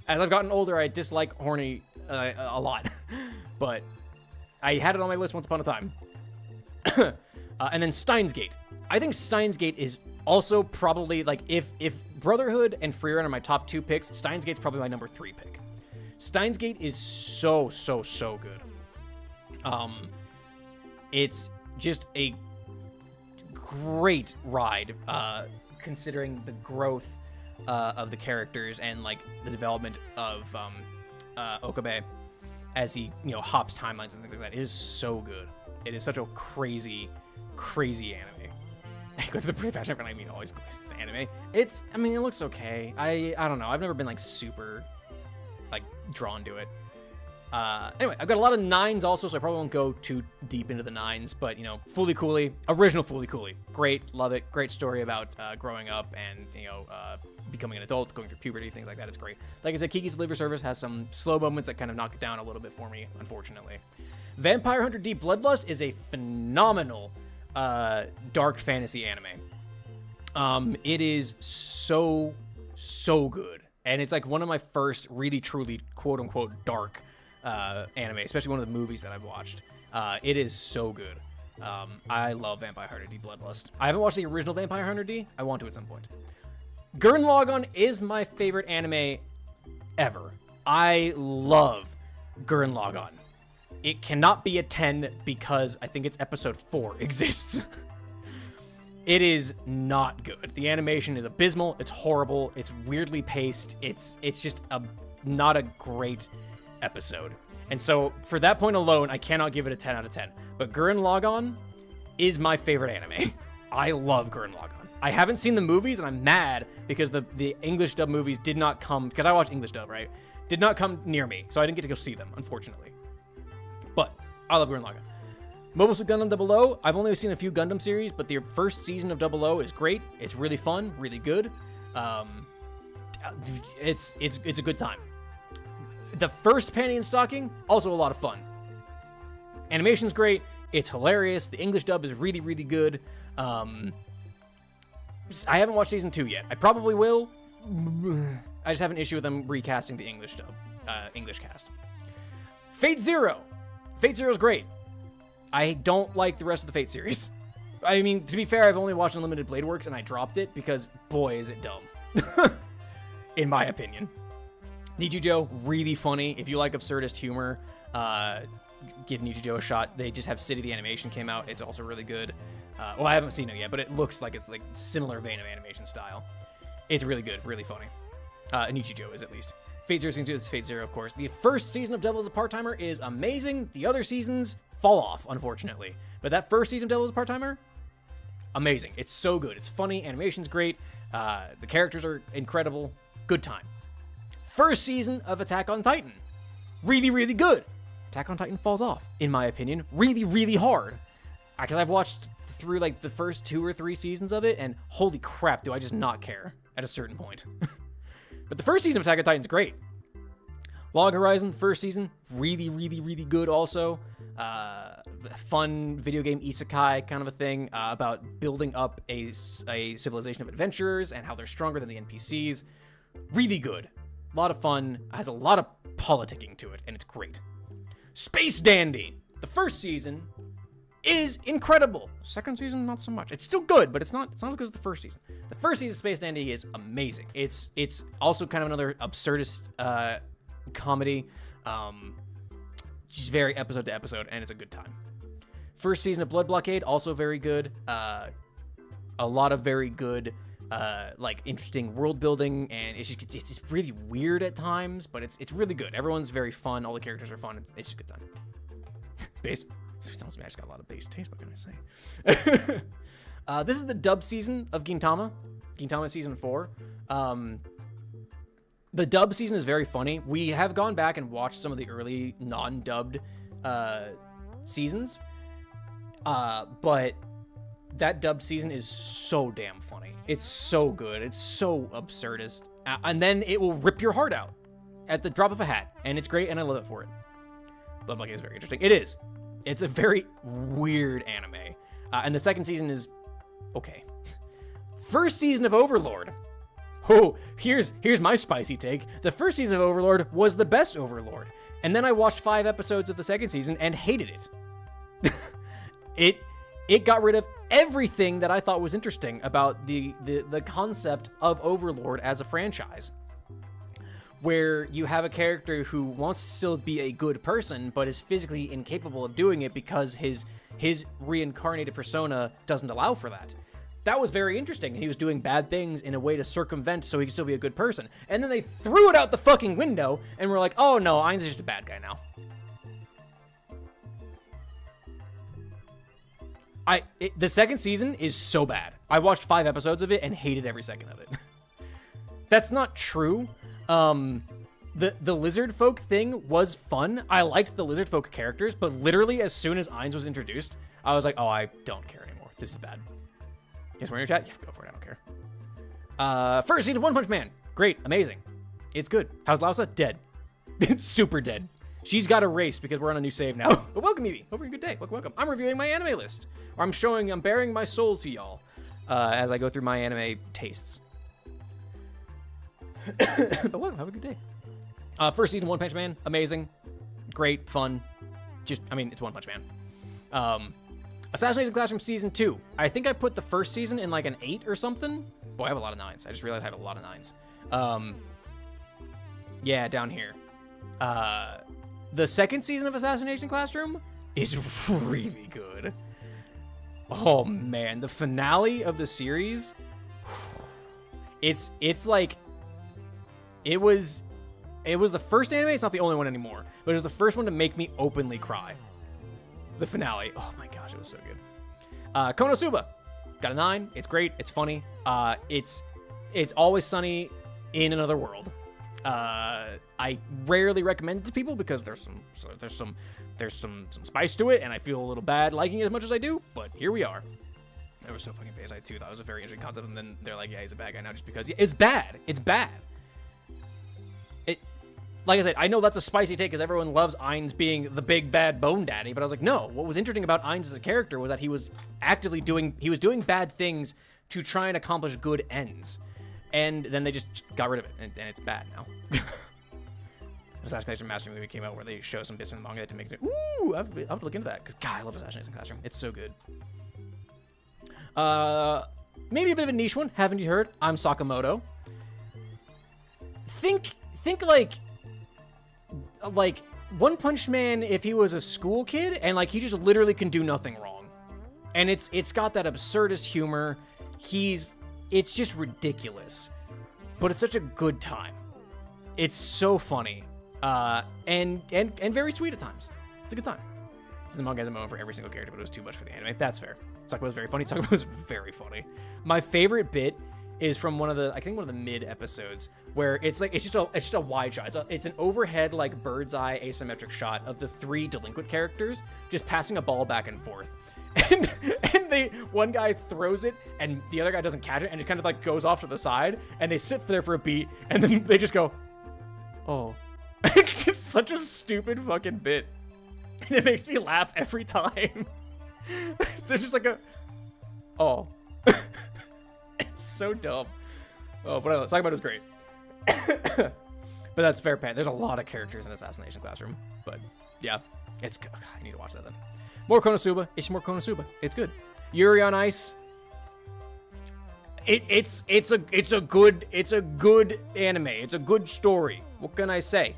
As I've gotten older, I dislike horny a lot. But I had it on my list once upon a time. And then Steins Gate. I think Steins Gate is also probably, like, if Brotherhood and Frieren are my top 2 picks, Steins Gate's probably my number 3 pick. Steins Gate is so good. It's just a great ride, considering the growth of the characters and, like, the development of Okabe as he, you know, hops timelines and things like that. It is so good. It is such a crazy anime. The pretty passionate, but I mean, always it's anime. I mean, it looks okay. I don't know. I've never been, like, super, like, drawn to it. Anyway, I've got a lot of 9s also, so I probably won't go too deep into the 9s, but, you know, Fooly Cooly, original Fooly Cooly. Great, love it. Great story about growing up and, you know, becoming an adult, going through puberty, things like that. It's great. Like I said, Kiki's Delivery Service has some slow moments that kind of knock it down a little bit for me, unfortunately. Vampire Hunter D Bloodlust is a phenomenal dark fantasy anime. It is so good. And it's like one of my first really, truly, quote-unquote, dark anime, especially one of the movies that I've watched. It is so good. I love Vampire Hunter D Bloodlust. I haven't watched the original Vampire Hunter D. I want to at some point. Gurren Lagann is my favorite anime ever. I love Gurren Lagann. It cannot be a 10 because I think it's episode 4 exists. It is not good. The animation is abysmal. It's horrible. It's weirdly paced. It's just not a great episode. And so for that point alone, I cannot give it a 10 out of 10. But Gurren Lagann is my favorite anime. I love Gurren Lagann. I haven't seen the movies, and I'm mad because the English dub movies did not come, because I watched English dub, right? Did not come near me, so I didn't get to go see them, unfortunately. But I love Gurren Lagann. Mobile Suit Gundam 00, I've only seen a few Gundam series, but the first season of 00 is great. It's really fun, really good. It's a good time. The first Panty and Stocking, also a lot of fun. Animation's great. It's hilarious. The English dub is really, really good. I haven't watched season 2 yet. I probably will. I just have an issue with them recasting the English dub, English cast. Fate Zero. Fate Zero is great. I don't like the rest of the Fate series. I mean, to be fair, I've only watched Unlimited Blade Works and I dropped it because, boy, is it dumb. In my opinion. Nichijou, really funny. If you like absurdist humor, give Nichijou a shot. They just have City the Animation came out. It's also really good. Well, I haven't seen it yet, but it looks like it's like similar vein of animation style. It's really good, really funny. Nichijou is at least. Fate Zero Season 2 is Fate Zero, of course. The first season of Devil as a Part-Timer is amazing. The other seasons fall off, unfortunately. But that first season of Devil as a Part-Timer, amazing. It's so good. It's funny. Animation's great. The characters are incredible. Good time. First season of Attack on Titan. Really, really good. Attack on Titan falls off, in my opinion, really, really hard. Because I've watched through like the first 2 or 3 seasons of it, and holy crap, do I just not care at a certain point. But the first season of Attack on Titan's great. Log Horizon, first season, really, really, really good also. Fun video game isekai kind of a thing about building up a civilization of adventurers and how they're stronger than the NPCs. Really good. A lot of fun. Has a lot of politicking to it, and it's great. Space Dandy. The first season is incredible. Second season, not so much. It's still good, but it's not as good as the first season. The first season of Space Dandy is amazing. It's also kind of another absurdist comedy. Just very episode to episode, and it's a good time. First season of Blood Blockade, also very good. A lot of very good, like interesting world building, and it's just really weird at times, but it's really good. Everyone's very fun. All the characters are fun. It's just a good time. Bass. Sounds like I just got a lot of bass taste. What can I say? This is the dub season of Gintama. Gintama season 4. The dub season is very funny. We have gone back and watched some of the early non-dubbed seasons. But that dubbed season is so damn funny. It's so good. It's so absurdist. And then it will rip your heart out at the drop of a hat. And it's great, and I love it for it. Blood Blockade is very interesting. It is. It's a very weird anime. And the second season is okay. First season of Overlord. Oh, here's my spicy take. The first season of Overlord was the best Overlord. And then I watched 5 episodes of the second season and hated it. It got rid of everything that I thought was interesting about the concept of Overlord as a franchise. Where you have a character who wants to still be a good person, but is physically incapable of doing it because his reincarnated persona doesn't allow for that. That was very interesting, and he was doing bad things in a way to circumvent so he could still be a good person. And then they threw it out the fucking window, and we're like, oh no, Ainz is just a bad guy now. The second season is so bad. I watched 5 episodes of it and hated every second of it. That's not true. The lizard folk thing was fun. I liked the lizard folk characters, but literally as soon as Ainz was introduced, I was like, oh, I don't care anymore. This is bad. Guess we're in your chat? Yeah, go for it. I don't care. First season of One Punch Man. Great. Amazing. It's good. How's Lausa? Dead. Super dead. She's got erased because we're on a new save now. But welcome, Evie. Hope you're a good day. Welcome, welcome. I'm reviewing my anime list. Or I'm bearing my soul to y'all as I go through my anime tastes. But welcome. Have a good day. First season, One Punch Man. Amazing. Great. Fun. It's One Punch Man. Assassination Classroom Season 2. I think I put the first season in like an 8 or something. Boy, I have a lot of 9s. I just realized I have a lot of 9s. Yeah, down here. The second season of Assassination Classroom is really good. Oh man, the finale of the series. It's like it was the first anime. It's not the only one anymore, but it was the first one to make me openly cry. The finale. Oh my gosh, it was so good. Konosuba. Got a 9. It's great. It's funny. It's Always Sunny in Another World. I rarely recommend it to people because there's some spice to it, and I feel a little bad liking it as much as I do. But here we are. They were so fucking pissed. I too thought it was a very interesting concept, and then they're like, "Yeah, he's a bad guy now," just because it's bad. It's bad. Like I said, I know that's a spicy take because everyone loves Ainz being the big bad bone daddy, but I was like, no. What was interesting about Ainz as a character was that he was actively doing bad things to try and accomplish good ends, and then they just got rid of it, and it's bad now. Assassination Mastery movie came out where they show some bits from the manga to make it. Ooh, I have to look into that because God, I love Assassination Classroom. It's so good. Maybe a bit of a niche one. Haven't you heard? I'm Sakamoto. Think like One Punch Man if he was a school kid and like he just literally can do nothing wrong, and it's got that absurdist humor. It's just ridiculous, but it's such a good time. It's so funny, and very sweet at times. It's a good time. The manga has a moment for every single character, but it was too much for the anime. That's fair. Sakamoto was very funny. Sakamoto was very funny. My favorite bit is from one of the mid episodes where it's just a wide shot. It's an overhead like bird's eye asymmetric shot of the 3 delinquent characters just passing a ball back and forth. And one guy throws it and the other guy doesn't catch it and it kind of like goes off to the side and they sit there for a beat and then they just go, oh. It's just such a stupid fucking bit. And it makes me laugh every time. They're just like oh. It's so dumb. Oh, but I know, Sakamoto's great. But that's fair pay. There's a lot of characters in Assassination Classroom. But yeah, it's good. I need to watch that then. More Konosuba. It's more Konosuba. It's good. Yuri on Ice. It's a good anime. It's a good story. What can I say?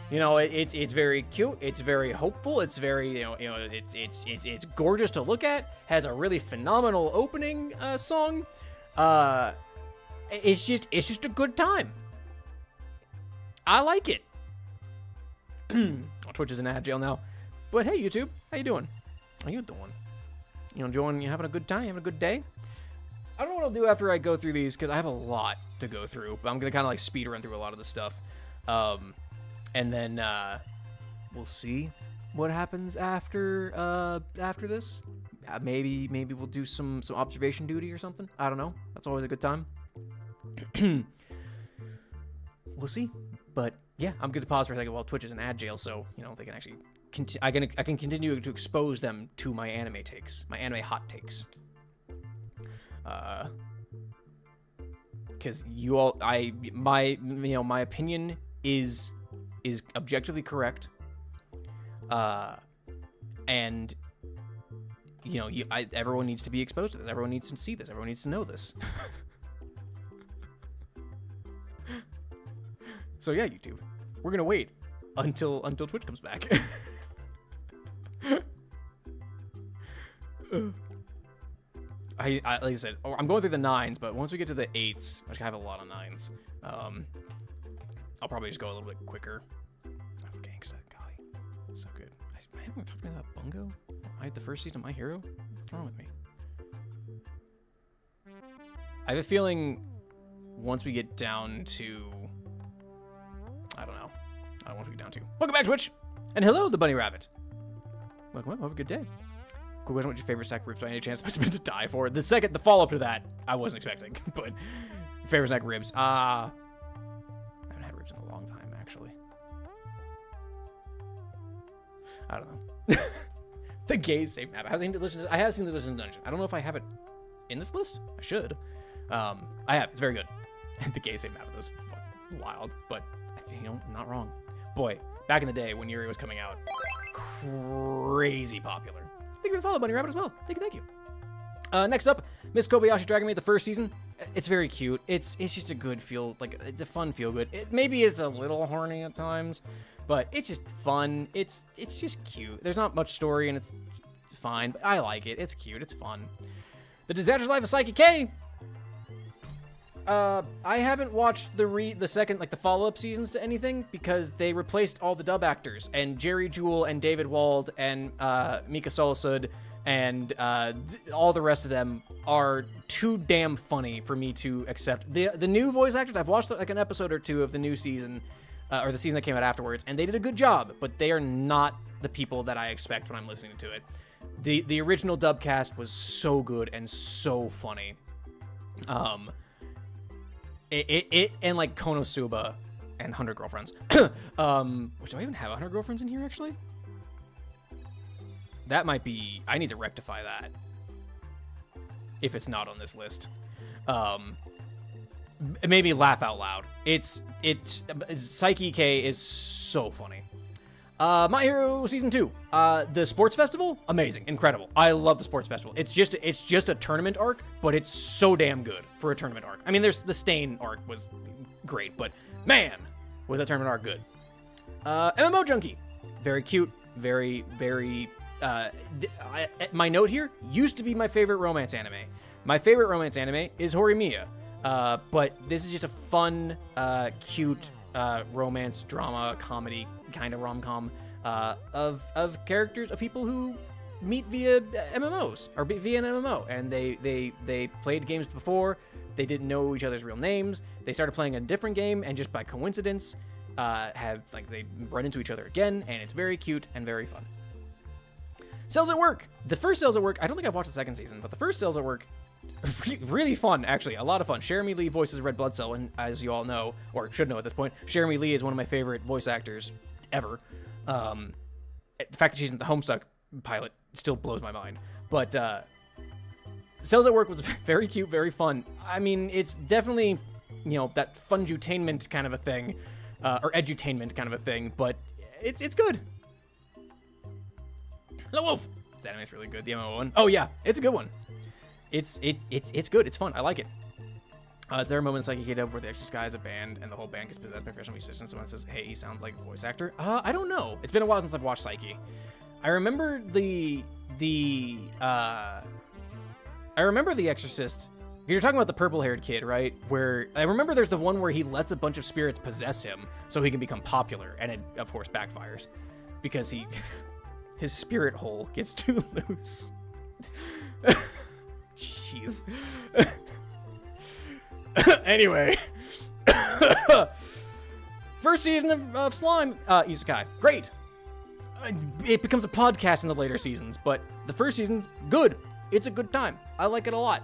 You know, it's very cute. It's very hopeful. It's very it's gorgeous to look at. Has a really phenomenal opening song. It's just a good time. I like it. Twitch is in ad jail now, but hey, YouTube, how you doing? How you doing? You enjoying? You having a good time? You having a good day? I don't know what I'll do after I go through these because I have a lot to go through, but I'm gonna kind of like speed run through a lot of the stuff, and then we'll see what happens after this. Maybe we'll do some observation duty or something. I don't know. That's always a good time. We'll see. But yeah, I'm going to pause for a second while Twitch is in ad jail, so you know they can actually I can continue to expose them to my anime takes, my anime hot takes. Because my opinion is objectively correct. And you know, everyone needs to be exposed to this. Everyone needs to see this. Everyone needs to know this. So yeah, YouTube, we're gonna wait until Twitch comes back. I like I said, I'm going through the 9s, but once we get to the 8s, which I have a lot of 9s, I'll probably just go a little bit quicker. Oh, gangsta, golly, so good. I haven't talked about Bungo. I had the first season of My Hero. What's wrong with me? I have a feeling once we get down to, I don't know. I don't want to get down to. Welcome back, Twitch, and hello, the bunny rabbit. Welcome. Have a good day. Quick question: what's your favorite snack ribs by any chance? I was meant to die for the follow-up to that. I wasn't expecting, but favorite snack ribs. I haven't had ribs in a long time, actually. I don't know. The gays save map. I have seen the Delicious Dungeon. I don't know if I have it in this list. I should. I have. It's very good. The gays save map was fucking wild, but you know, not wrong. Boy, back in the day when Yuri was coming out, crazy popular. Thank you for the follow, Bunny Rabbit, as well. Thank you. Next up, Miss Kobayashi Dragon Maid, the first season. It's very cute. It's just a good feel, like it's a fun feel good. Maybe it's a little horny at times, but it's just fun. It's just cute. There's not much story and it's fine, but I like it. It's cute. It's fun. The Disastrous Life of Psyche K. I haven't watched the second, like the follow-up seasons to anything because they replaced all the dub actors, and Jerry Jewell and David Wald and Mika Solusud and all the rest of them are too damn funny for me to accept. The new voice actors, I've watched like an episode or two of the new season, or the season that came out afterwards, and they did a good job, but they are not the people that I expect when I'm listening to it. The original dub cast was so good and so funny. It and like Konosuba and 100 Girlfriends. Which, do I even have 100 Girlfriends in here, actually? That might be... I need to rectify that. If it's not on this list. Maybe laugh out loud. It's Psyche K is so funny. My Hero Season 2. The sports festival, amazing, incredible. I love the sports festival. It's just a tournament arc, but it's so damn good for a tournament arc. I mean, there's the Stain arc was great, but man, was that tournament arc good. MMO Junkie, very cute, very, very. My note here used to be my favorite romance anime. My favorite romance anime is Horimiya, but this is just a fun, cute romance drama comedy kind of rom-com of characters of people who meet via MMOs or via an MMO, and they played games before. They didn't know each other's real names. They started playing a different game, and just by coincidence, they run into each other again, and it's very cute and very fun. Cells at Work. The first Cells at Work, I don't think I've watched the second season, but the first Cells at Work, really fun, actually. A lot of fun. Jeremy Lee voices Red Blood Cell, and as you all know, or should know at this point, Jeremy Lee is one of my favorite voice actors ever. The fact that she's in the Homestuck pilot still blows my mind. But Cells at Work was very cute, very fun. I mean, it's definitely, that funjutainment kind of a thing, or edutainment kind of a thing, but it's good. Hello, Wolf. This anime's really good. The MMO one. Oh yeah, it's a good one. It's good. It's fun. I like it. Is there a moment in Psyche K-Dub where the extra guy is a band and the whole band gets possessed by professional musicians? Someone says, "Hey, he sounds like a voice actor." I don't know. It's been a while since I've watched Psyche. I remember the Exorcist. You're talking about the purple-haired kid, right? Where I remember there's the one where he lets a bunch of spirits possess him so he can become popular, and it of course backfires because his spirit hole gets too loose. Jeez. Anyway. First season of Slime, Isekai. Great. It becomes a podcast in the later seasons, but the first season's good. It's a good time. I like it a lot.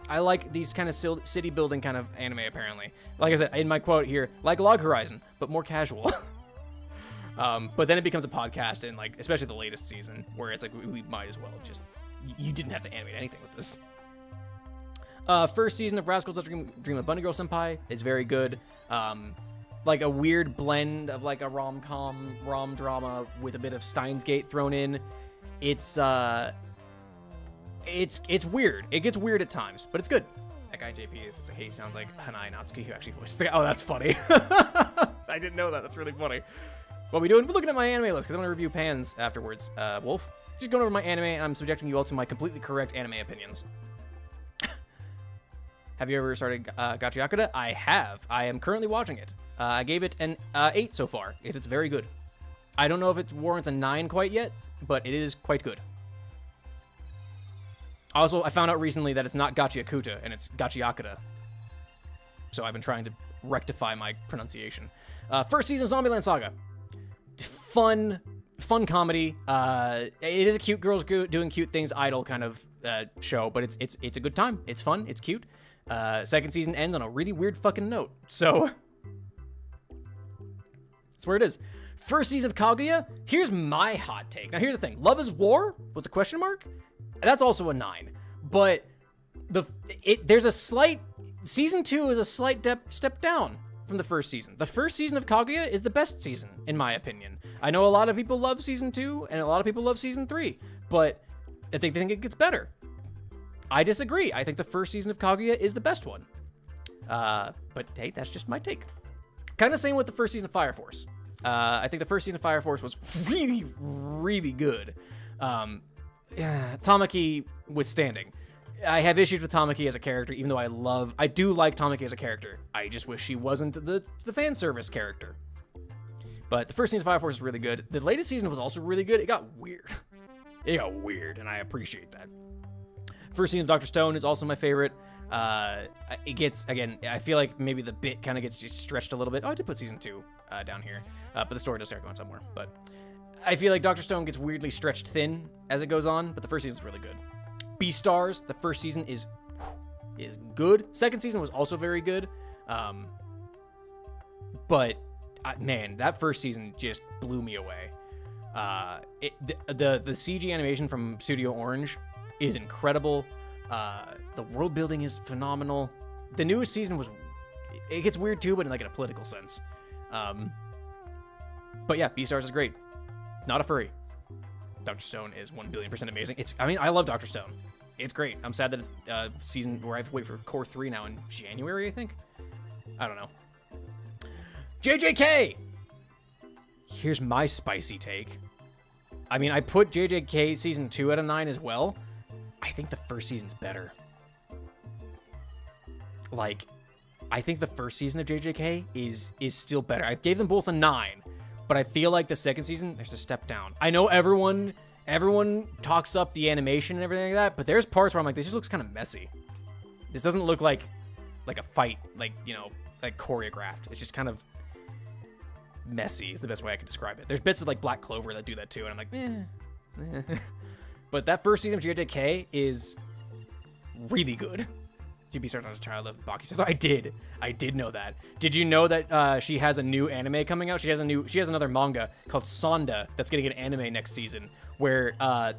I like these kind of city building kind of anime, apparently. Like I said, in my quote here, like Log Horizon, but more casual. But then it becomes a podcast, and like, especially the latest season, where it's like, we might as well just, you didn't have to animate anything with this. First season of Rascals That Dream of Bunny Girl Senpai is very good. Like a weird blend of like a rom-com, rom-drama with a bit of Steins Gate thrown in. It's weird. It gets weird at times, but it's good. That guy JP is like, hey, sounds like Hanai Natsuki, who actually voiced the. Oh, that's funny. I didn't know that. That's really funny. What are we doing? We're looking at my anime list because I'm going to review Pans afterwards. Wolf, just going over my anime, and I'm subjecting you all to my completely correct anime opinions. Have you ever started Gacha Yakuta? I have. I am currently watching it. I gave it an 8 so far. It's very good. I don't know if it warrants a 9 quite yet, but it is quite good. Also, I found out recently that it's not Gacha Yakuta, and it's Gacha Yakuta. So I've been trying to rectify my pronunciation. First season of Zombieland Saga. Fun comedy. It is a cute girls doing cute things idol kind of show, but it's a good time. It's fun. It's cute. Second season ends on a really weird fucking note. So that's where it is. First season of Kaguya. Here's my hot take. Now here's the thing. Love is War with the question mark. That's also a 9. But there's a slight season 2 is a slight step down from the first season. The first season of Kaguya is the best season, in my opinion. I know a lot of people love season 2, and a lot of people love season 3, but I think they think it gets better. I disagree. I think the first season of Kaguya is the best one. But hey, that's just my take. Kind of same with the first season of Fire Force. I think the first season of Fire Force was really, really good. Tamaki withstanding. I have issues with Tamaki as a character, even though I do like Tamaki as a character. I just wish she wasn't the fan service character. But the first season of Fire Force is really good. The latest season was also really good. It got weird. It got weird, and I appreciate that. First season of Dr. Stone is also my favorite. It gets, again, I feel like maybe the bit kind of gets just stretched a little bit. Oh, I did put season 2 down here, but the story does start going somewhere. But I feel like Dr. Stone gets weirdly stretched thin as it goes on, but the first season is really good. Beastars, the first season is good. Second season was also very good, but man, that first season just blew me away. The CG animation from Studio Orange is incredible. The world building is phenomenal. The newest season it gets weird too, but in like in a political sense. But yeah, Beastars is great. Not a furry. Dr. Stone is 1,000,000,000% amazing. I love Dr. Stone. It's great. I'm sad that it's season where I have to wait for Core 3 now in January, I think. I don't know. JJK! Here's my spicy take. I mean, I put JJK season 2 at a 9 as well. I think the first season's better. Like, I think the first season of JJK is still better. I gave them both a 9, but I feel like the second season, there's a step down. I know everyone talks up the animation and everything like that, but there's parts where I'm like, this just looks kind of messy. This doesn't look like a fight, like choreographed. It's just kind of messy is the best way I can describe it. There's bits of like Black Clover that do that too, and I'm like, eh. But that first season of JJK is really good. GB started as a child of Baki. I did know that. Did you know that she has a new anime coming out? She has another manga called Sonda that's getting an anime next season, where a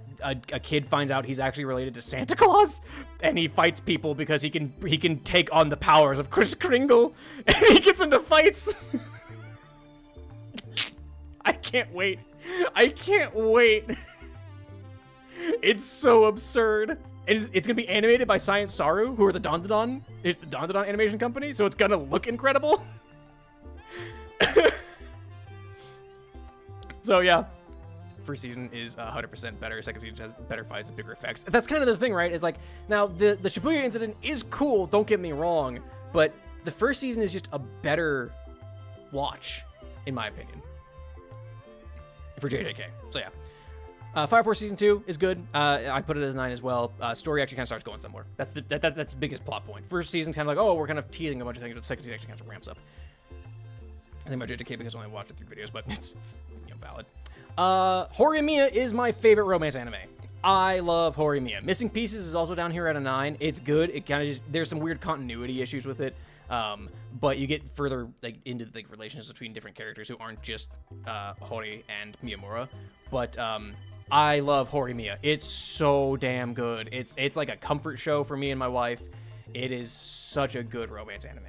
kid finds out he's actually related to Santa Claus, and he fights people because he can take on the powers of Kris Kringle, and he gets into fights. I can't wait. It's so absurd. It's gonna be animated by Science Saru, who are the Dandadan. It's the Dandadan animation company, so it's gonna look incredible. So yeah, first season is 100% better. Second season has better fights and bigger effects. That's kind of the thing, right? It's like, now the Shibuya incident is cool, don't get me wrong, but the first season is just a better watch, in my opinion, for JJK. So yeah. Fire Force Season 2 is good. I put it as a 9 as well. Story actually kind of starts going somewhere. That's the biggest plot point. First season's kind of like, oh, we're kind of teasing a bunch of things, but the second season actually kind of ramps up. I think about JJK because I only watched it 3 videos, but it's valid. Horimiya is my favorite romance anime. I love Horimiya. Missing Pieces is also down here at a 9. It's good. It kind of just, there's some weird continuity issues with it. But you get further like into the relationships between different characters who aren't just Hori and Miyamura. But I love Horimiya. It's so damn good. It's like a comfort show for me and my wife. It is such a good romance anime.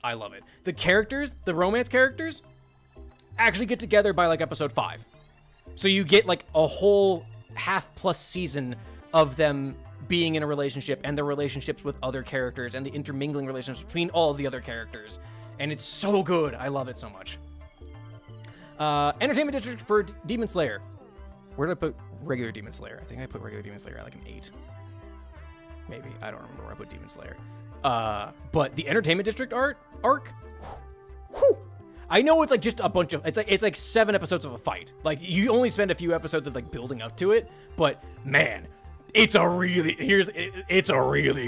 I love it. The characters, the romance characters, actually get together by like episode 5. So you get like a whole half-plus season of them being in a relationship and their relationships with other characters and the intermingling relationships between all of the other characters. And it's so good. I love it so much. Entertainment District for Demon Slayer. Where did I put regular Demon Slayer? I think I put regular Demon Slayer at like an 8. Maybe. I don't remember where I put Demon Slayer. But the Entertainment District arc, whew, I know it's like just a bunch of, it's like 7 episodes of a fight. Like you only spend a few episodes of like building up to it, but man, it's a really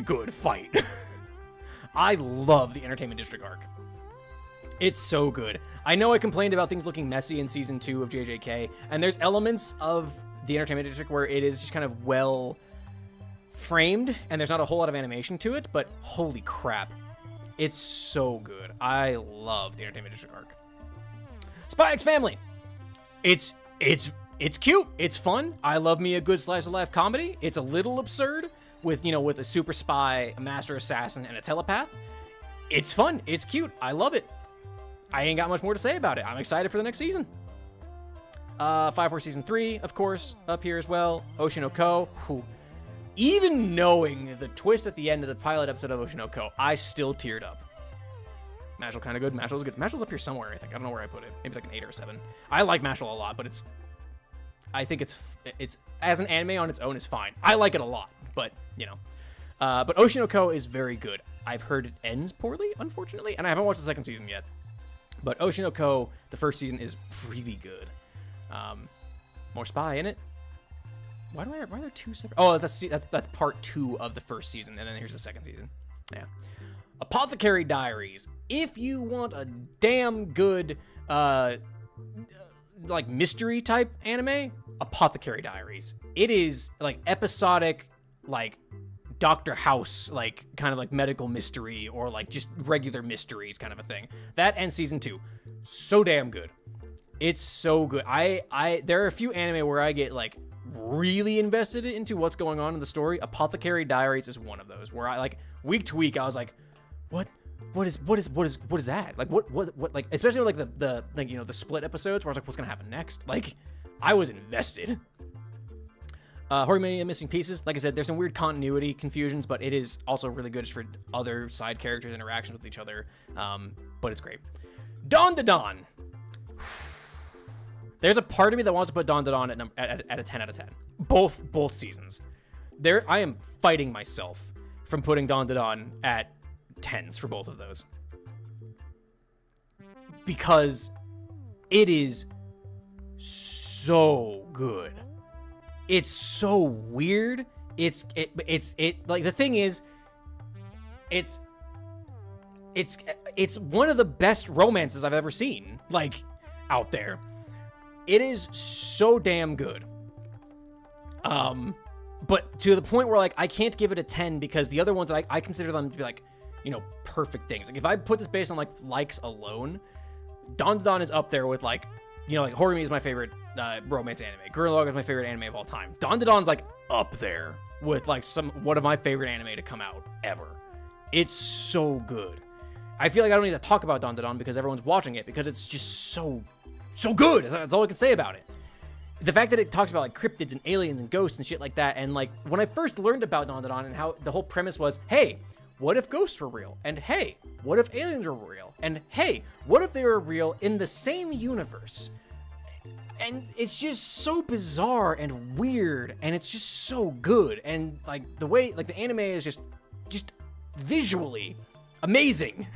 good fight. I love the Entertainment District arc. It's so good. I know I complained about things looking messy in season 2 of JJK, and there's elements of the Entertainment District where it is just kind of well framed, and there's not a whole lot of animation to it, but holy crap, it's so good. I love the Entertainment District arc. Spy X Family. It's cute. It's fun. I love me a good slice of life comedy. It's a little absurd with a super spy, a master assassin, and a telepath. It's fun. It's cute. I love it. I ain't got much more to say about it. I'm excited for the next season. Fire Force Season 3, of course, up here as well. Oshinoko. Whew. Even knowing the twist at the end of the pilot episode of Oshinoko, I still teared up. Mashal kind of good. Mashal's good. Mashal's up here somewhere, I think. I don't know where I put it. Maybe it's like an 8 or a 7. I like Mashal a lot, but I think it's as an anime on its own is fine. I like it a lot, but but Oshinoko is very good. I've heard it ends poorly, unfortunately, and I haven't watched the second season yet. But Oshinoko, the first season is really good. More spy in it. why are there two separate? Oh, that's part 2 of the first season, and then here's the second season. Yeah. Apothecary Diaries. If you want a damn good, like mystery type anime, Apothecary Diaries. It is like episodic, like Dr. House, like kind of like medical mystery or like just regular mysteries kind of a thing. That and season 2. So damn good. It's so good. There are a few anime where I get like really invested into what's going on in the story. Apothecary Diaries is one of those where I like week to week I was like, what is that? Like what like, especially like the like, you know, the split episodes where I was like, what's gonna happen next? Like I was invested. Horimiya Missing Pieces. Like I said, there's some weird continuity confusions, but it is also really good just for other side characters' interactions with each other. But it's great. Dawn to Dawn. There's a part of me that wants to put Dawn to Dawn at a 10 out of 10. Both seasons. I am fighting myself from putting Dawn to Dawn at 10s for both of those. Because it is so good. It's so weird. It's like the thing is, it's one of the best romances I've ever seen, like, out there. It is so damn good. But to the point where, like, I can't give it a 10 because the other ones that I consider them to be, like, you know, perfect things. Like, if I put this based on, like, likes alone, Dawn to Dawn is up there with, like, you know, like, Horimiya is my favorite romance anime. Gurren Lagann is my favorite anime of all time. Dawn to Dawn's, like, up there with, like, one of my favorite anime to come out ever. It's so good. I feel like I don't need to talk about Dawn to Dawn because everyone's watching it because it's just so good. That's all I can say about it. The fact that it talks about, like, cryptids and aliens and ghosts and shit like that, and, like, when I first learned about Dawn to Dawn and how the whole premise was, hey, what if ghosts were real? And hey, what if aliens were real? And hey, what if they were real in the same universe? And it's just so bizarre and weird, and it's just so good. And, like, the way, like, the anime is just visually amazing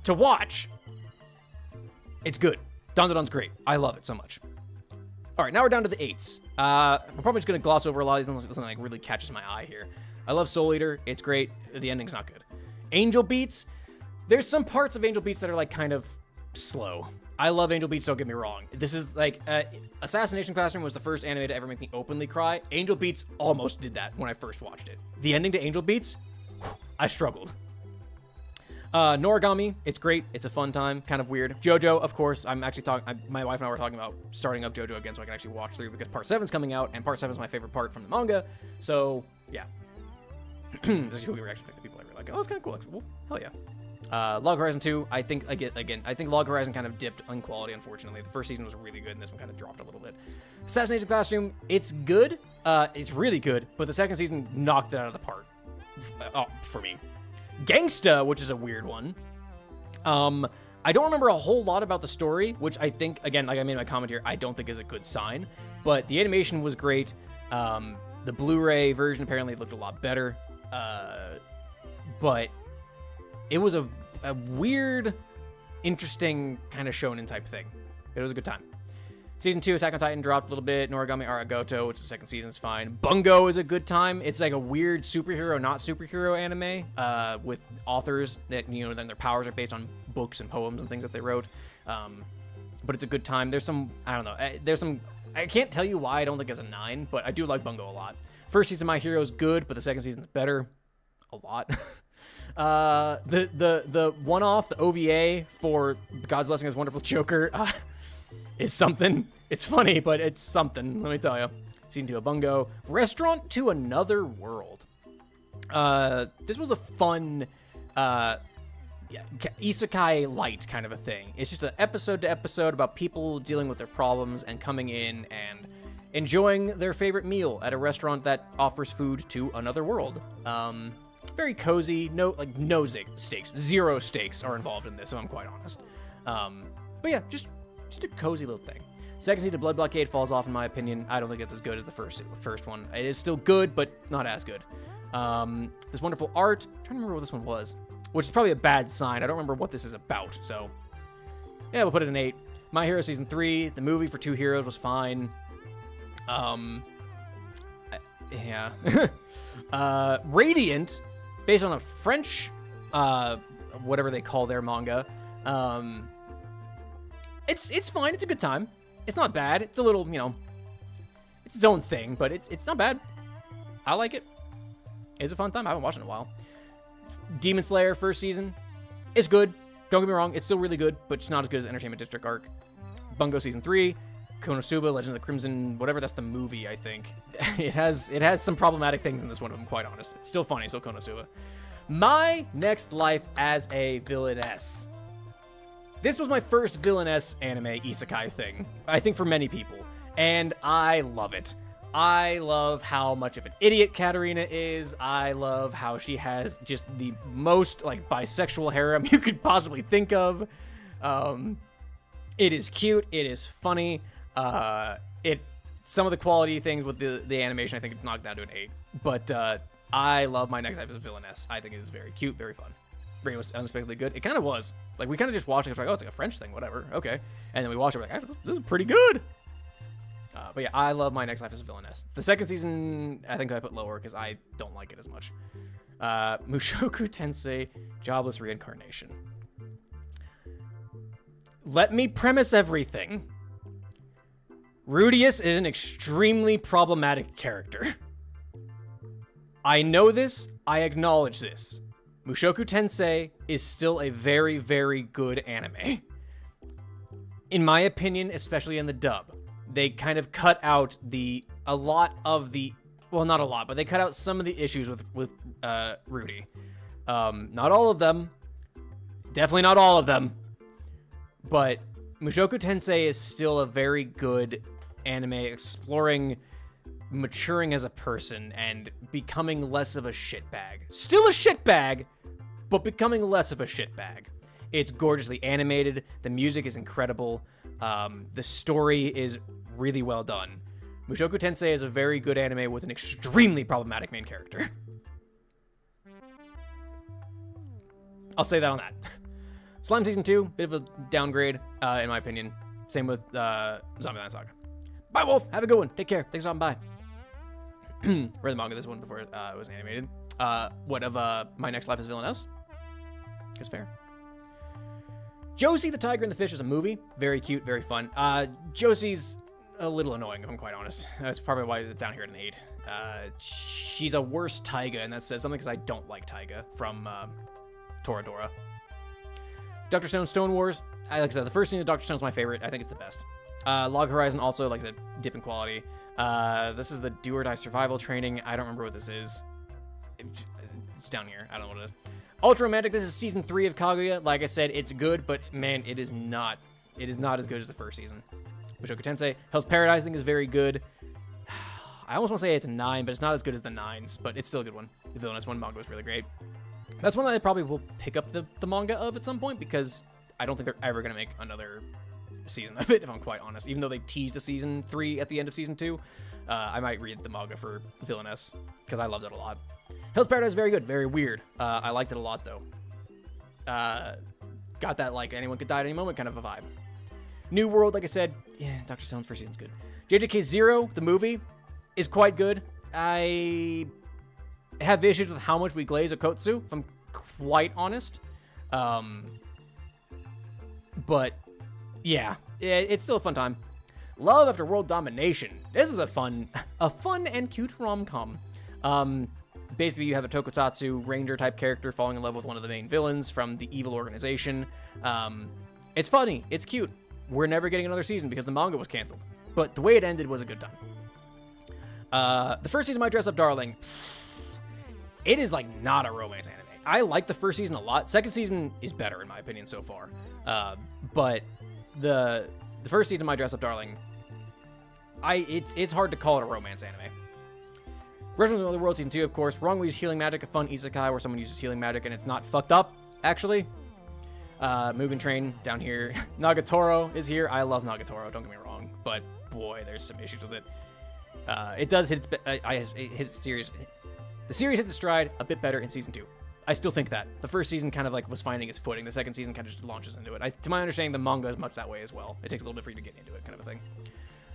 to watch. It's good. Dawn to Dawn's great. I love it so much. All right, now we're down to the 8s. We're probably just going to gloss over a lot of these unless something like really catches my eye here. I love Soul Eater. It's great. The ending's not good. Angel Beats. There's some parts of Angel Beats that are like kind of slow. I love Angel Beats, don't get me wrong. This is like, Assassination Classroom was the first anime to ever make me openly cry. Angel Beats almost did that when I first watched it. The ending to Angel Beats, I struggled. Noragami, it's great. It's a fun time, kind of weird. JoJo, of course, I'm actually my wife and I were talking about starting up JoJo again so I can actually watch through because part 7's coming out and part 7 is my favorite part from the manga. So, yeah. There's a reaction to people that were like, oh, it's kind of cool. Well, hell yeah. Log Horizon 2, I think, I think Log Horizon kind of dipped on quality, unfortunately. The first season was really good and this one kind of dropped a little bit. Assassination Classroom, it's good. It's really good, but the second season knocked it out of the park for me. Gangsta, which is a weird one. I don't remember a whole lot about the story, which I think, again, like I made in my comment here, I don't think is a good sign. But the animation was great. The Blu-ray version apparently looked a lot better. But it was a weird, interesting kind of shonen type thing. It was a good time. Season 2, Attack on Titan dropped a little bit. Noragami Aragoto, which the second season is fine. Bungo is a good time. It's like a weird superhero, not superhero anime with authors that, you know, then their powers are based on books and poems and things that they wrote. But it's a good time. There's some, I don't know. I can't tell you why I don't think it's a 9, but I do like Bungo a lot. First season of My Hero is good, but the second season's better. A lot. The one-off, the OVA for God's Blessing Is Wonderful Joker is something. It's funny, but it's something, let me tell you. Season 2 of Bungo. Restaurant to Another World. This was a fun isekai light kind of a thing. It's just an episode to episode about people dealing with their problems and coming in and enjoying their favorite meal at a restaurant that offers food to another world. Very cozy, no stakes. 0 stakes are involved in this, if I'm quite honest. But yeah, just a cozy little thing. Second season of Blood Blockade falls off in my opinion. I don't think it's as good as the first one. It is still good, but not as good. This wonderful art. I'm trying to remember what this one was, which is probably a bad sign. I don't remember what this is about, so yeah, we'll put it an 8. My Hero Season 3, the movie for 2 Heroes was fine. Yeah. Radiant, based on a French, whatever they call their manga. It's fine. It's a good time. It's not bad. It's a little, you know, it's its own thing, but it's not bad. I like it. It's a fun time. I haven't watched it in a while. Demon Slayer first season. It's good. Don't get me wrong. It's still really good, but it's not as good as Entertainment District arc. Bungo season 3. Konosuba, Legend of the Crimson, whatever, that's the movie, I think. It has some problematic things in this one, if I'm quite honest. It's still funny, still Konosuba. My next life as a villainess. This was my first villainess anime isekai thing, I think for many people, and I love it. I love how much of an idiot Katarina is. I love how she has just the most, like, bisexual harem you could possibly think of. It is cute. It is funny. Some of the quality things with the animation, I think it's knocked down to an 8. But I love my next life as a villainess. I think it is very cute, very fun. Very unexpectedly good. It kind of was. Like, we kind of just watched it. It's like, oh, it's like a French thing, whatever. Okay. And then we watched it. We're like, actually, this is pretty good. But yeah, I love my next life as a villainess. The second season, I think I put lower because I don't like it as much. Mushoku Tensei, Jobless Reincarnation. Let me premise everything. Rudius is an extremely problematic character. I know this. I acknowledge this. Mushoku Tensei is still a very, very good anime. In my opinion, especially in the dub, they kind of cut out a lot of the, well, not a lot, but they cut out some of the issues with Rudy. Not all of them. Definitely not all of them. But Mushoku Tensei is still a very good anime exploring maturing as a person and becoming less of a shitbag. Still a shitbag, but becoming less of a shitbag. It's gorgeously animated. The music is incredible. The story is really well done. Mushoku Tensei is a very good anime with an extremely problematic main character. I'll say that on that. Slime Season 2, bit of a downgrade, in my opinion. Same with Zombieland Saga. Bye, Wolf. Have a good one. Take care. Thanks for stopping by. Read the manga this one before it was animated. What of My Next Life as Villainess? It's fair. Josie the Tiger and the Fish is a movie. Very cute, very fun. Josie's a little annoying, if I'm quite honest. That's probably why it's down here at an 8. She's a worse Taiga, and that says something because I don't like Taiga from Toradora. Dr. Stone Stone Wars. Like I said, the first scene of Dr. Stone's my favorite. I think it's the best. Log Horizon also, like I said, dip in quality. This is the Do or Die survival training. I don't remember what this is. It's down here. I don't know what it is. Ultra Romantic. This is season 3 of Kaguya. Like I said, it's good, but man, it is not as good as the first season. Mushoku Tensei. Hell's Paradise, I think, is very good. I almost want to say it's a 9, but it's not as good as the 9s, but it's still a good one. The Villainous one manga was really great. That's one that I probably will pick up the manga of at some point, because I don't think they're ever going to make another season of it, if I'm quite honest. Even though they teased a season 3 at the end of season 2, I might read the manga for Villainous, because I loved it a lot. Hell's Paradise is very good, very weird. I liked it a lot, though. Got that, like, anyone could die at any moment kind of a vibe. New World, like I said, yeah, Dr. Stone's first season's good. JJK Zero, the movie, is quite good. I have issues with how much we glaze Okotsu, if I'm quite honest. But, yeah, it's still a fun time. Love After World Domination. This is a fun and cute rom-com. Basically, you have a tokusatsu ranger-type character falling in love with one of the main villains from the evil organization. It's funny. It's cute. We're never getting another season because the manga was canceled. But the way it ended was a good time. The first season of My Dress Up Darling, it is like not a romance anime. I like the first season a lot. Second season is better in my opinion so far. But the first season of My Dress Up Darling, it's hard to call it a romance anime. Resident of the World Season 2, of course. Wrong Way Use Healing Magic, a fun isekai where someone uses healing magic and it's not fucked up, actually. Mugen Train down here. Nagatoro is here. I love Nagatoro, don't get me wrong. But boy, there's some issues with it. It does hit its series. The series hits its stride a bit better in Season 2. I still think that. The first season kind of like was finding its footing. The second season kind of just launches into it. To my understanding, the manga is much that way as well. It takes a little bit for you to get into it, kind of a thing.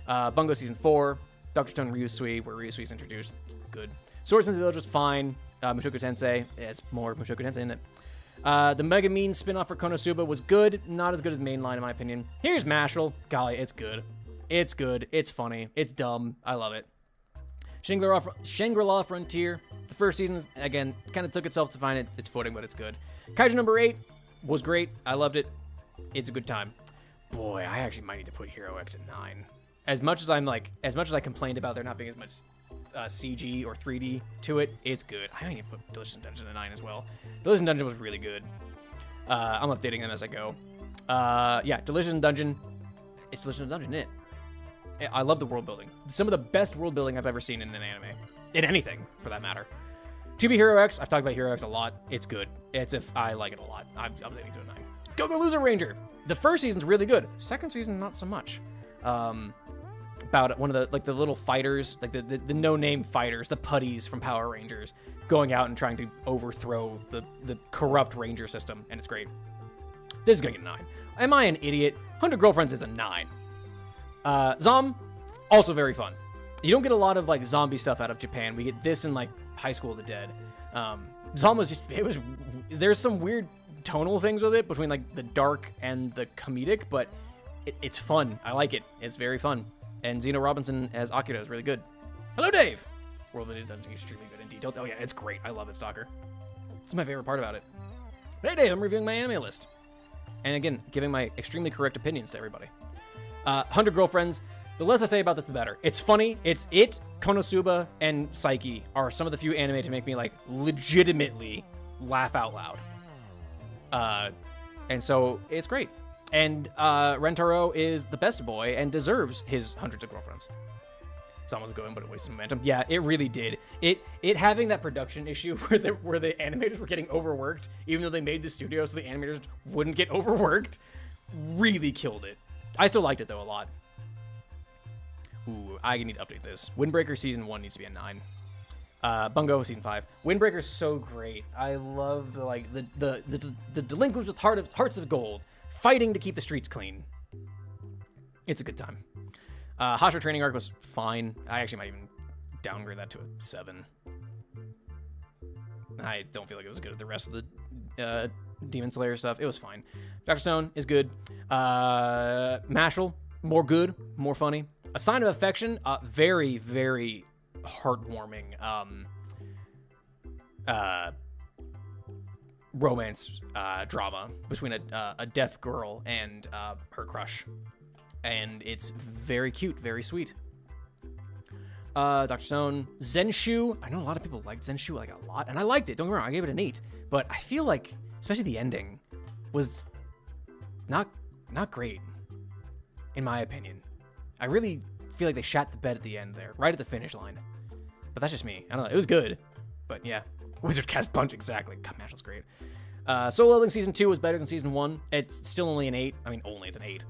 Bungo Season 4. Dr. Stone Ryusui, where Ryusui's introduced, good. Swordsman's Village was fine. Mushoku Tensei, it's more Mushoku Tensei, isn't it? The Mega Mean spin-off for Konosuba was good. Not as good as Mainline, in my opinion. Here's Mashal. Golly, it's good. It's good. It's funny. It's dumb. I love it. Shangri-La Frontier. The first season, again, kind of took itself to find its footing, but it's good. Kaiju number 8 was great. I loved it. It's a good time. Boy, I actually might need to put Hero X at 9. As much as I complained about there not being as much CG or 3D to it, it's good. I might need to put Delicious Dungeon at 9 as well. Delicious Dungeon was really good. I'm updating them as I go. Yeah, Delicious Dungeon. It's Delicious Dungeon, isn't it? I love the world building. Some of the best world building I've ever seen in an anime. In anything, for that matter. 2B Hero X, I've talked about Hero X a lot. It's good. I like it a lot. I'm leaving to a 9. Go Loser Ranger. The first season's really good. Second season, not so much. About one of the little fighters, like the no-name fighters, the putties from Power Rangers, going out and trying to overthrow the corrupt ranger system, and it's great. This is gonna get a 9. Am I an idiot? 100 Girlfriends is a 9. Zom, also very fun. You don't get a lot of like zombie stuff out of Japan. We get this in like High School of the Dead. Zom was there's some weird tonal things with it between like the dark and the comedic, but it's fun. I like it. It's very fun. And Zeno Robinson as Akira is really good. Hello, Dave! World Building Dungeon is extremely good and detailed. Oh yeah, it's great. I love it, Stalker. It's my favorite part about it. Hey, Dave, I'm reviewing my anime list. And again, giving my extremely correct opinions to everybody. 100 Girlfriends. The less I say about this, the better. It's funny. Konosuba, and Psyche are some of the few anime to make me like legitimately laugh out loud. And so it's great. And Rentaro is the best boy and deserves his hundreds of girlfriends. Someone's going, but it wasted momentum. Yeah, it really did. It having that production issue where the animators were getting overworked, even though they made the studio so the animators wouldn't get overworked, really killed it. I still liked it though a lot. Ooh, I need to update this. Windbreaker Season 1 needs to be a 9. Bungo Season 5. Windbreaker's so great. I love the delinquents with hearts of gold, fighting to keep the streets clean. It's a good time. Hashira Training Arc was fine. I actually might even downgrade that to a 7. I don't feel like it was as good as the rest of the Demon Slayer stuff. It was fine. Dr. Stone is good. Mashal, more good, more funny. A Sign of Affection, very, very heartwarming romance drama between a deaf girl and her crush. And it's very cute, very sweet. Dr. Stone, Zenshu. I know a lot of people liked Zenshu like a lot, and I liked it. Don't get me wrong, I gave it an 8. But I feel like, especially the ending, was not great, in my opinion. I really feel like they shat the bed at the end there, right at the finish line. But that's just me. I don't know. It was good, but yeah. Wizard Cast Punch, exactly. God, Mashal's great. Solo Leveling Season 2 was better than Season 1. It's still only an 8. I mean, only it's an 8.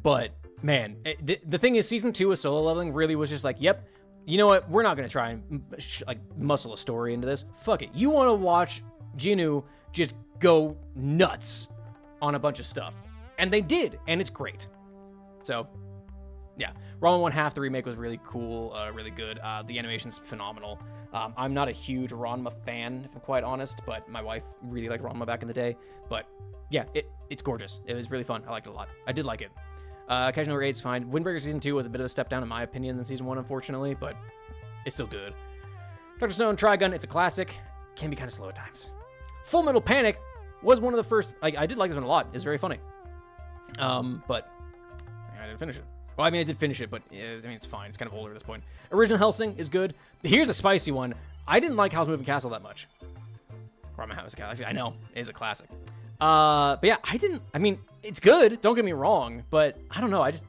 But man, the thing is, Season 2 of Solo Leveling really was just like, yep, you know what? We're not gonna try and muscle a story into this. Fuck it. You want to watch Jinu just go nuts on a bunch of stuff, and they did, and it's great. So, yeah, Ranma 1/2, the remake was really cool, really good. The animation's phenomenal. I'm not a huge Ranma fan, if I'm quite honest, but my wife really liked Ranma back in the day. But yeah, it's gorgeous. It was really fun. I liked it a lot. I did like it. Kaiju number 8's fine. Windbreaker Season 2 was a bit of a step down in my opinion than Season 1, unfortunately, but it's still good. Dr. Stone Trigun, it's a classic. Can be kind of slow at times. Full Metal Panic was one of the first. I did like this one a lot. It's very funny. But I didn't finish it. Well, I mean, I did finish it, but I mean, it's fine. It's kind of older at this point. Original Hellsing is good. Here's a spicy one. I didn't like House Moving Castle that much. Or my House Galaxy. I know, it is a classic. But yeah, I mean, it's good. Don't get me wrong, but I don't know. It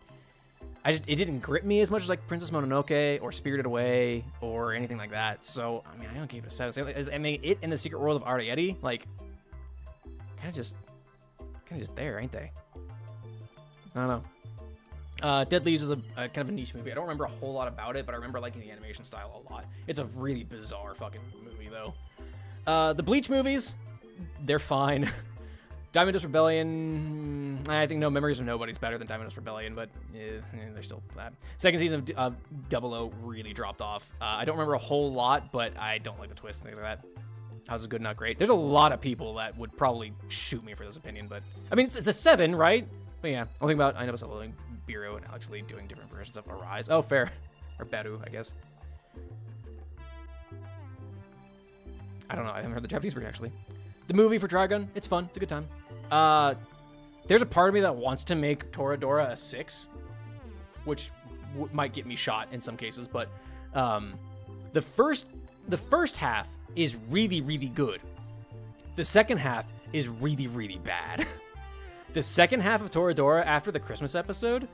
didn't grip me as much as like Princess Mononoke or Spirited Away or anything like that. So, I mean, I don't give it a 7. I mean, it and The Secret World of Arrietty, like, kind of just there, ain't they? I don't know. Dead Leaves is a kind of a niche movie. I don't remember a whole lot about it, but I remember liking the animation style a lot. It's a really bizarre fucking movie, though. The Bleach movies, they're fine. Diamond Dust Rebellion, I think No Memories of Nobody's better than Diamond Dust Rebellion, but they're still bad. Second season of Double O really dropped off. I don't remember a whole lot, but I don't like the twists and things like that. How's it good, not great? There's a lot of people that would probably shoot me for this opinion, but I mean, it's a 7, right? But yeah, I'll think about I know it's a Bureau and Alex Lee doing different versions of Arise. Oh, fair. Or Beru, I guess. I don't know. I haven't heard the Japanese version, actually. The movie for Trigun, it's fun. It's a good time. There's a part of me that wants to make Toradora a 6, which might get me shot in some cases, but the first half is really, really good. The second half is really, really bad. The second half of Toradora after the Christmas episode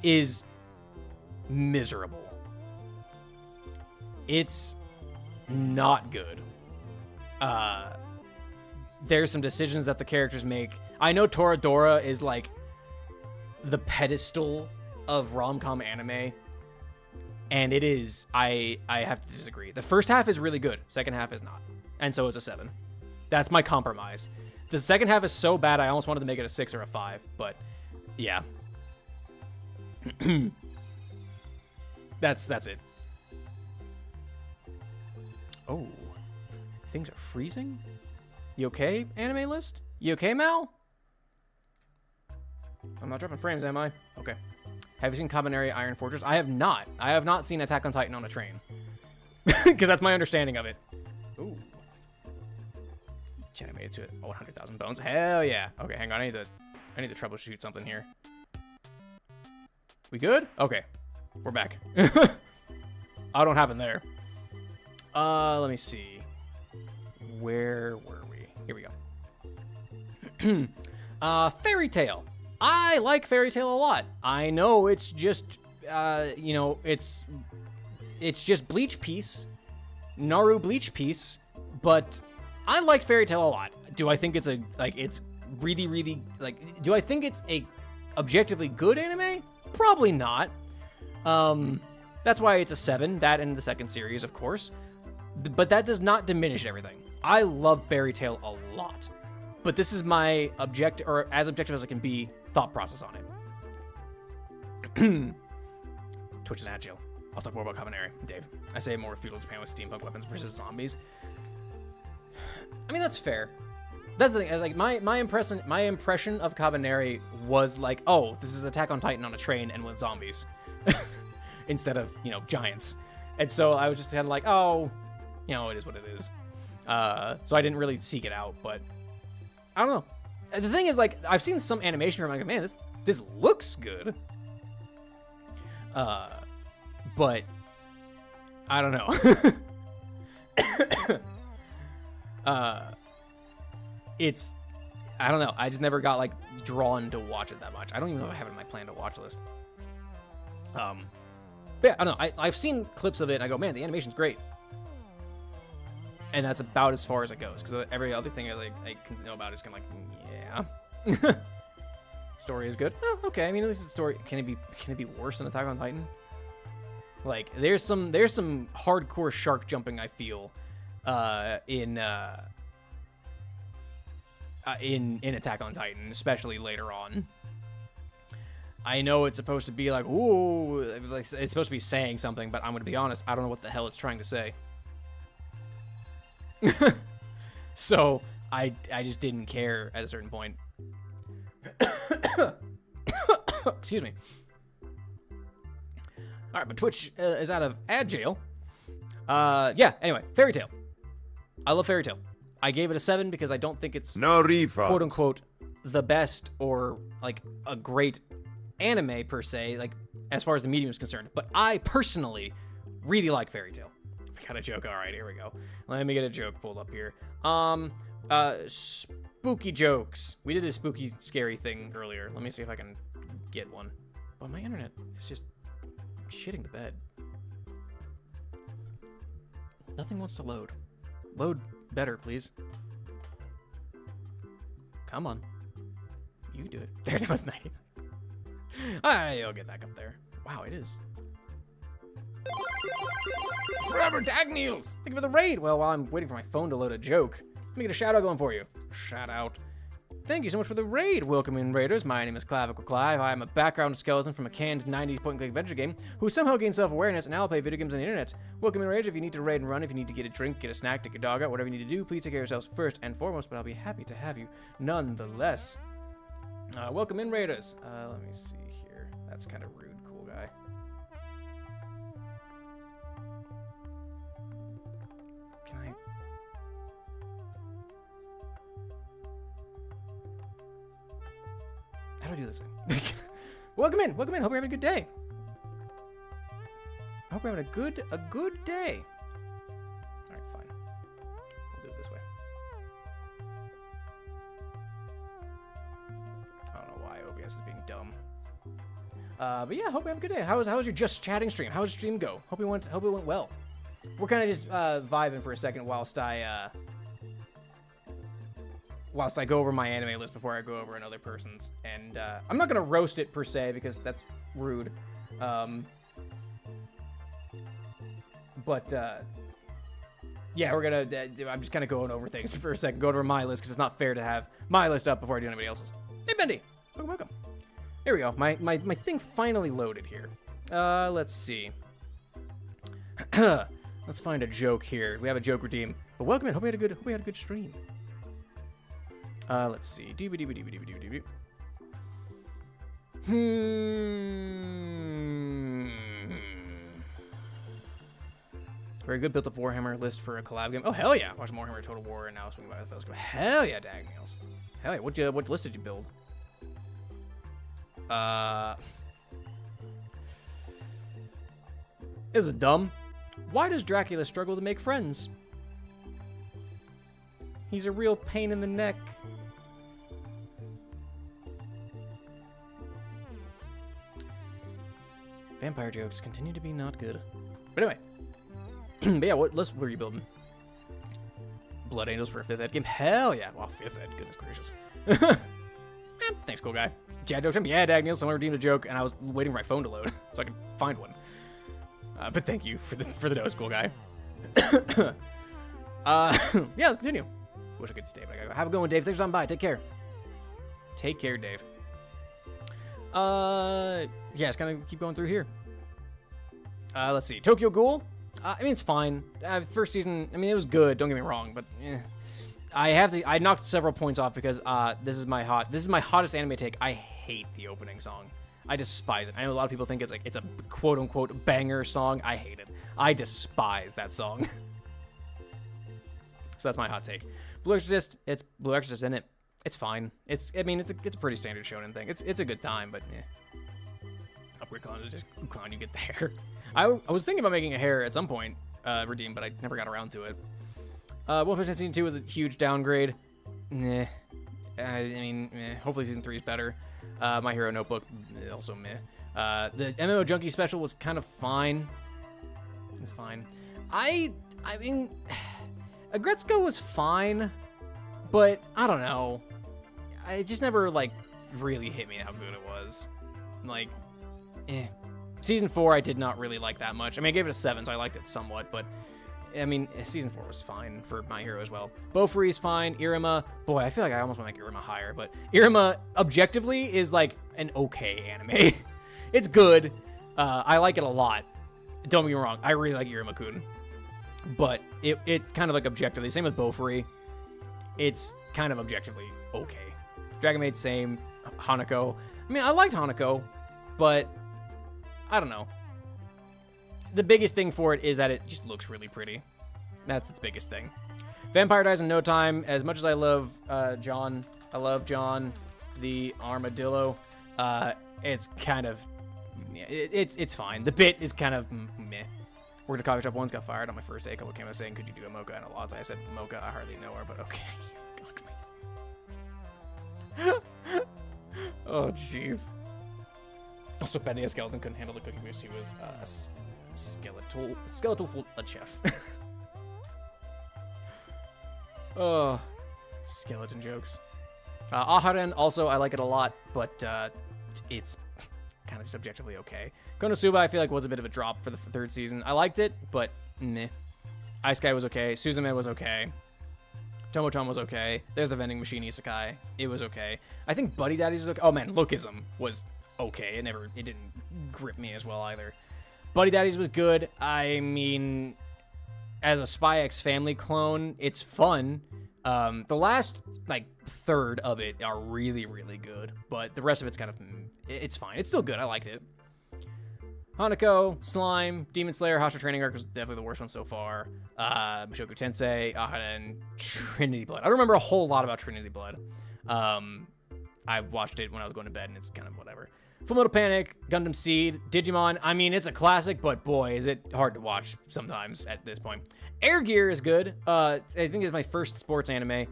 is miserable. It's not good. There's some decisions that the characters make. I know Toradora is like the pedestal of rom-com anime, and it is. I have to disagree. The first half is really good. Second half is not, and so it's a 7. That's my compromise. The second half is so bad I almost wanted to make it a 6 or a 5, but yeah. That's it. Oh, things are freezing? You okay, Anime List? You okay, Mal? I'm not dropping frames, am I? Okay. Have you seen Kabaneri Iron Fortress? I have not. I have not seen Attack on Titan on a train. Because that's my understanding of it. Ooh. Chad made it to 100,000 bones. Hell yeah. Okay, hang on. I need to troubleshoot something here. We good? Okay. We're back. I don't happen there. Let me see. Where were we? Here we go. Fairy Tail. I like Fairy Tail a lot. I know it's just, you know, it's just Bleach Piece, Naru Bleach Piece, but I liked Fairy Tail a lot. Do I think it's it's really, really, do I think it's a objectively good anime? Probably not. That's why it's a 7, that and the second series, of course. But that does not diminish everything. I love Fairy Tail a lot. But this is my objective, or as objective as I can be, thought process on it. Twitch is agile. I'll talk more about Kabaneri, Dave. I say more feudal Japan with steampunk weapons versus zombies. I mean, that's fair. That's the thing. Like my impression of Kabaneri was like, oh, this is Attack on Titan on a train and with zombies instead of, you know, giants. And so I was just kind of like, oh, you know, it is what it is. So I didn't really seek it out, but I don't know. The thing is, like, I've seen some animation where I'm like, man, this looks good. But I don't know. I don't know. I just never got like drawn to watch it that much. I don't even know if I have it in my plan to watch list. But yeah, I don't know. I've seen clips of it and I go, man, the animation's great. And that's about as far as it goes, because every other thing I can know about is kind of like, yeah. Story is good. Oh, okay. I mean, at least the story can it be worse than Attack on Titan? Like, there's some hardcore shark jumping I feel in Attack on Titan, especially later on. I know it's supposed to be like, ooh, like it's supposed to be saying something, but I'm gonna be honest, I don't know what the hell it's trying to say. So I just didn't care at a certain point. Excuse me. All right, but Twitch is out of ad jail. Yeah. Anyway, Fairy Tail. I love Fairy Tail. I gave it a 7 because I don't think it's no refund, quote unquote, the best or like a great anime per se, like as far as the medium is concerned. But I personally really like Fairy Tail. We got a joke. All right, here we go. Let me get a joke pulled up here. Spooky jokes. We did a spooky, scary thing earlier. Let me see if I can get one. But my internet is just shitting the bed. Nothing wants to load. Load better, please. Come on. You can do it. There it was, 90. I'll get back up there. Wow, it is. Forever Dagneels! Thank you for the raid! Well, while I'm waiting for my phone to load a joke, let me get a shout out going for you. Shout out. thank you so much for the raid. Welcome in, raiders. My name is Clavicle Clive. I am a background skeleton from a canned 90s point-and-click adventure game who somehow gained self-awareness and now play video games on the internet. Welcome in, raiders. If you need to raid and run, if you need to get a drink, get a snack, take your dog out, whatever you need to do, please take care of yourselves first and foremost, but I'll be happy to have you nonetheless. Welcome in, raiders. Let me see here. That's kind of rude, cool guy. Can I... How do I do this thing? Welcome in. Welcome in. Hope you're having a good day. I hope you're having a good day. All right, fine. We'll do it this way. I don't know why OBS is being dumb. But yeah, hope you have a good day. How was your just chatting stream? How did your stream go? Hope it went well. We're kind of just vibing for a second whilst I go over my anime list before I go over another person's. And I'm not going to roast it per se because that's rude. Yeah, we're going to... I'm just kind of going over things for a second. Go over my list because it's not fair to have my list up before I do anybody else's. Hey, Bendy. Welcome. Here we go. My thing finally loaded here. Let's see. Let's find a joke here. We have a joke redeem. But welcome in. Hope we had a good stream. Let's see. Very good built-up Warhammer list for a collab game. Oh, hell yeah. Watch Warhammer Total War and now swing by the Those. Hell yeah, Dag Nails. Hell yeah. What list did you build? This is dumb. Why does Dracula struggle to make friends? He's a real pain in the neck. Vampire jokes continue to be not good. But anyway. But yeah, what list were you building? Blood Angels for a 5th ed game? Hell yeah. Wow, 5th ed. Goodness gracious. Thanks, cool guy. Chad Joke. Yeah, Dag Nails. Someone redeemed a joke, and I was waiting for my phone to load so I could find one. But thank you for the nose, cool guy. Yeah, let's continue. Wish I could stay, but I gotta go. Have a good one, Dave. Thanks for stopping by. Take care. Take care, Dave. Yeah, just kind of keep going through here. Let's see. Tokyo Ghoul. I mean, it's fine. First season, I mean, it was good. Don't get me wrong, but I knocked several points off because this is my hottest anime take. I hate the opening song. I despise it. I know a lot of people think it's a quote unquote banger song. I hate it. I despise that song. So that's my hot take. Blue Exorcist. It's Blue Exorcist in it. It's fine. It's a pretty standard shonen thing. It's a good time, but yeah. Upgrade clown is just clown. You get the hair. I was thinking about making a hair at some point redeem, but I never got around to it. One Punch Man Season 2 was a huge downgrade. Nah. I mean, hopefully Season 3 is better. My Hero Notebook, also meh. The MMO Junkie special was kind of fine. It's fine. I mean, Agretzko was fine, but I don't know. It just never, like, really hit me how good it was. Like, Season 4 I did not really like that much. I mean, I gave it a 7, so I liked it somewhat, but I mean, Season 4 was fine for My Hero as well. Bofuri's fine. Iruma, boy, I feel like I almost want to make Iruma higher, but Iruma, objectively, is like an okay anime. It's good. I like it a lot. Don't get me wrong. I really like Iruma-kun. But it's kind of like objectively. Same with Bofuri. It's kind of objectively okay. Dragon Maid, same. Hanako. I mean, I liked Hanako, but I don't know. The biggest thing for it is that it just looks really pretty. That's its biggest thing. Vampire dies in no time. As much as I love John, I love John the Armadillo. It's kind of, it's fine. The bit is kind of meh. Worked at a coffee shop once, got fired on my first day. A couple came out saying, "Could you do a mocha?" And a lot. I said, "Mocha, I hardly know her, but okay." Oh jeez. Also, Bendy, a skeleton, couldn't handle the cooking boost. He was a skeletal chef. Oh, skeleton jokes. Aharen, also, I like it a lot, but it's kind of subjectively okay. Konosuba, I feel like was a bit of a drop for the 3rd season. I liked it, but meh. Ice Guy was okay. Suzume was okay. Tomo-chan was okay. There's the vending machine isekai. It was okay. I think Buddy Daddies was okay. Oh man, Lookism was okay. It didn't grip me as well either. Buddy Daddies was good. I mean, as a Spy X Family clone, it's fun. The last like third of it are really, really good, but the rest of it's kind of, it's fine. It's still good. I liked it. Hanako, Slime, Demon Slayer, Hashira Training Arc was definitely the worst one so far. Mushoku Tensei, and Trinity Blood. I don't remember a whole lot about Trinity Blood. I watched it when I was going to bed, and it's kind of whatever. Fullmetal Panic, Gundam Seed, Digimon. I mean, it's a classic, but boy, is it hard to watch sometimes at this point. Air Gear is good. I think it's my first sports anime.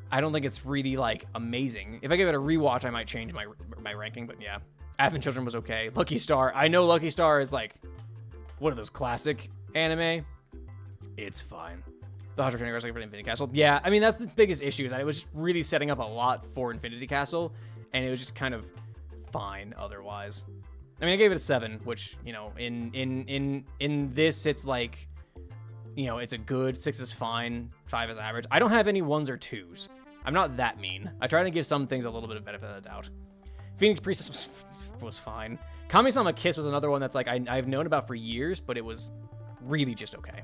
I don't think it's really, like, amazing. If I give it a rewatch, I might change my ranking, but yeah. Advent Children was okay. Lucky Star. I know Lucky Star is, like, one of those classic anime. It's fine. The Hashira Training Arc for Infinity Castle. Yeah, I mean, that's the biggest issue, is that it was really setting up a lot for Infinity Castle, and it was just kind of fine otherwise. I mean, I gave it a 7, which, you know, in this, it's like, you know, it's a good. 6 is fine. 5 is average. I don't have any 1s or 2s. I'm not that mean. I try to give some things a little bit of benefit of the doubt. Phoenix Priestess was fine. Kami-sama Kiss was another one that's like I've known about for years, but it was really just okay.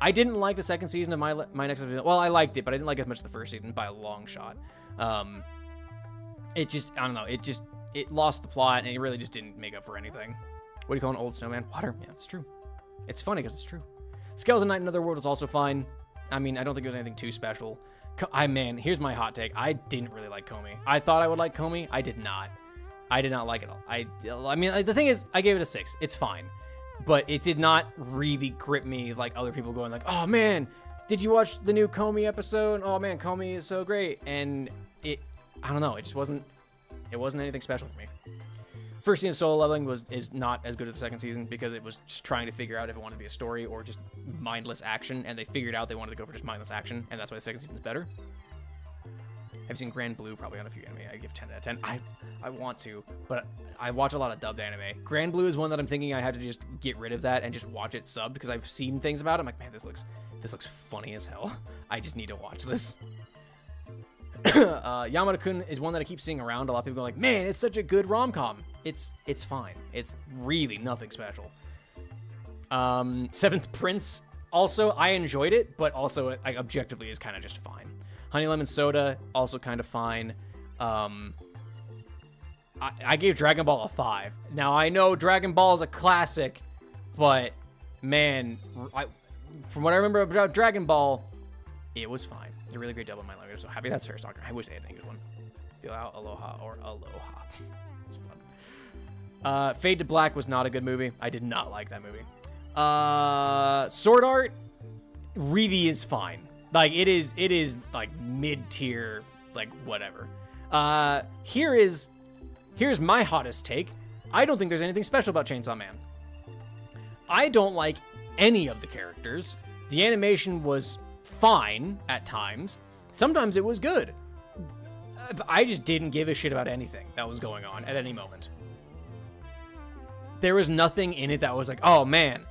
I didn't like the second season of my next episode. Well, I liked it, but I didn't like it as much as the first season by a long shot. It just, I don't know, it lost the plot, and it really just didn't make up for anything. What do you call an old snowman? Water. Yeah, it's true. It's funny because it's true. Skeleton Knight in Another World was also fine. I mean, I don't think it was anything too special. Man, here's my hot take. I didn't really like Komi. I thought I would like Komi. I did not. I did not like it all. I mean, the thing is, I gave it a 6. It's fine. But it did not really grip me like other people going like, oh man, did you watch the new Komi episode? Oh man, Komi is so great. And I don't know, it just wasn't anything special for me. First season of Solo Leveling is not as good as the second season because it was just trying to figure out if it wanted to be a story or just mindless action, and they figured out they wanted to go for just mindless action, and that's why the second season is better. I've seen Grand Blue probably on a few anime. I give 10 out of 10. I want to, but I watch a lot of dubbed anime. Grand Blue is one that I'm thinking I have to just get rid of that and just watch it subbed because I've seen things about it. I'm like, man, this looks funny as hell. I just need to watch this. Yamada-kun is one that I keep seeing around. A lot of people go like, man, it's such a good rom-com. It's fine. It's really nothing special. Seventh Prince. Also, I enjoyed it, but also like objectively is kind of just fine. Honey Lemon Soda, also kind of fine. I gave Dragon Ball a 5. Now, I know Dragon Ball is a classic, but man, from what I remember about Dragon Ball, it was fine. It's a really great dub on my language. I'm so happy that's Fair Stalker. I wish they had an English one. Deal out Aloha or Aloha. It's fun. Fade to Black was not a good movie. I did not like that movie. Sword Art really is fine. Like, it is like mid-tier, like whatever. Here's my hottest take. I don't think there's anything special about Chainsaw Man. I don't like any of the characters. The animation was fine at times. Sometimes it was good. But I just didn't give a shit about anything that was going on at any moment. There was nothing in it that was like, oh man,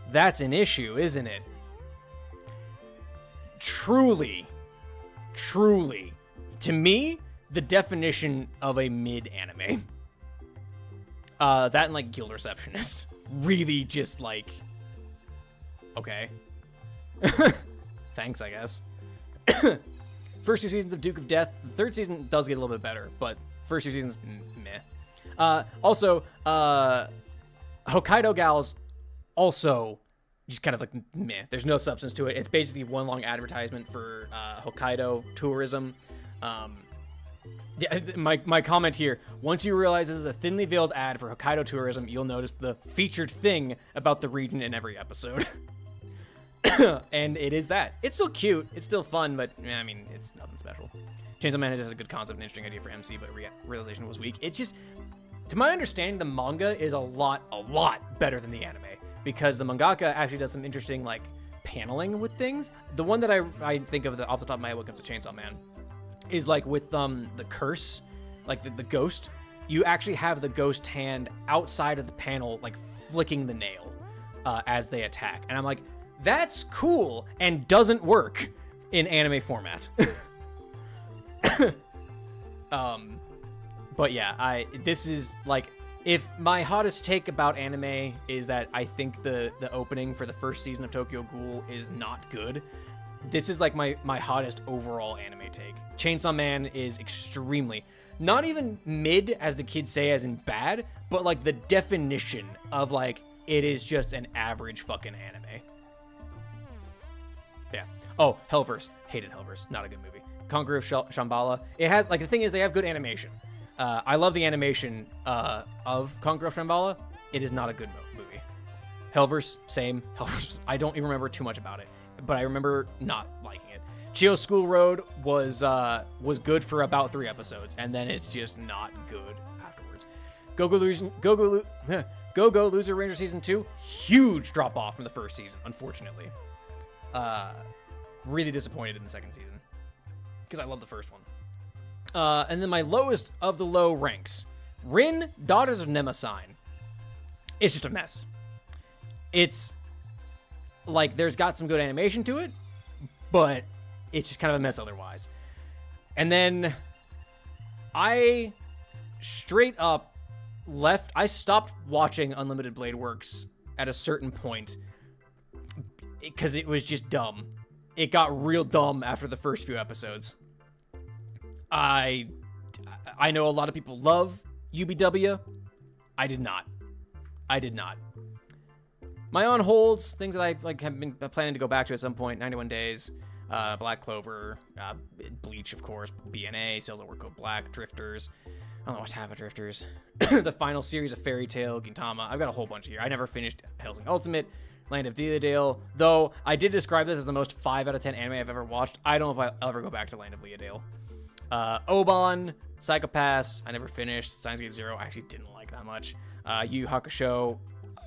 that's an issue, isn't it? Truly, to me, the definition of a mid-anime. That and, like, Guild Receptionist. Really just, like... Okay. Thanks, I guess. First 2 seasons of Duke of Death. The third season does get a little bit better, but first 2 seasons, meh. Also, Hokkaido Gals, also... just kind of like meh. There's no substance to it. It's basically one long advertisement for Hokkaido tourism. Yeah, my comment here, once you realize this is a thinly veiled ad for Hokkaido tourism, you'll notice the featured thing about the region in every episode. And it is that. It's still cute. It's still fun, but I mean, it's nothing special. Chainsaw Man has a good concept and interesting idea for MC, but realization was weak. It's just, to my understanding, the manga is a lot better than the anime. Because the mangaka actually does some interesting, like, paneling with things. The one that I think of off the top of my head when it comes to Chainsaw Man is, like, with the curse, like, the ghost. You actually have the ghost hand outside of the panel, like, flicking the nail as they attack. And I'm like, that's cool and doesn't work. in anime format. But yeah, this is like, if my hottest take about anime is that I think the opening for the first season of Tokyo Ghoul is not good, this is like my hottest overall anime take. Chainsaw Man is extremely, not even mid as the kids say as in bad, but like the definition of like, it is just an average fucking anime. Yeah. Oh, Hellverse. Hated Hellverse. Not a good movie. Conqueror of Shambhala. It has, like, the thing is they have good animation. I love the animation of Conqueror of Shambhala. It is not a good movie. Hellverse, same. Hellverse, I don't even remember too much about it, but I remember not liking it. Chio School Road was good for about 3 episodes, and then it's just not good afterwards. Go-Go Loser Ranger Season 2, huge drop off from the first season, unfortunately. Really disappointed in the second season, because I love the first one. And then my lowest of the low ranks, Rin, Daughters of Nemesign. It's just a mess. It's like, there's got some good animation to it, but it's just kind of a mess otherwise. And then I straight up I stopped watching Unlimited Blade Works at a certain point because it was just dumb. It got real dumb after the first few episodes. I know a lot of people love UBW. I did not. My on holds, things that I like have been planning to go back to at some point: 91 Days, Black Clover, Bleach, of course, BNA, Sales at Work Code Black, Drifters. I don't know what's happened, Drifters. The final series of Fairy Tail, Gintama. I've got a whole bunch here. I never finished Hellsing Ultimate, Land of Leodale, though I did describe this as the most 5 out of 10 anime I've ever watched. I don't know if I'll ever go back to Land of Leodale. Oban, Psychopaths, I never finished. Steins Gate Zero, I actually didn't like that much. Yu Yu Hakusho,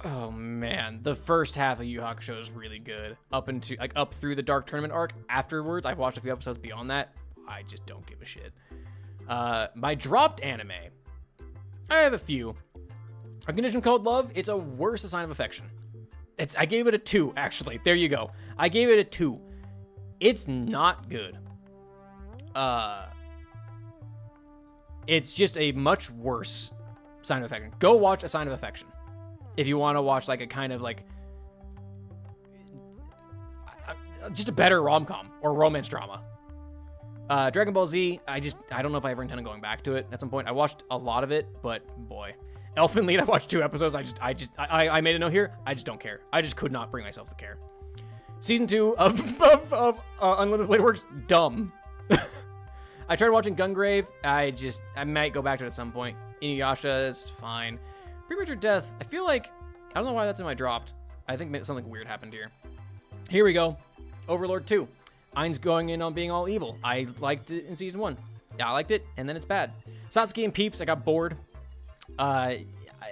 oh man, the first half of Yu Yu Hakusho is really good. Up through the Dark Tournament arc. Afterwards, I've watched a few episodes beyond that. I just don't give a shit. My dropped anime, I have a few. A Condition Called Love, it's a worse A Sign of Affection. I gave it a 2, actually. There you go. I gave it a 2. It's not good. It's just a much worse Sign of Affection. Go watch A Sign of Affection if you want to watch like a kind of like just a better rom-com or romance drama. Dragon Ball Z, I don't know if I ever intend on going back to it at some point. I watched a lot of it, but boy. Elfen Lied, I watched 2 episodes. I made a note here. I just don't care. I just could not bring myself to care. Season 2 of Unlimited Blade Works, dumb. I tried watching Gungrave. I might go back to it at some point. Inuyasha is fine. Premature Death, I feel like, I don't know why that's in my dropped. I think something weird happened here. Here we go. Overlord 2. Ain's going in on being all evil. I liked it in season 1. Yeah, I liked it, and then it's bad. Sasuke and Peeps, I got bored.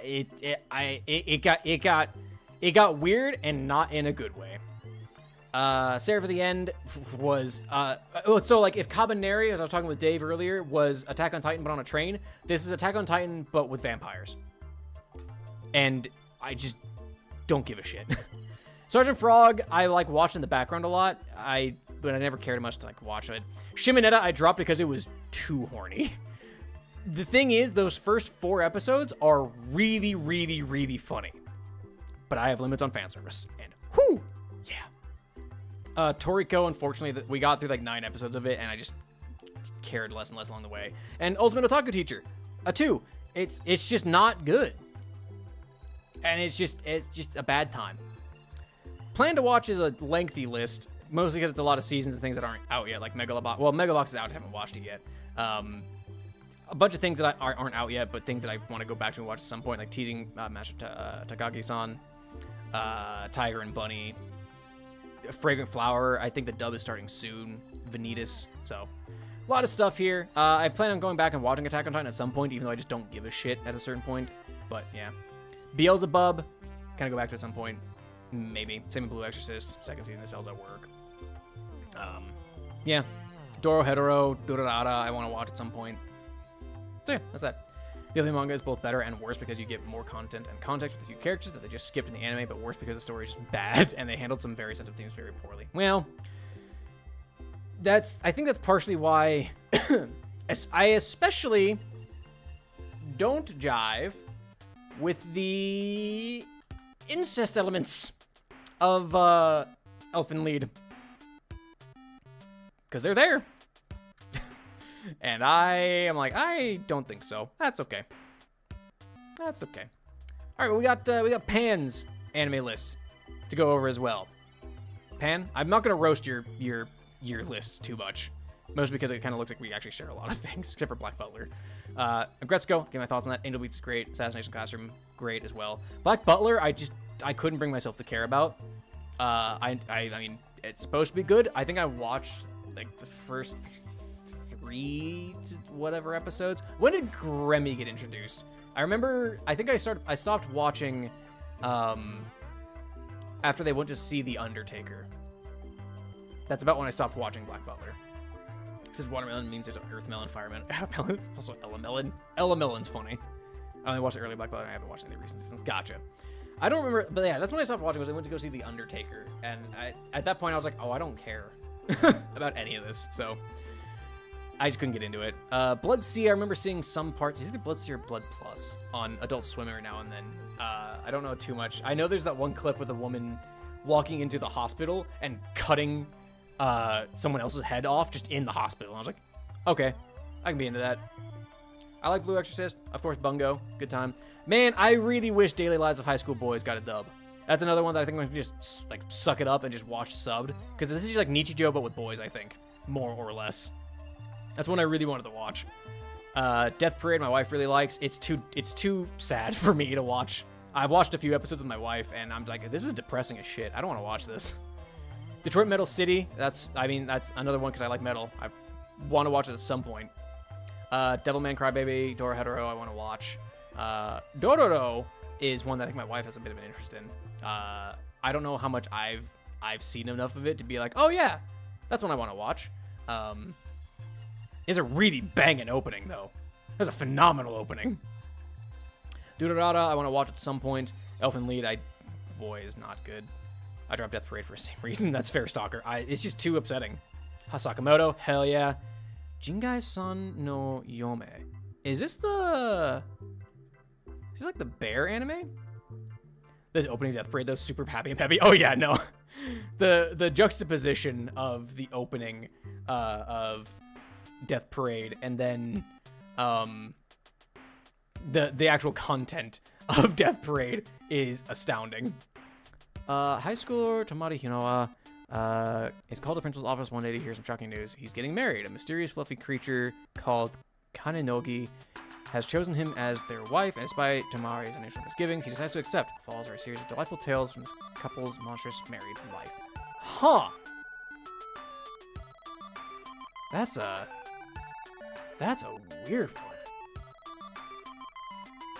It got weird and not in a good way. Sarah for the End was so like if Cabaneri, as I was talking with Dave earlier, was Attack on Titan but on a train, this is Attack on Titan but with vampires. And I just don't give a shit. Sergeant Frog, I like watched in the background a lot. But I never cared much to like watch it. Shimonetta I dropped because it was too horny. The thing is, those first 4 episodes are really, really, really funny. But I have limits on fan service. And whoo! Yeah. Toriko, unfortunately, we got through like 9 episodes of it, and I just cared less and less along the way. And Ultimate Otaku Teacher, a 2. It's just not good. And it's just a bad time. Plan to watch is a lengthy list, mostly because it's a lot of seasons and things that aren't out yet, like Megalobox. Well, Megalobox is out, I haven't watched it yet. A bunch of things that aren't out yet, but things that I want to go back to and watch at some point, like Teasing Master Takagi-san, Tiger and Bunny, Fragrant Flower. I think the dub is starting soon. Vanitas. So, a lot of stuff here. I plan on going back and watching Attack on Titan at some point, even though I just don't give a shit at a certain point. But, yeah. Beelzebub. Kind of go back to it at some point. Maybe. Same with Blue Exorcist. 2nd season of Cells at Work. Yeah. Doro Hetero, Durarara, I want to watch at some point. So yeah, that's that. The other manga is both better and worse because you get more content and context with a few characters that they just skipped in the anime, but worse because the story is just bad and they handled some very sensitive themes very poorly. Well, I think that's partially why I especially don't jive with the incest elements of Elfin Lead. Because they're there. And I am like, I don't think so. That's okay. That's okay. All right, well, we got Pan's anime list to go over as well. Pan, I'm not gonna roast your list too much, mostly because it kind of looks like we actually share a lot of things, except for Black Butler. Gretzko, get my thoughts on that. Angel Beats is great. Assassination Classroom, great as well. Black Butler, I couldn't bring myself to care about. I mean, it's supposed to be good. I think I watched like the first 3 to whatever episodes. When did Grammy get introduced? I remember, I think I stopped watching after they went to see The Undertaker. That's about when I stopped watching Black Butler. Since watermelon means there's an earth melon, fire melon, also Ella Melon. Ella Melon's funny. I only watched the early Black Butler and I haven't watched any recent seasons. Gotcha. I don't remember, but yeah, that's when I stopped watching, was I went to go see The Undertaker. And at that point I was like, oh, I don't care about any of this. So I just couldn't get into it. Blood Sea, I remember seeing some parts. Is it Blood Sea or Blood Plus on Adult Swim every now and then? I don't know too much. I know there's that one clip with a woman walking into the hospital and cutting someone else's head off just in the hospital. And I was like, okay, I can be into that. I like Blue Exorcist. Of course, Bungo. Good time. Man, I really wish Daily Lives of High School Boys got a dub. That's another one that I think I'm going to just like suck it up and just watch subbed. Because this is just like Nichijou, but with boys, I think. More or less. That's one I really wanted to watch. Death Parade, my wife really likes. It's too sad for me to watch. I've watched a few episodes with my wife, and I'm like, this is depressing as shit. I don't want to watch this. Detroit Metal City, that's another one because I like metal. I want to watch it at some point. Devilman Crybaby, Dorohedoro, I want to watch. Dororo is one that I think my wife has a bit of an interest in. I don't know how much I've seen enough of it to be like, oh yeah, that's one I want to watch. It's a really banging opening though. That's a phenomenal opening. Durarara, I want to watch at some point. Elfin Lead, boy, is not good. I dropped Death Parade for the same reason. That's Fair Stalker. It's just too upsetting. Hasakamoto, hell yeah. Jingai-san no Yome. Is this like the bear anime? The opening Death Parade, those super happy and peppy. Oh yeah, no. The juxtaposition of the opening of Death Parade and then the actual content of Death Parade is astounding. High schooler Tamari Hinoa is called to the principal's office one day to hear some shocking news. He's getting married. A mysterious fluffy creature called Kanenogi has chosen him as their wife, and despite Tamari's initial misgivings, he decides to accept. Falls are a series of delightful tales from this couple's monstrous married life. Huh. That's a weird one.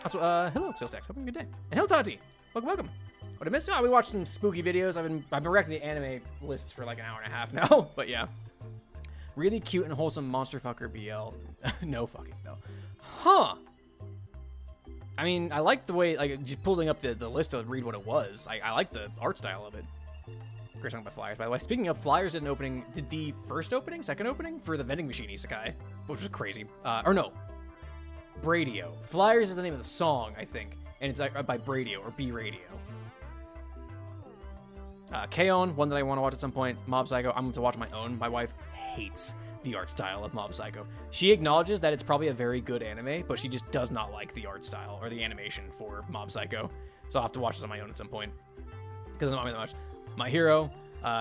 Also, hello, Xilstax. Hope you have a good day. And hello, Tati. Welcome. What I missed? Oh, we watched some spooky videos. I've been reacting to anime lists for like an hour and a half now. But yeah, really cute and wholesome monster fucker BL. No fucking no. Huh. I mean, I like the way, like, just pulling up the list to read what it was. I like the art style of it. Great song by Flyers, by the way. Speaking of, Flyers did the first opening, second opening for the vending machine isekai, which was crazy. Or no, Bradio. Flyers is the name of the song, I think, and it's by Bradio or B Radio. K-On!, one that I want to watch at some point. Mob Psycho, I'm going to watch my own. My wife hates the art style of Mob Psycho. She acknowledges that it's probably a very good anime, but she just does not like the art style or the animation for Mob Psycho. So I'll have to watch this on my own at some point, because I'm not that much. My Hero,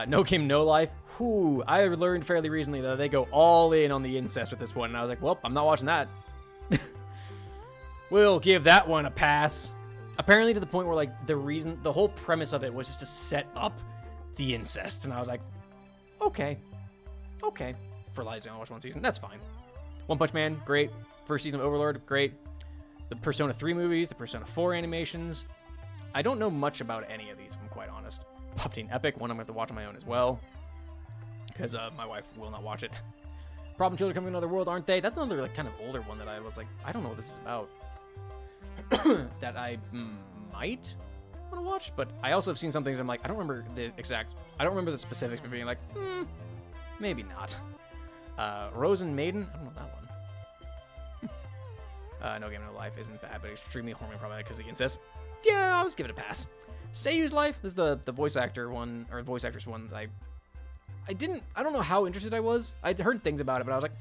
No Game, No Life. Whew, I learned fairly recently that they go all in on the incest with this one, and I was like, well, I'm not watching that. We'll give that one a pass. Apparently to the point where, like, the whole premise of it was just to set up the incest, and I was like, okay. For Liza, I watched one season, that's fine. One Punch Man, great. First season of Overlord, great. The Persona 3 movies, the Persona 4 animations. I don't know much about any of these, if I'm quite honest. Pop Teen Epic, one I'm going to have to watch on my own as well, because my wife will not watch it. Problem Children Coming to Another World, aren't they? That's another, like, kind of older one that I was like, I don't know what this is about. That I might want to watch, but I also have seen some things I'm like, I don't remember the specifics, but being like, Maybe not. Rose and Maiden? I don't know that one. No Game No Life isn't bad, but extremely hormone problematic because of the incest. Yeah, I'll just give it a pass. Seiyu's Life is the voice actor one, or voice actress one that I don't know how interested I was. I'd heard things about it, but I was like,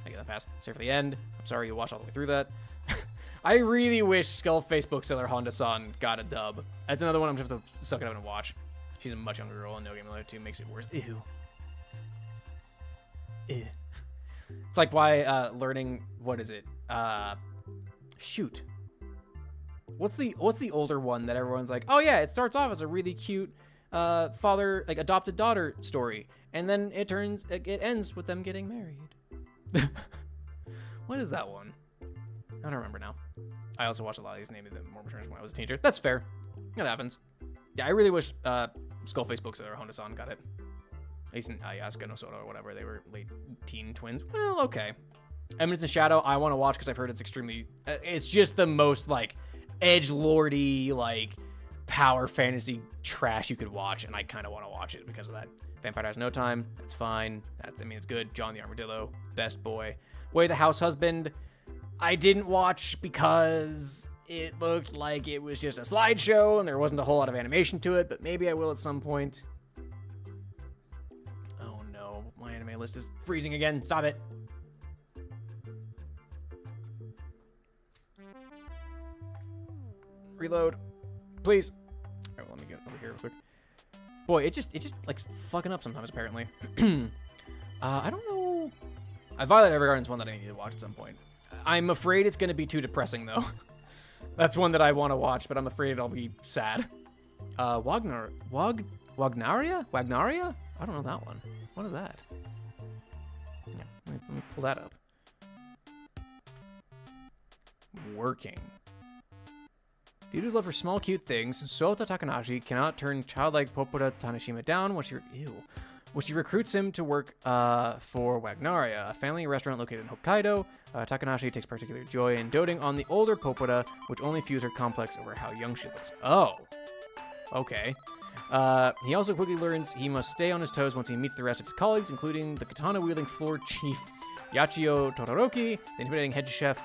I get that pass. Save for the end. I'm sorry you watched all the way through that. I really wish Skullface Bookseller Honda-san got a dub. That's another one I'm just have to suck it up and watch. She's a much younger girl, and No Game No Life 2 makes it worse. Ew. Ew. It's like why learning, what is it? Shoot. What's the older one that everyone's like, oh yeah, it starts off as a really cute father, like adopted daughter story, and then it ends with them getting married. What is that one? I don't remember now. I also watched a lot of these, namely the more returns when I was a teenager. That's fair. It happens. Yeah, I really wish Skullface Bookseller Honda-san got it. At least in Ayasuka no Sora or whatever. They were late teen twins. Well, okay. Eminence in Shadow, I want to watch because I've heard it's extremely... it's just the most, like, edgelordy, like, power fantasy trash you could watch, and I kind of want to watch it because of that. Vampire Diaries No Time, that's fine. It's good. John the Armadillo, best boy. Way the House Husband, I didn't watch because it looked like it was just a slideshow and there wasn't a whole lot of animation to it, but maybe I will at some point. Oh no, my anime list is freezing again. Stop it. Reload, please. All right, well, let me get over here real quick. Boy, it just like fucking up sometimes apparently. I don't know. Violet Evergarden's one that I need to watch at some point. I'm afraid it's gonna be too depressing though. That's one that I want to watch, but I'm afraid I'll be sad. Wagnaria? Wagnaria? I don't know that one. What is that? Yeah, let me pull that up. Working. Due to his love for small, cute things, Sota Takanashi cannot turn childlike Popora Tanishima down when she recruits him to work for Wagnaria, a family restaurant located in Hokkaido. Takanashi takes particular joy in doting on the older Popora, which only fuels her complex over how young she looks. Oh, okay. He also quickly learns he must stay on his toes once he meets the rest of his colleagues, including the katana-wielding floor chief Yachio Todoroki, the intimidating head chef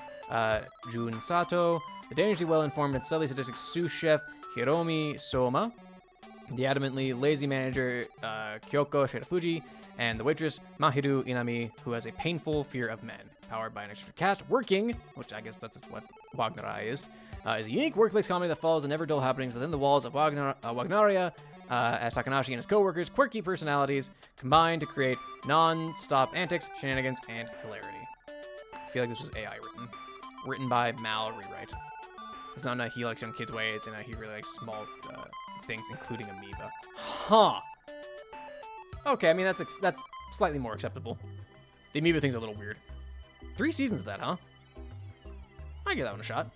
Jun Sato, the dangerously well-informed and subtly sadistic sous chef Hiromi Soma, the adamantly lazy manager Kyoko Shirafuji, and the waitress Mahiru Inami, who has a painful fear of men. Powered by an extra cast, Working, which I guess that's what Wagnaria is a unique workplace comedy that follows the never-dull happenings within the walls of Wagnaria, as Takanashi and his co-workers' quirky personalities combine to create non-stop antics, shenanigans, and hilarity. I feel like this was AI written by Mal Rewrite. It's not in a he likes young kids way, it's in a he really likes small things, including amoeba. Huh. Okay, I mean, that's slightly more acceptable. The amoeba thing's a little weird. 3 seasons of that, huh? I give that one a shot.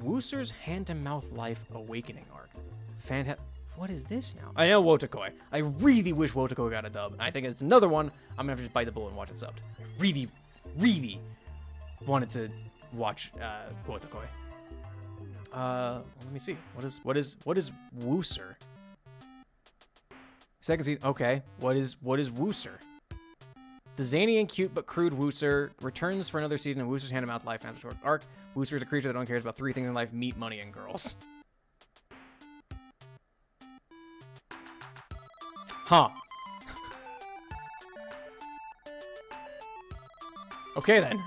Wooser's hand-to-mouth life awakening arc. What is this now? I know Wotakoi. I really wish Wotakoi got a dub. I think it's another one I'm gonna have to just bite the bullet and watch it subbed. I really, really wanted to watch Wotakoi. Let me see. What is Wooser? Second season. Okay. What is Wooser? The zany and cute but crude Wooser returns for another season of Wooser's hand-to-mouth life after arc. Wooser is a creature that only cares about 3 things in life: meat, money, and girls. Huh. Okay then.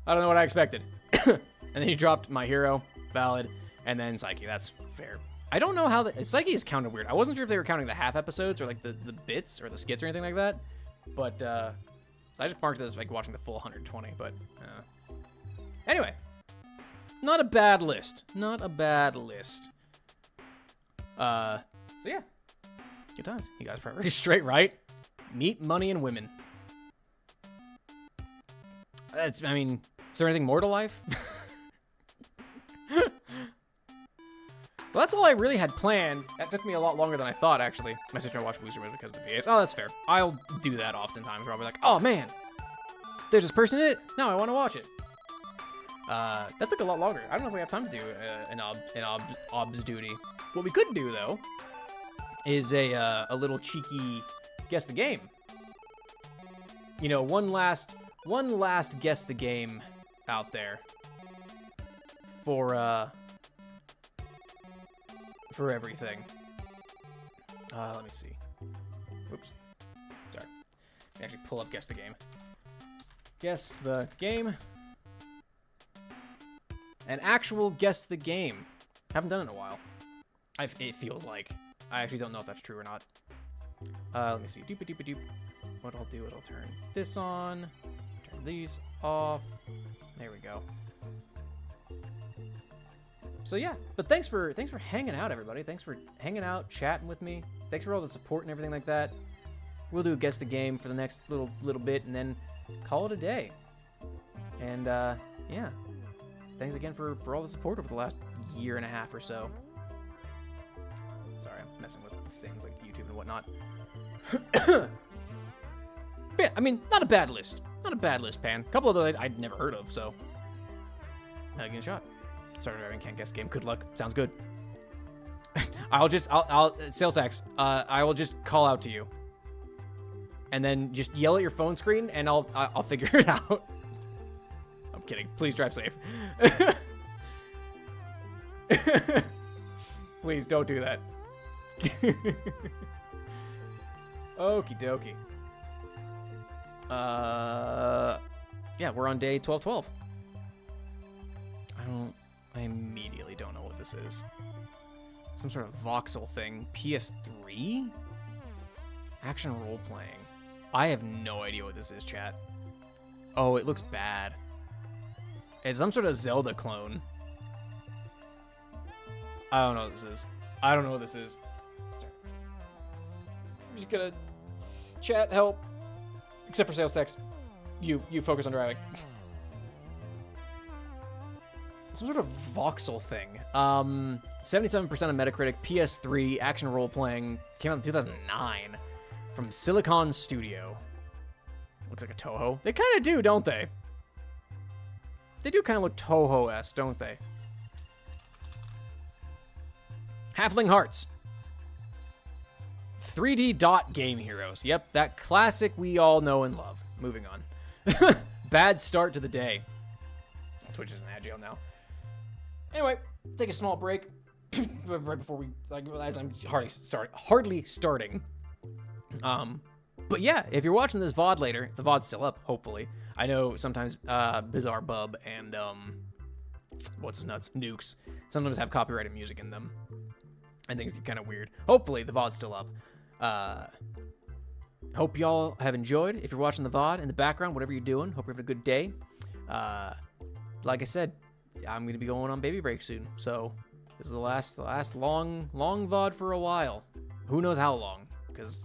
I don't know what I expected. And then he dropped My Hero, valid, and then Psyche. That's fair. I don't know how Psyche is counted weird. I wasn't sure if they were counting the half episodes or like the bits or the skits or anything like that. But I just marked it as like watching the full 120. But anyway, not a bad list. Not a bad list. So yeah, good times. You guys are pretty straight, right? Meat, money, and women. I mean, is there anything more to life? Well, that's all I really had planned. That took me a lot longer than I thought, actually. My sister watched Booster was because of the VAs. Oh, that's fair. I'll do that oftentimes where I'll be like, oh man, there's this person in it. Now I want to watch it. That took a lot longer. I don't know if we have time to do an obs duty. What we could do, though, is a little cheeky guess the game. You know, one last guess the game out there for everything. Let me see. Oops. Sorry. I actually pull up guess the game. Guess the game. An actual guess the game. Haven't done it in a while. It feels like. I actually don't know if that's true or not. Let me see. Doop-a-doop-a-doop. What I'll do is I'll turn this on. Turn these off. There we go. So yeah, but thanks for hanging out, everybody. Thanks for hanging out, chatting with me. Thanks for all the support and everything like that. We'll do a guess the game for the next little bit and then call it a day. And yeah, thanks again for all the support over the last year and a half or so. Sorry, I'm messing with things like YouTube and whatnot. Yeah, I mean, not a bad list. Not a bad list, Pan. A couple of those I'd never heard of, so give it a shot. Started driving, can't guess game. Good luck. Sounds good. I'll sales tax. I will just call out to you, and then just yell at your phone screen, and I'll figure it out. I'm kidding. Please drive safe. Please don't do that. Okie dokie. Yeah, we're on day 1212. I immediately don't know what this is. Some sort of voxel thing. PS3? Action role-playing. I have no idea what this is, chat. Oh, it looks bad. It's some sort of Zelda clone. I don't know what this is. I don't know what this is. Sorry. I'm just gonna... Chat, help. Except for sales text. You focus on driving. Some sort of voxel thing. 77% of Metacritic, PS3, action role-playing, came out in 2009 from Silicon Studio. Looks like a Toho. They kind of do, don't they? They do kind of look Toho-esque, don't they? Halfling Hearts. 3D dot game heroes. Yep, that classic we all know and love. Moving on. Bad start to the day. Twitch is an ad jail now. Anyway, take a small break right before we, as I'm hardly starting. But yeah, if you're watching this VOD later, the VOD's still up, hopefully. I know sometimes Bizarre Bub and what's his nuts, Nukes, sometimes have copyrighted music in them, and things get kind of weird. Hopefully the VOD's still up. Hope y'all have enjoyed. If you're watching the VOD in the background, whatever you're doing, hope you're having a good day. Like I said, I'm going to be going on baby break soon, so this is the last long VOD for a while. Who knows how long, because,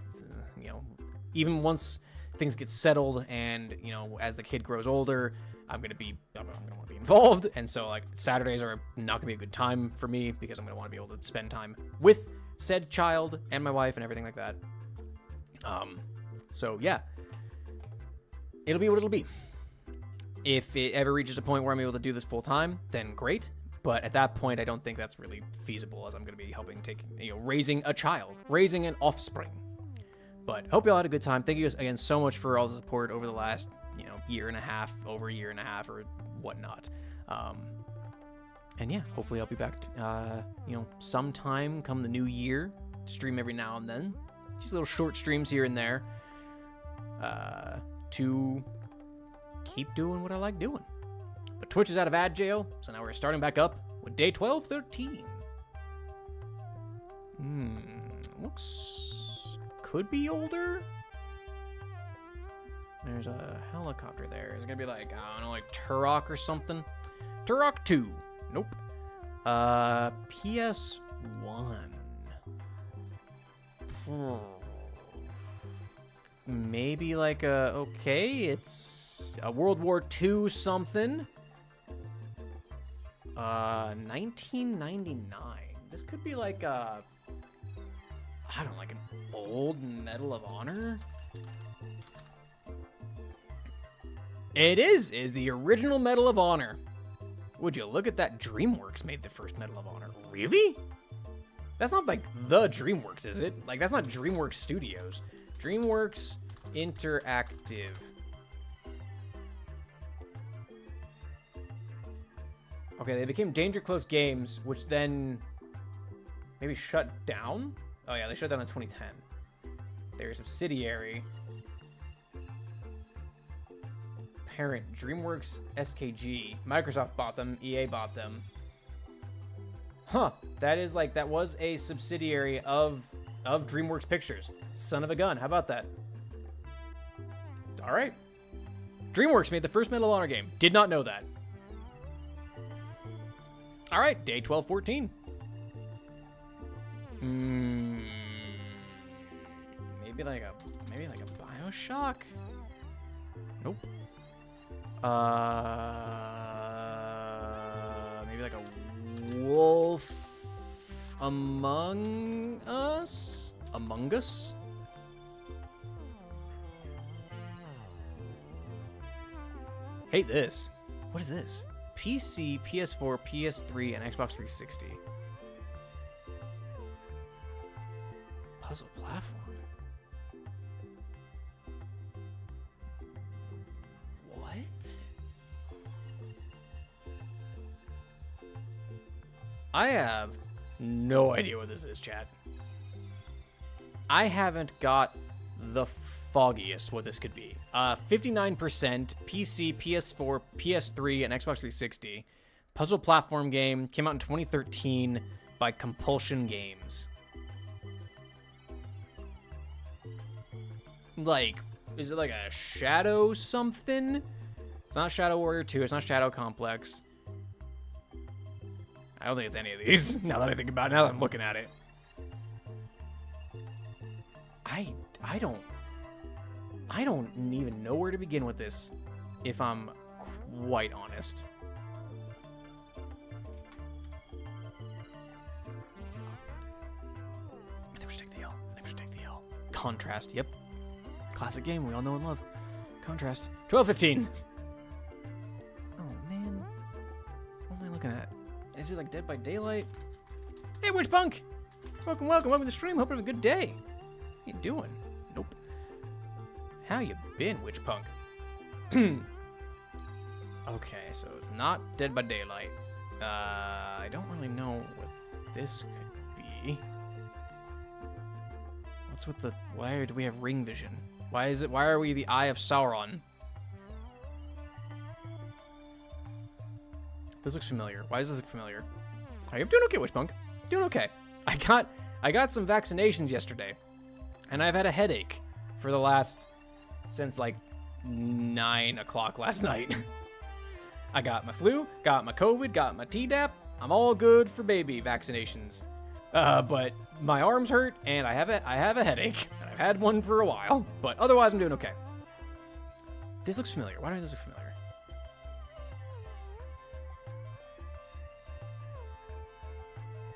you know, even once things get settled and, you know, as the kid grows older, I'm going to want to be involved, and so, like, Saturdays are not going to be a good time for me because I'm going to want to be able to spend time with said child and my wife and everything like that. So, yeah. It'll be what it'll be. If it ever reaches a point where I'm able to do this full time, then great. But at that point, I don't think that's really feasible, as I'm going to be helping raising a child, raising an offspring. But hope y'all had a good time. Thank you guys again so much for all the support over the last, year and a half, over a year and a half or whatnot. And yeah, hopefully I'll be back, sometime come the new year. Stream every now and then. Just little short streams here and there. To keep doing what I like doing. But Twitch is out of ad jail, so now we're starting back up with day 1213. Looks... could be older? There's a helicopter there. Is it gonna be like, I don't know, like Turok or something? Turok 2. Nope. PS1. Maybe like it's a World War II something. 1999. This could be like an old Medal of Honor. It is the original Medal of Honor. Would you look at that? DreamWorks made the first Medal of Honor. Really? That's not like the DreamWorks, is it? Like, that's not DreamWorks Studios. DreamWorks Interactive. Okay, they became Danger Close Games, which then maybe shut down? Oh yeah, they shut down in 2010. They're a subsidiary. Parent, DreamWorks SKG. Microsoft bought them, EA bought them. Huh, that is like, that was a subsidiary of DreamWorks Pictures. Son of a gun, how about that? All right. DreamWorks made the first Medal of Honor game. Did not know that. All right, day 1214. Maybe like a BioShock? Nope. Maybe like a Wolf Among Us? Among Us? Hate this. What is this? PC, PS4, PS3, and Xbox 360. Puzzle platform. What? I have no idea what this is, chat. I haven't got the foggiest what this could be. 59% PC, PS4, PS3, and Xbox 360. Puzzle platform game. Came out in 2013 by Compulsion Games. Like, is it like a Shadow something? It's not Shadow Warrior 2. It's not Shadow Complex. I don't think it's any of these, now that I think about it, now that I'm looking at it. I don't even know where to begin with this, if I'm quite honest. I think we should take the L. Contrast, yep. Classic game we all know and love. Contrast. 12:15. Oh, man. What am I looking at? Is it like Dead by Daylight? Hey, Witchpunk! Welcome to the stream. Hope you have a good day. How you doing? Nope. How you been, Witchpunk? Okay, so it's not Dead by Daylight. I don't really know what this could be. What's with the... Why do we have ring vision? Why are we the Eye of Sauron? This looks familiar. Why does this look familiar? I'm doing okay, Witchpunk. Doing okay. I got some vaccinations yesterday, and I've had a headache for the last... since like 9 o'clock last night. I got my flu, got my COVID, got my Tdap. I'm all good for baby vaccinations. But my arms hurt and I have a headache, and I've had one for a while. But otherwise, I'm doing okay. This looks familiar. Why do this look familiar?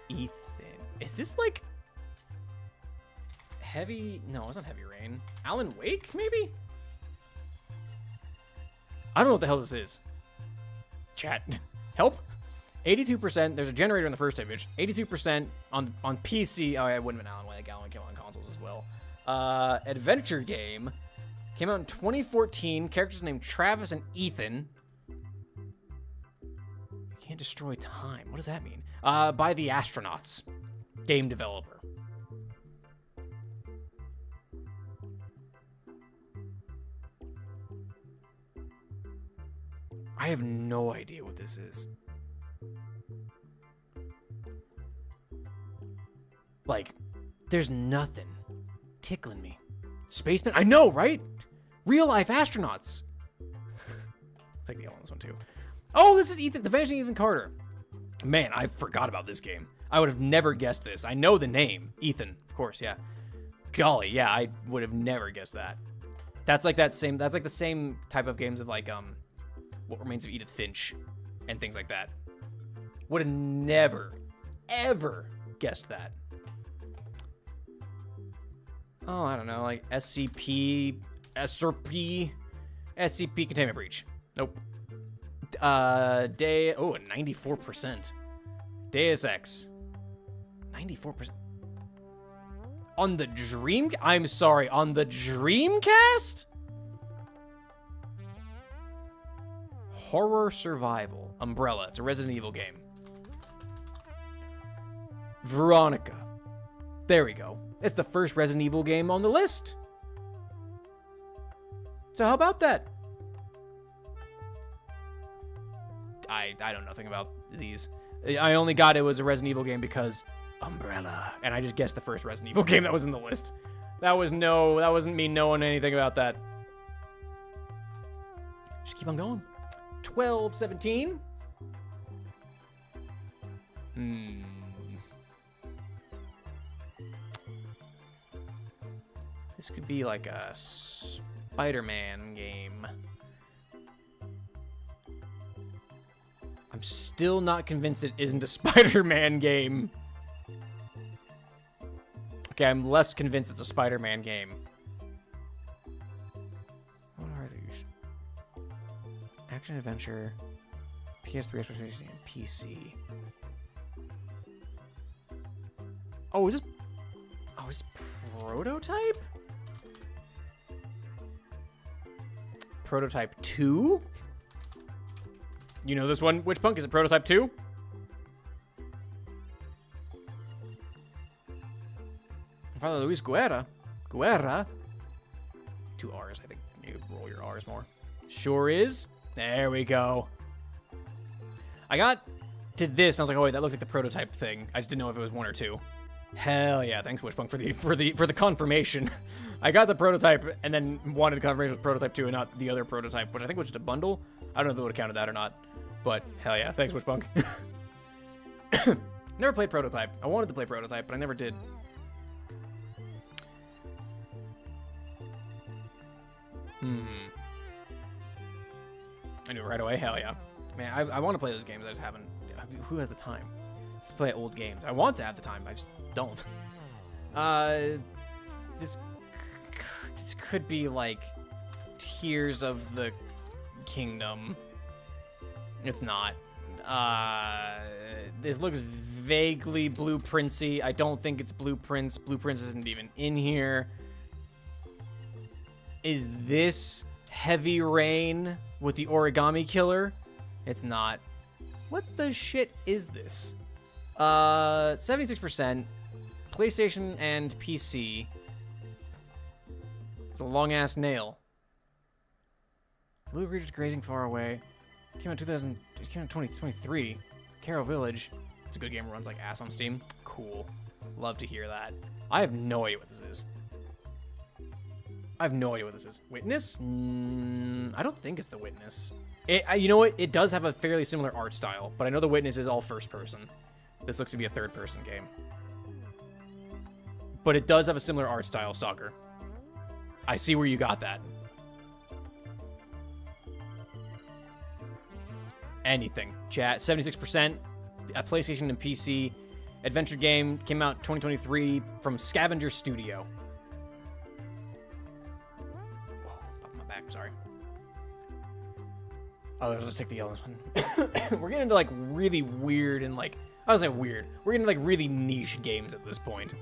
Ethan, is this like Heavy? No, it's not Heavy Rain. Alan Wake, maybe? I don't know what the hell this is. Chat, help. 82%. There's a generator in the first image. 82% on PC. Oh, yeah, it wouldn't have been Alan Wake. Alan Wake came out on consoles as well. Adventure game. Came out in 2014. Characters named Travis and Ethan. You can't destroy time. What does that mean? By the Astronauts. Game developer. I have no idea what this is. Like, there's nothing tickling me. Spaceman? I know, right? Real life astronauts. I'll take the L on this one too. Oh, this is Ethan, the Vanishing Ethan Carter. Man, I forgot about this game. I would have never guessed this. I know the name. Ethan, of course, yeah. Golly, yeah, I would have never guessed that. That's like the same type of games of like, What Remains of Edith Finch and things like that. Would have never, ever guessed that. Oh, I don't know, like SCP, SRP, SCP Containment Breach. Nope. A 94%. Deus Ex. 94%. On the Dream... I'm sorry, on the Dreamcast? Horror Survival. Umbrella. It's a Resident Evil game. Veronica. There we go. It's the first Resident Evil game on the list. So how about that? I don't know nothing about these. I only got it was a Resident Evil game because Umbrella. And I just guessed the first Resident Evil game that was in the list. That wasn't me knowing anything about that. Just keep on going. 12, 17. This could be like a Spider-Man game. I'm still not convinced it isn't a Spider-Man game. Okay, I'm less convinced it's a Spider-Man game. What are these? Action adventure, PS3, Xbox 360, and PC. Oh, is this Prototype? Prototype 2? You know this one, Witch Punk? Is it Prototype 2? Father Luis Guerra. 2 R's, I think. You roll your R's more. Sure is. There we go. I got to this, and I was like, oh wait, that looks like the Prototype thing. I just didn't know if it was 1 or 2. Hell yeah, thanks Witchpunk for the confirmation. I got the Prototype and then wanted confirmation with Prototype 2 and not the other Prototype, which I think was just a bundle. I don't know if it would have counted that or not, but hell yeah, thanks Witchpunk. Never played Prototype. I wanted to play Prototype, but I never did. I knew it right away. Hell yeah, man. I want to play those games. I just haven't. Who has the time to play old games? I want to have the time. I just don't. This could be like Tears of the Kingdom. It's not. This looks vaguely Blueprintsy. I don't think it's Blueprints. Blueprints isn't even in here. Is this Heavy Rain with the Origami Killer? It's not. What the shit is this? 76%. PlayStation and PC. It's a long-ass nail. Blue Creatures Grazing Far Away. Came out 2023. Carol Village. It's a good game. It runs like ass on Steam. Cool. Love to hear that. I have no idea what this is. Witness? I don't think it's The Witness. You know what? It does have a fairly similar art style, but I know The Witness is all first person. This looks to be a third person game. But it does have a similar art style, Stalker. I see where you got that. Anything. Chat. 76%. PlayStation and PC. Adventure game. Came out 2023 from Scavenger Studio. Sorry. Oh, let's take the yellow one. We're getting into like really weird and like, I was like weird. We're getting like really niche games at this point.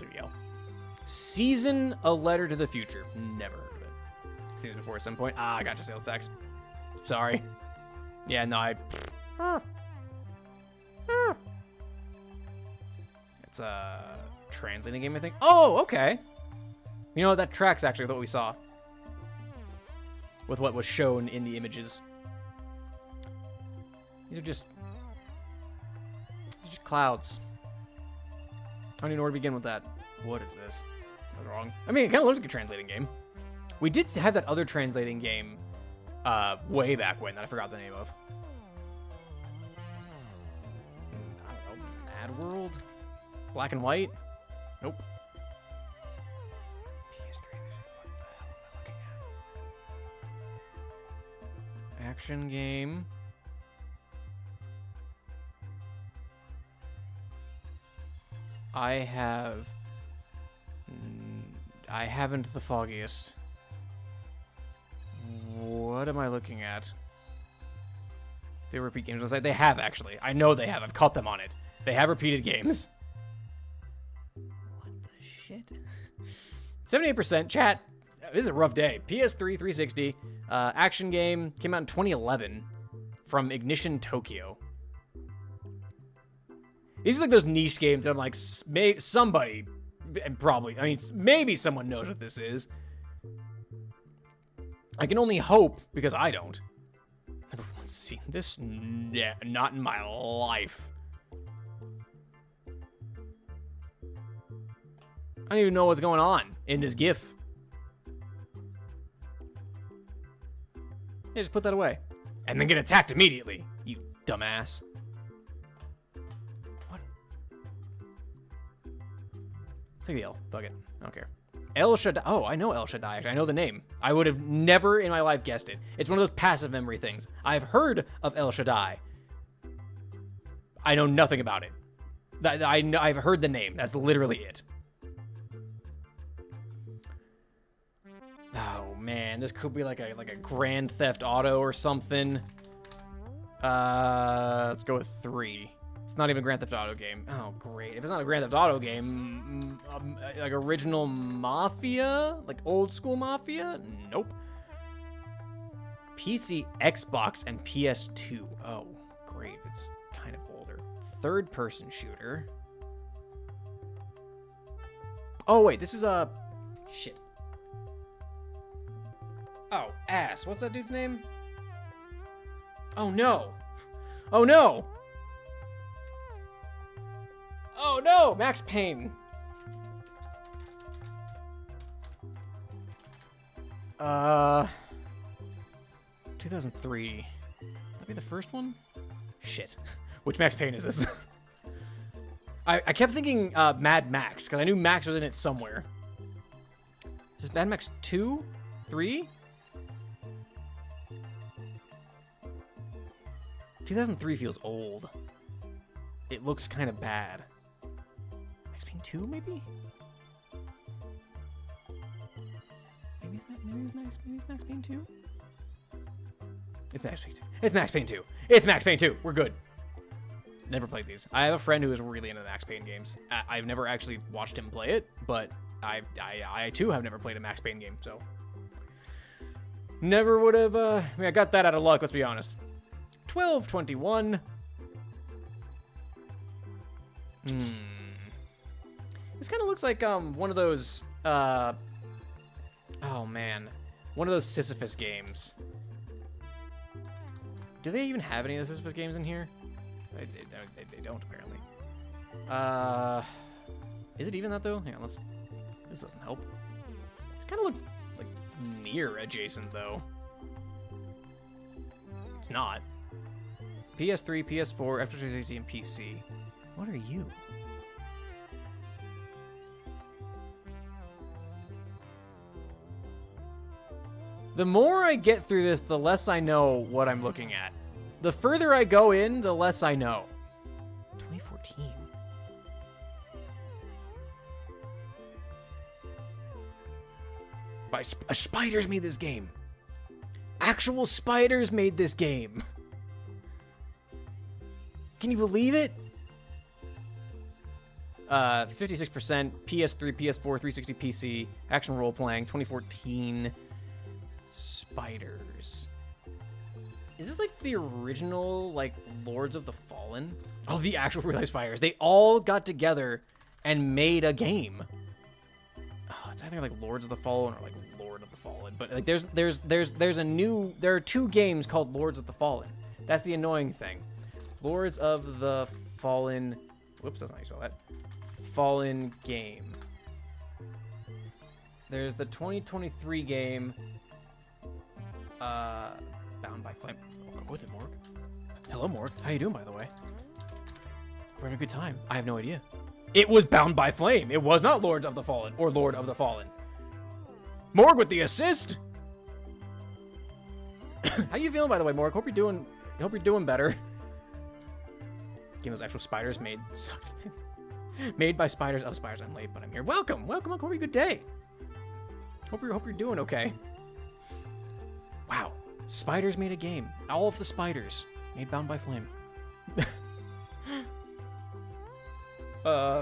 There we go. Season A Letter to the Future. Never heard of it. Seen this before at some point. I got your sales tax. Sorry. Yeah, no, It's a translating game, I think. Oh, okay. You know, that tracks actually with what we saw. With what was shown in the images. These are just clouds. I don't even know where to begin with that. What is this? That's wrong. I mean, it kind of looks like a translating game. We did have that other translating game way back when that I forgot the name of. I don't know. Mad World? Black and White? Nope. Action game. I haven't the foggiest. What am I looking at? They repeat games. They have actually. I know they have. I've caught them on it. They have repeated games. What the shit? 78% chat. This is a rough day. PS3 360 action game came out in 2011 from Ignition Tokyo. These are like those niche games that I'm like, somebody, and probably, I mean, maybe someone knows what this is. I can only hope, because I don't. Never once seen this. Yeah, not in my life. I don't even know what's going on in this GIF. Yeah, just put that away. And then get attacked immediately, you dumbass. What? Take the L. Fuck it. I don't care. El Shaddai. Oh, I know El Shaddai. Actually, I know the name. I would have never in my life guessed it. It's one of those passive memory things. I've heard of El Shaddai. I know nothing about it. I've heard the name. That's literally it. Oh man, this could be like a Grand Theft Auto or something. Let's go with 3. It's not even a Grand Theft Auto game. Oh great! If it's not a Grand Theft Auto game, like original Mafia, like old school Mafia. Nope. PC, Xbox, and PS2. Oh great! It's kind of older. Third-person shooter. Oh wait, this is a shit. Oh, ass. What's that dude's name? Oh, no. Oh, no. Oh, no. Max Payne. 2003. That be the first one? Shit. Which Max Payne is this? I kept thinking Mad Max, because I knew Max was in it somewhere. Is this Mad Max 2? 3? 2003 feels old. It looks kind of bad. Max Payne 2, maybe? Maybe it's Max Payne 2? It's Max Payne 2. It's Max Payne 2. It's Max Payne 2. We're good. Never played these. I have a friend who is really into the Max Payne games. I've never actually watched him play it, but I too have never played a Max Payne game, so. Never would have, I mean, I got that out of luck, let's be honest. 1221. This kind of looks like one of those oh man, one of those Sisyphus games. Do they even have any of the Sisyphus games in here? They don't apparently. Is it even that though? Hang on, this doesn't help. This kind of looks like near adjacent though. It's not. PS3, PS4, Xbox 360, and PC. What are you? The more I get through this, the less I know what I'm looking at. The further I go in, the less I know. 2014. Spiders made this game. Actual spiders made this game. Can you believe it? 56% PS3, PS4, 360, PC, action role-playing, 2014. Spiders. Is this like the original, like, Lords of the Fallen? Oh, the actual real-life spiders. They all got together and made a game. Oh, it's either like Lords of the Fallen or like Lord of the Fallen. But like, there are 2 games called Lords of the Fallen. That's the annoying thing. Lords of the Fallen. Whoops, that's not how you spell that. Fallen game. There's the 2023 game. Bound by Flame. I'll go with it, Morg. Hello, Morg. How you doing, by the way? We're having a good time. I have no idea. It was Bound by Flame. It was not Lords of the Fallen or Lord of the Fallen. Morg with the assist. How you feeling, by the way, Morg? Hope you're doing better. Game those actual spiders made something. Made by spiders. Oh, spiders, I'm late, but I'm here. Welcome. Welcome. Hope you're good day. Hope you're doing okay. Wow. Spiders made a game. All of the spiders made Bound by Flame.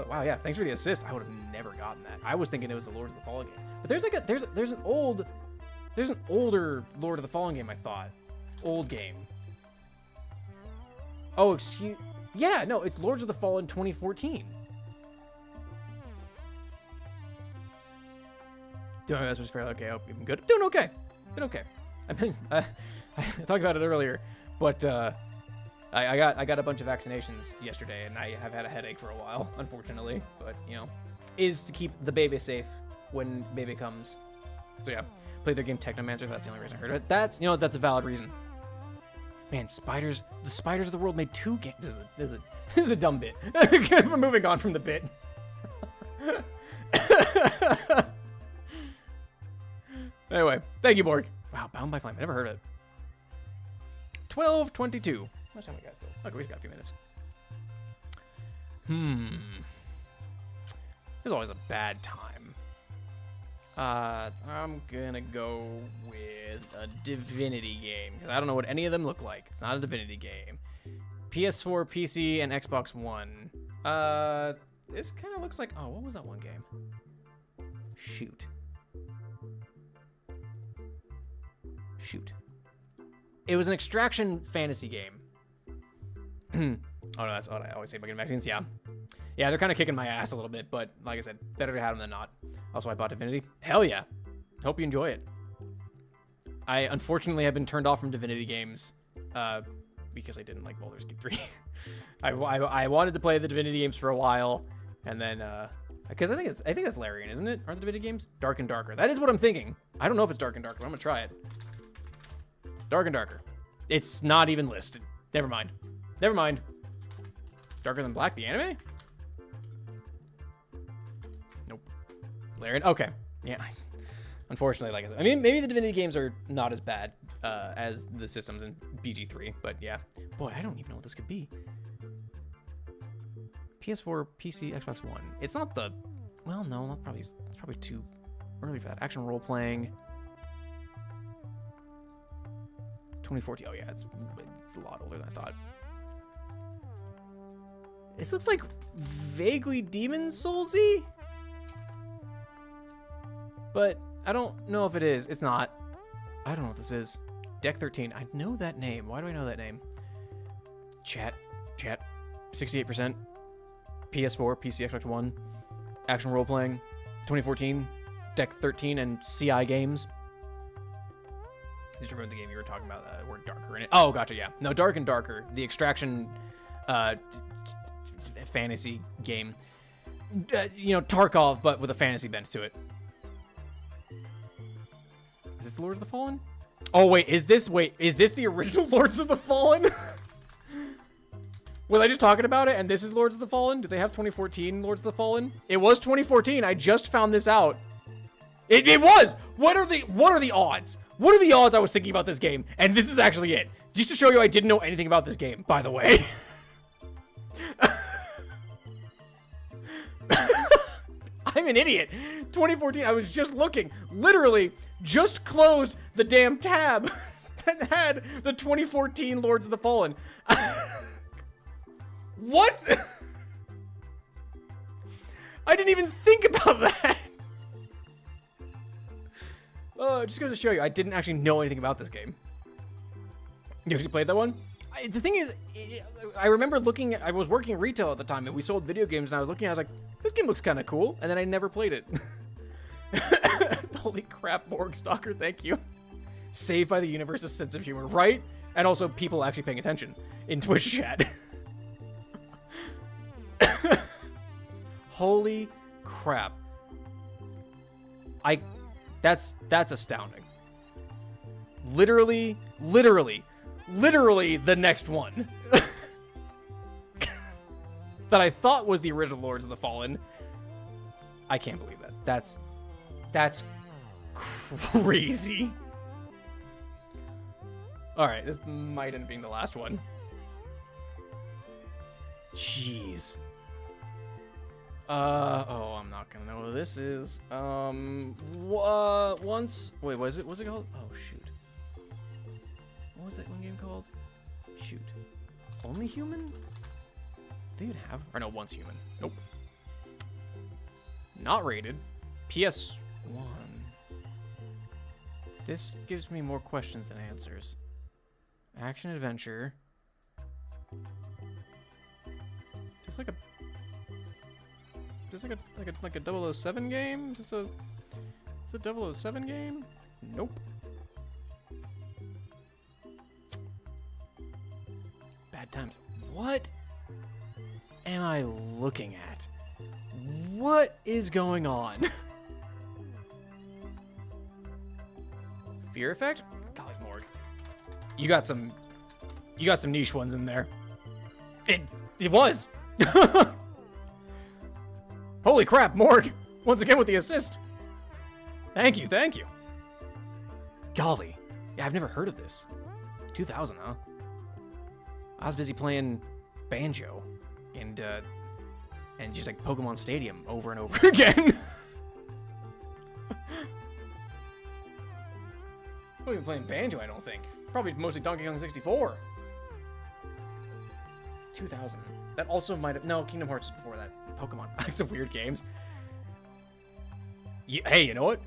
Wow, yeah, thanks for the assist. I would have never gotten that. I was thinking it was the Lords of the Fallen game. But there's like there's an older Lord of the Fallen game, I thought. Old game. Oh, yeah, no, it's Lords of the Fallen 2014. Doing my best was fairly okay. I hope you've been good. Doing okay. Been okay. I mean, I talked about it earlier, but I got a bunch of vaccinations yesterday, and I have had a headache for a while, unfortunately. But you know, is to keep the baby safe when baby comes. So yeah, play their game Technomancer. That's the only reason I heard of it. That's that's a valid reason. Man, spiders! The spiders of the world made 2 games. This is a dumb bit. We're moving on from the bit. Anyway, thank you, Borg. Wow, Bound by Flame. I never heard of it. 12:22. How much time we got still? Okay, we've got a few minutes. There's always a bad time. I'm gonna go with a Divinity game, because I don't know what any of them look like. It's not a Divinity game. PS4, PC, and Xbox One. This kind of looks like... Oh, what was that one game? Shoot. It was an extraction fantasy game. Oh, no, that's what I always say about getting vaccines. Yeah. Yeah, they're kind of kicking my ass a little bit, but like I said, better to have them than not. Also, I bought Divinity. Hell yeah. Hope you enjoy it. I unfortunately have been turned off from Divinity games because I didn't like Baldur's Gate 3. I wanted to play the Divinity games for a while, and then because I think that's Larian, isn't it? Aren't the Divinity games Dark and Darker? That is what I'm thinking. I don't know if it's Dark and Darker, but I'm gonna try it. Dark and Darker. It's not even listed. Never mind. Darker Than Black, the anime? Nope. Larian. Okay. Yeah. Unfortunately, like I said, I mean, maybe the Divinity games are not as bad as the systems in BG3, but yeah. Boy, I don't even know what this could be. PS4, PC, Xbox One. It's not the... Well, no, it's probably too early for that. Action role-playing. 2014. Oh, yeah, it's a lot older than I thought. This looks like vaguely Demon Souls-y, but I don't know if it is. It's not. I don't know what this is. Deck 13. I know that name. Why do I know that name? Chat. 68%. PS4, PC, Xbox One. Action role-playing. 2014. Deck 13 and CI Games. Did you remember the game you were talking about? Word Darker in it. Oh, gotcha, yeah. No, Dark and Darker. The extraction fantasy game. Tarkov, but with a fantasy bent to it. Is this the Lords of the Fallen? Oh, wait, is this the original Lords of the Fallen? Was I just talking about it and this is Lords of the Fallen? Do they have 2014 Lords of the Fallen? It was 2014. I just found this out. It was! What are the odds? What are the odds I was thinking about this game? And this is actually it. Just to show you I didn't know anything about this game, by the way. I'm an idiot. 2014, I was just looking. Literally, just closed the damn tab that had the 2014 Lords of the Fallen. What? I didn't even think about that. It just goes to show you, I didn't actually know anything about this game. You actually played that one? The thing is, I remember looking, I was working retail at the time, and we sold video games, and I was looking, I was like, this game looks kind of cool, and then I never played it. Holy crap, Borgstalker, thank you. Saved by the universe's sense of humor, right? And also people actually paying attention in Twitch chat. Holy crap. That's astounding. Literally the next one. That I thought was the original Lords of the Fallen. I can't believe that. That's crazy. Alright, this might end up being the last one. Jeez. Oh, I'm not gonna know what this is. Once, wait, what's it called? Oh, shoot. What was that one game called? Shoot. Only Human? Do you have, or no, Once Human. Nope. not rated. PS1. This gives me more questions than answers. Action adventure. Just like a 007 game? Is a 007 game? Nope. Bad times. What am I looking at? What is going on? Fear Effect? Golly, Morg. You got some niche ones in there. It was. Holy crap, Morg. Once again with the assist. Thank you. Golly. Yeah, I've never heard of this. 2000, huh? I was busy playing Banjo and just like Pokemon Stadium over and over again. I wasn't even playing Banjo, I don't think. Probably mostly Donkey Kong 64. 2000. That also might have... No, Kingdom Hearts was before that. Pokemon. Some weird games. Hey, you know what?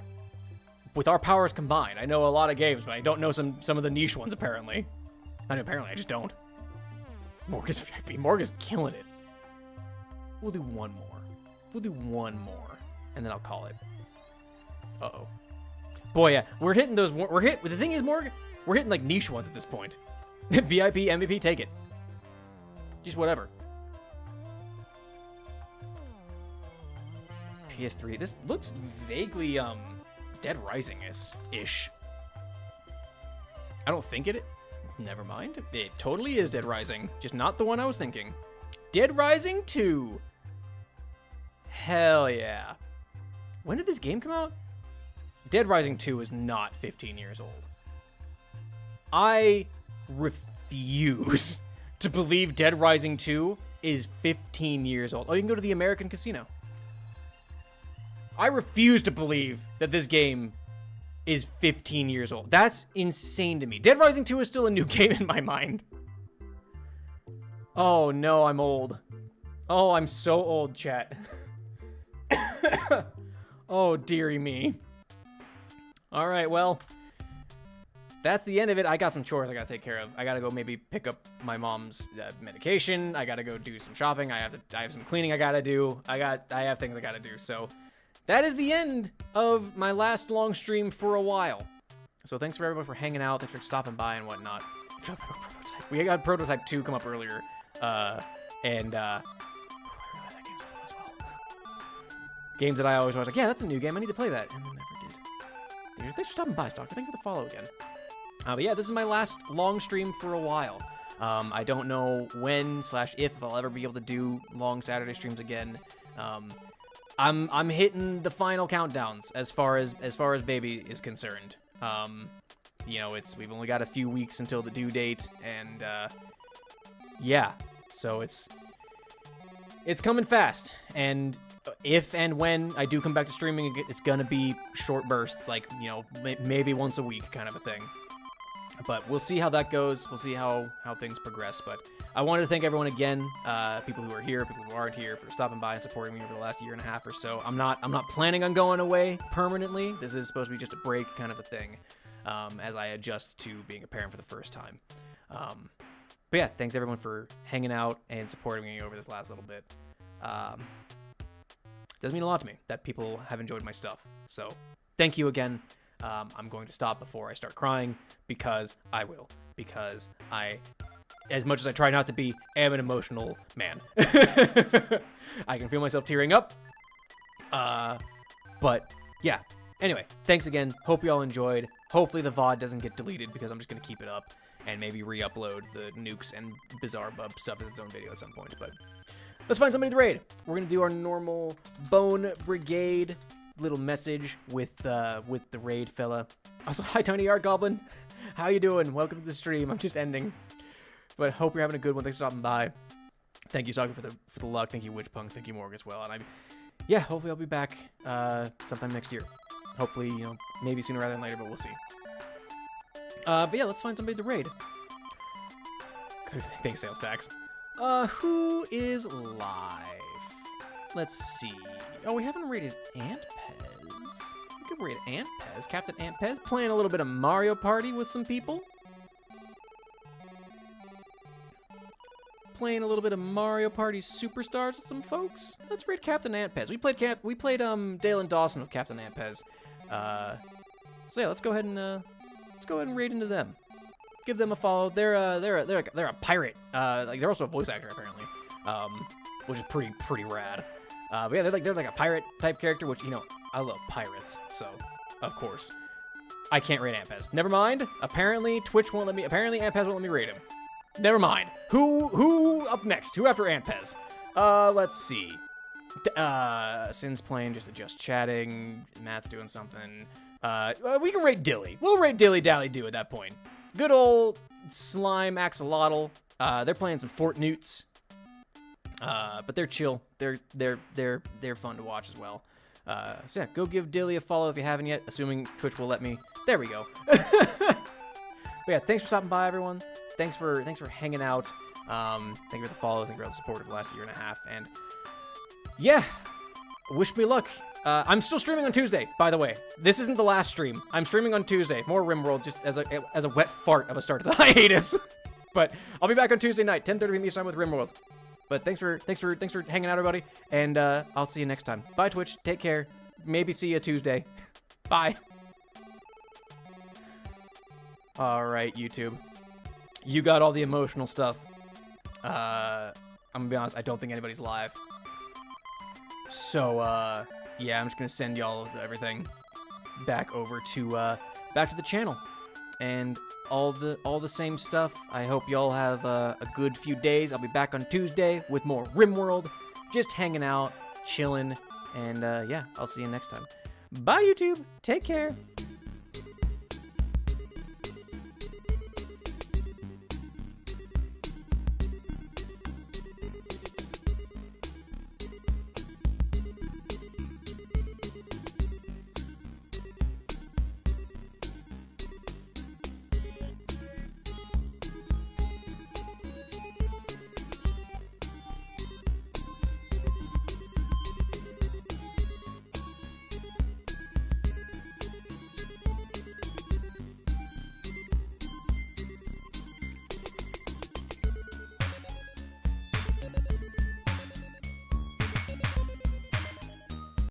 With our powers combined, I know a lot of games, but I don't know some of the niche ones, apparently. I mean, apparently, I just don't. Morg is killing it. We'll do one more. And then I'll call it. Uh-oh. Boy, yeah, we're hitting those. The thing is, Morgan, we're hitting like niche ones at this point. VIP, MVP, take it. Just whatever. PS3. This looks vaguely Dead Rising-ish. I don't think it. Never mind. It totally is Dead Rising, just not the one I was thinking. Dead Rising 2. Hell yeah. When did this game come out? Dead Rising 2 is not 15 years old. I refuse to believe Dead Rising 2 is 15 years old. Oh, you can go to the American Casino. I refuse to believe that this game is 15 years old. That's insane to me. Dead Rising 2 is still a new game in my mind. Oh no, I'm old. Oh, I'm so old, chat. Oh, dearie me. All right, well, that's the end of it. I got some chores I gotta take care of. I gotta go maybe pick up my mom's medication. I gotta go do some shopping. I have some cleaning I gotta do. I have things I gotta do. So that is the end of my last long stream for a while. So thanks for everyone for hanging out. Thanks for stopping by and whatnot. We got Prototype 2 come up earlier, games that I always was like, yeah, that's a new game. I need to play that. And then never did. Dude, thanks for stopping by, Stalker. Thanks for the follow again. But yeah, this is my last long stream for a while. I don't know when/if I'll ever be able to do long Saturday streams again. I'm hitting the final countdowns as far as baby is concerned. You know, we've only got a few weeks until the due date, and yeah, so it's coming fast. And if and when I do come back to streaming, it's gonna be short bursts, like, you know, maybe once a week kind of a thing. But we'll see how that goes. We'll see how things progress. But I wanted to thank everyone again, people who are here, people who aren't here, for stopping by and supporting me over the last year and a half or so. I'm not planning on going away permanently. This is supposed to be just a break kind of a thing, as I adjust to being a parent for the first time. But yeah, thanks everyone for hanging out and supporting me over this last little bit. Does mean a lot to me that people have enjoyed my stuff. So thank you again. I'm going to stop before I start crying, because I will. Because I, as much as I try not to be, am an emotional man. I can feel myself tearing up. But yeah. Anyway, thanks again. Hope you all enjoyed. Hopefully the VOD doesn't get deleted, because I'm just going to keep it up and maybe re-upload the nukes and bizarre bub stuff as its own video at some point. But let's find somebody to raid. We're going to do our normal Bone Brigade little message with the raid fella. Also, hi Tiny Art Goblin. How you doing? Welcome to the stream. I'm just ending, but hope you're having a good one. Thanks for stopping by. Thank you, Stalker, for the luck. Thank you, Witchpunk. Thank you, Morg, as well. And yeah, hopefully I'll be back sometime next year. Hopefully, you know, maybe sooner rather than later, but we'll see. But yeah, let's find somebody to raid. Thanks, sales tax. Who is live? Let's see. Oh, we haven't rated Aunt Pez. We could rate Aunt Pez, Captain Aunt Pez, playing a little bit of Mario Party with some people. Playing a little bit of Mario Party Superstars with some folks. Let's rate Captain Aunt Pez. We played Dale and Dawson with Captain Aunt Pez. So yeah, let's go ahead and raid into them. Give them a follow. They're a pirate. Like they're also a voice actor apparently, which is pretty rad. But yeah, they're like a pirate type character, which, you know, I love pirates, so of course I can't rate Aunt Pez. Never mind. Apparently Twitch won't let me. Apparently Aunt Pez won't let me rate him. Never mind. Who up next? Who after Aunt Pez? Let's see. Sin's playing, just chatting. Matt's doing something. We can rate Dilly. We'll rate Dilly Dally Do at that point. Good old Slime Axolotl. They're playing some Fort Newts. But they're chill. They're fun to watch as well. So yeah, go give Dilly a follow if you haven't yet, assuming Twitch will let me. There we go. But yeah, thanks for stopping by, everyone. Thanks for hanging out. Thank you for the follows. Thank you for the support of the last year and a half. And yeah, wish me luck. I'm still streaming on Tuesday, by the way. This isn't the last stream. I'm streaming on Tuesday. More RimWorld, just as a wet fart of a start to the hiatus. But I'll be back on Tuesday night, 10:30 p.m. Eastern time with RimWorld. But thanks for hanging out, everybody. And I'll see you next time. Bye, Twitch. Take care. Maybe see you Tuesday. Bye. All right, YouTube. You got all the emotional stuff. I'm gonna be honest, I don't think anybody's live. So, yeah, I'm just gonna send y'all everything back over to the channel. And all the same stuff. I hope y'all have a good few days. I'll be back on Tuesday with more RimWorld. Just hanging out, chilling, and yeah, I'll see you next time. Bye, YouTube. Take care.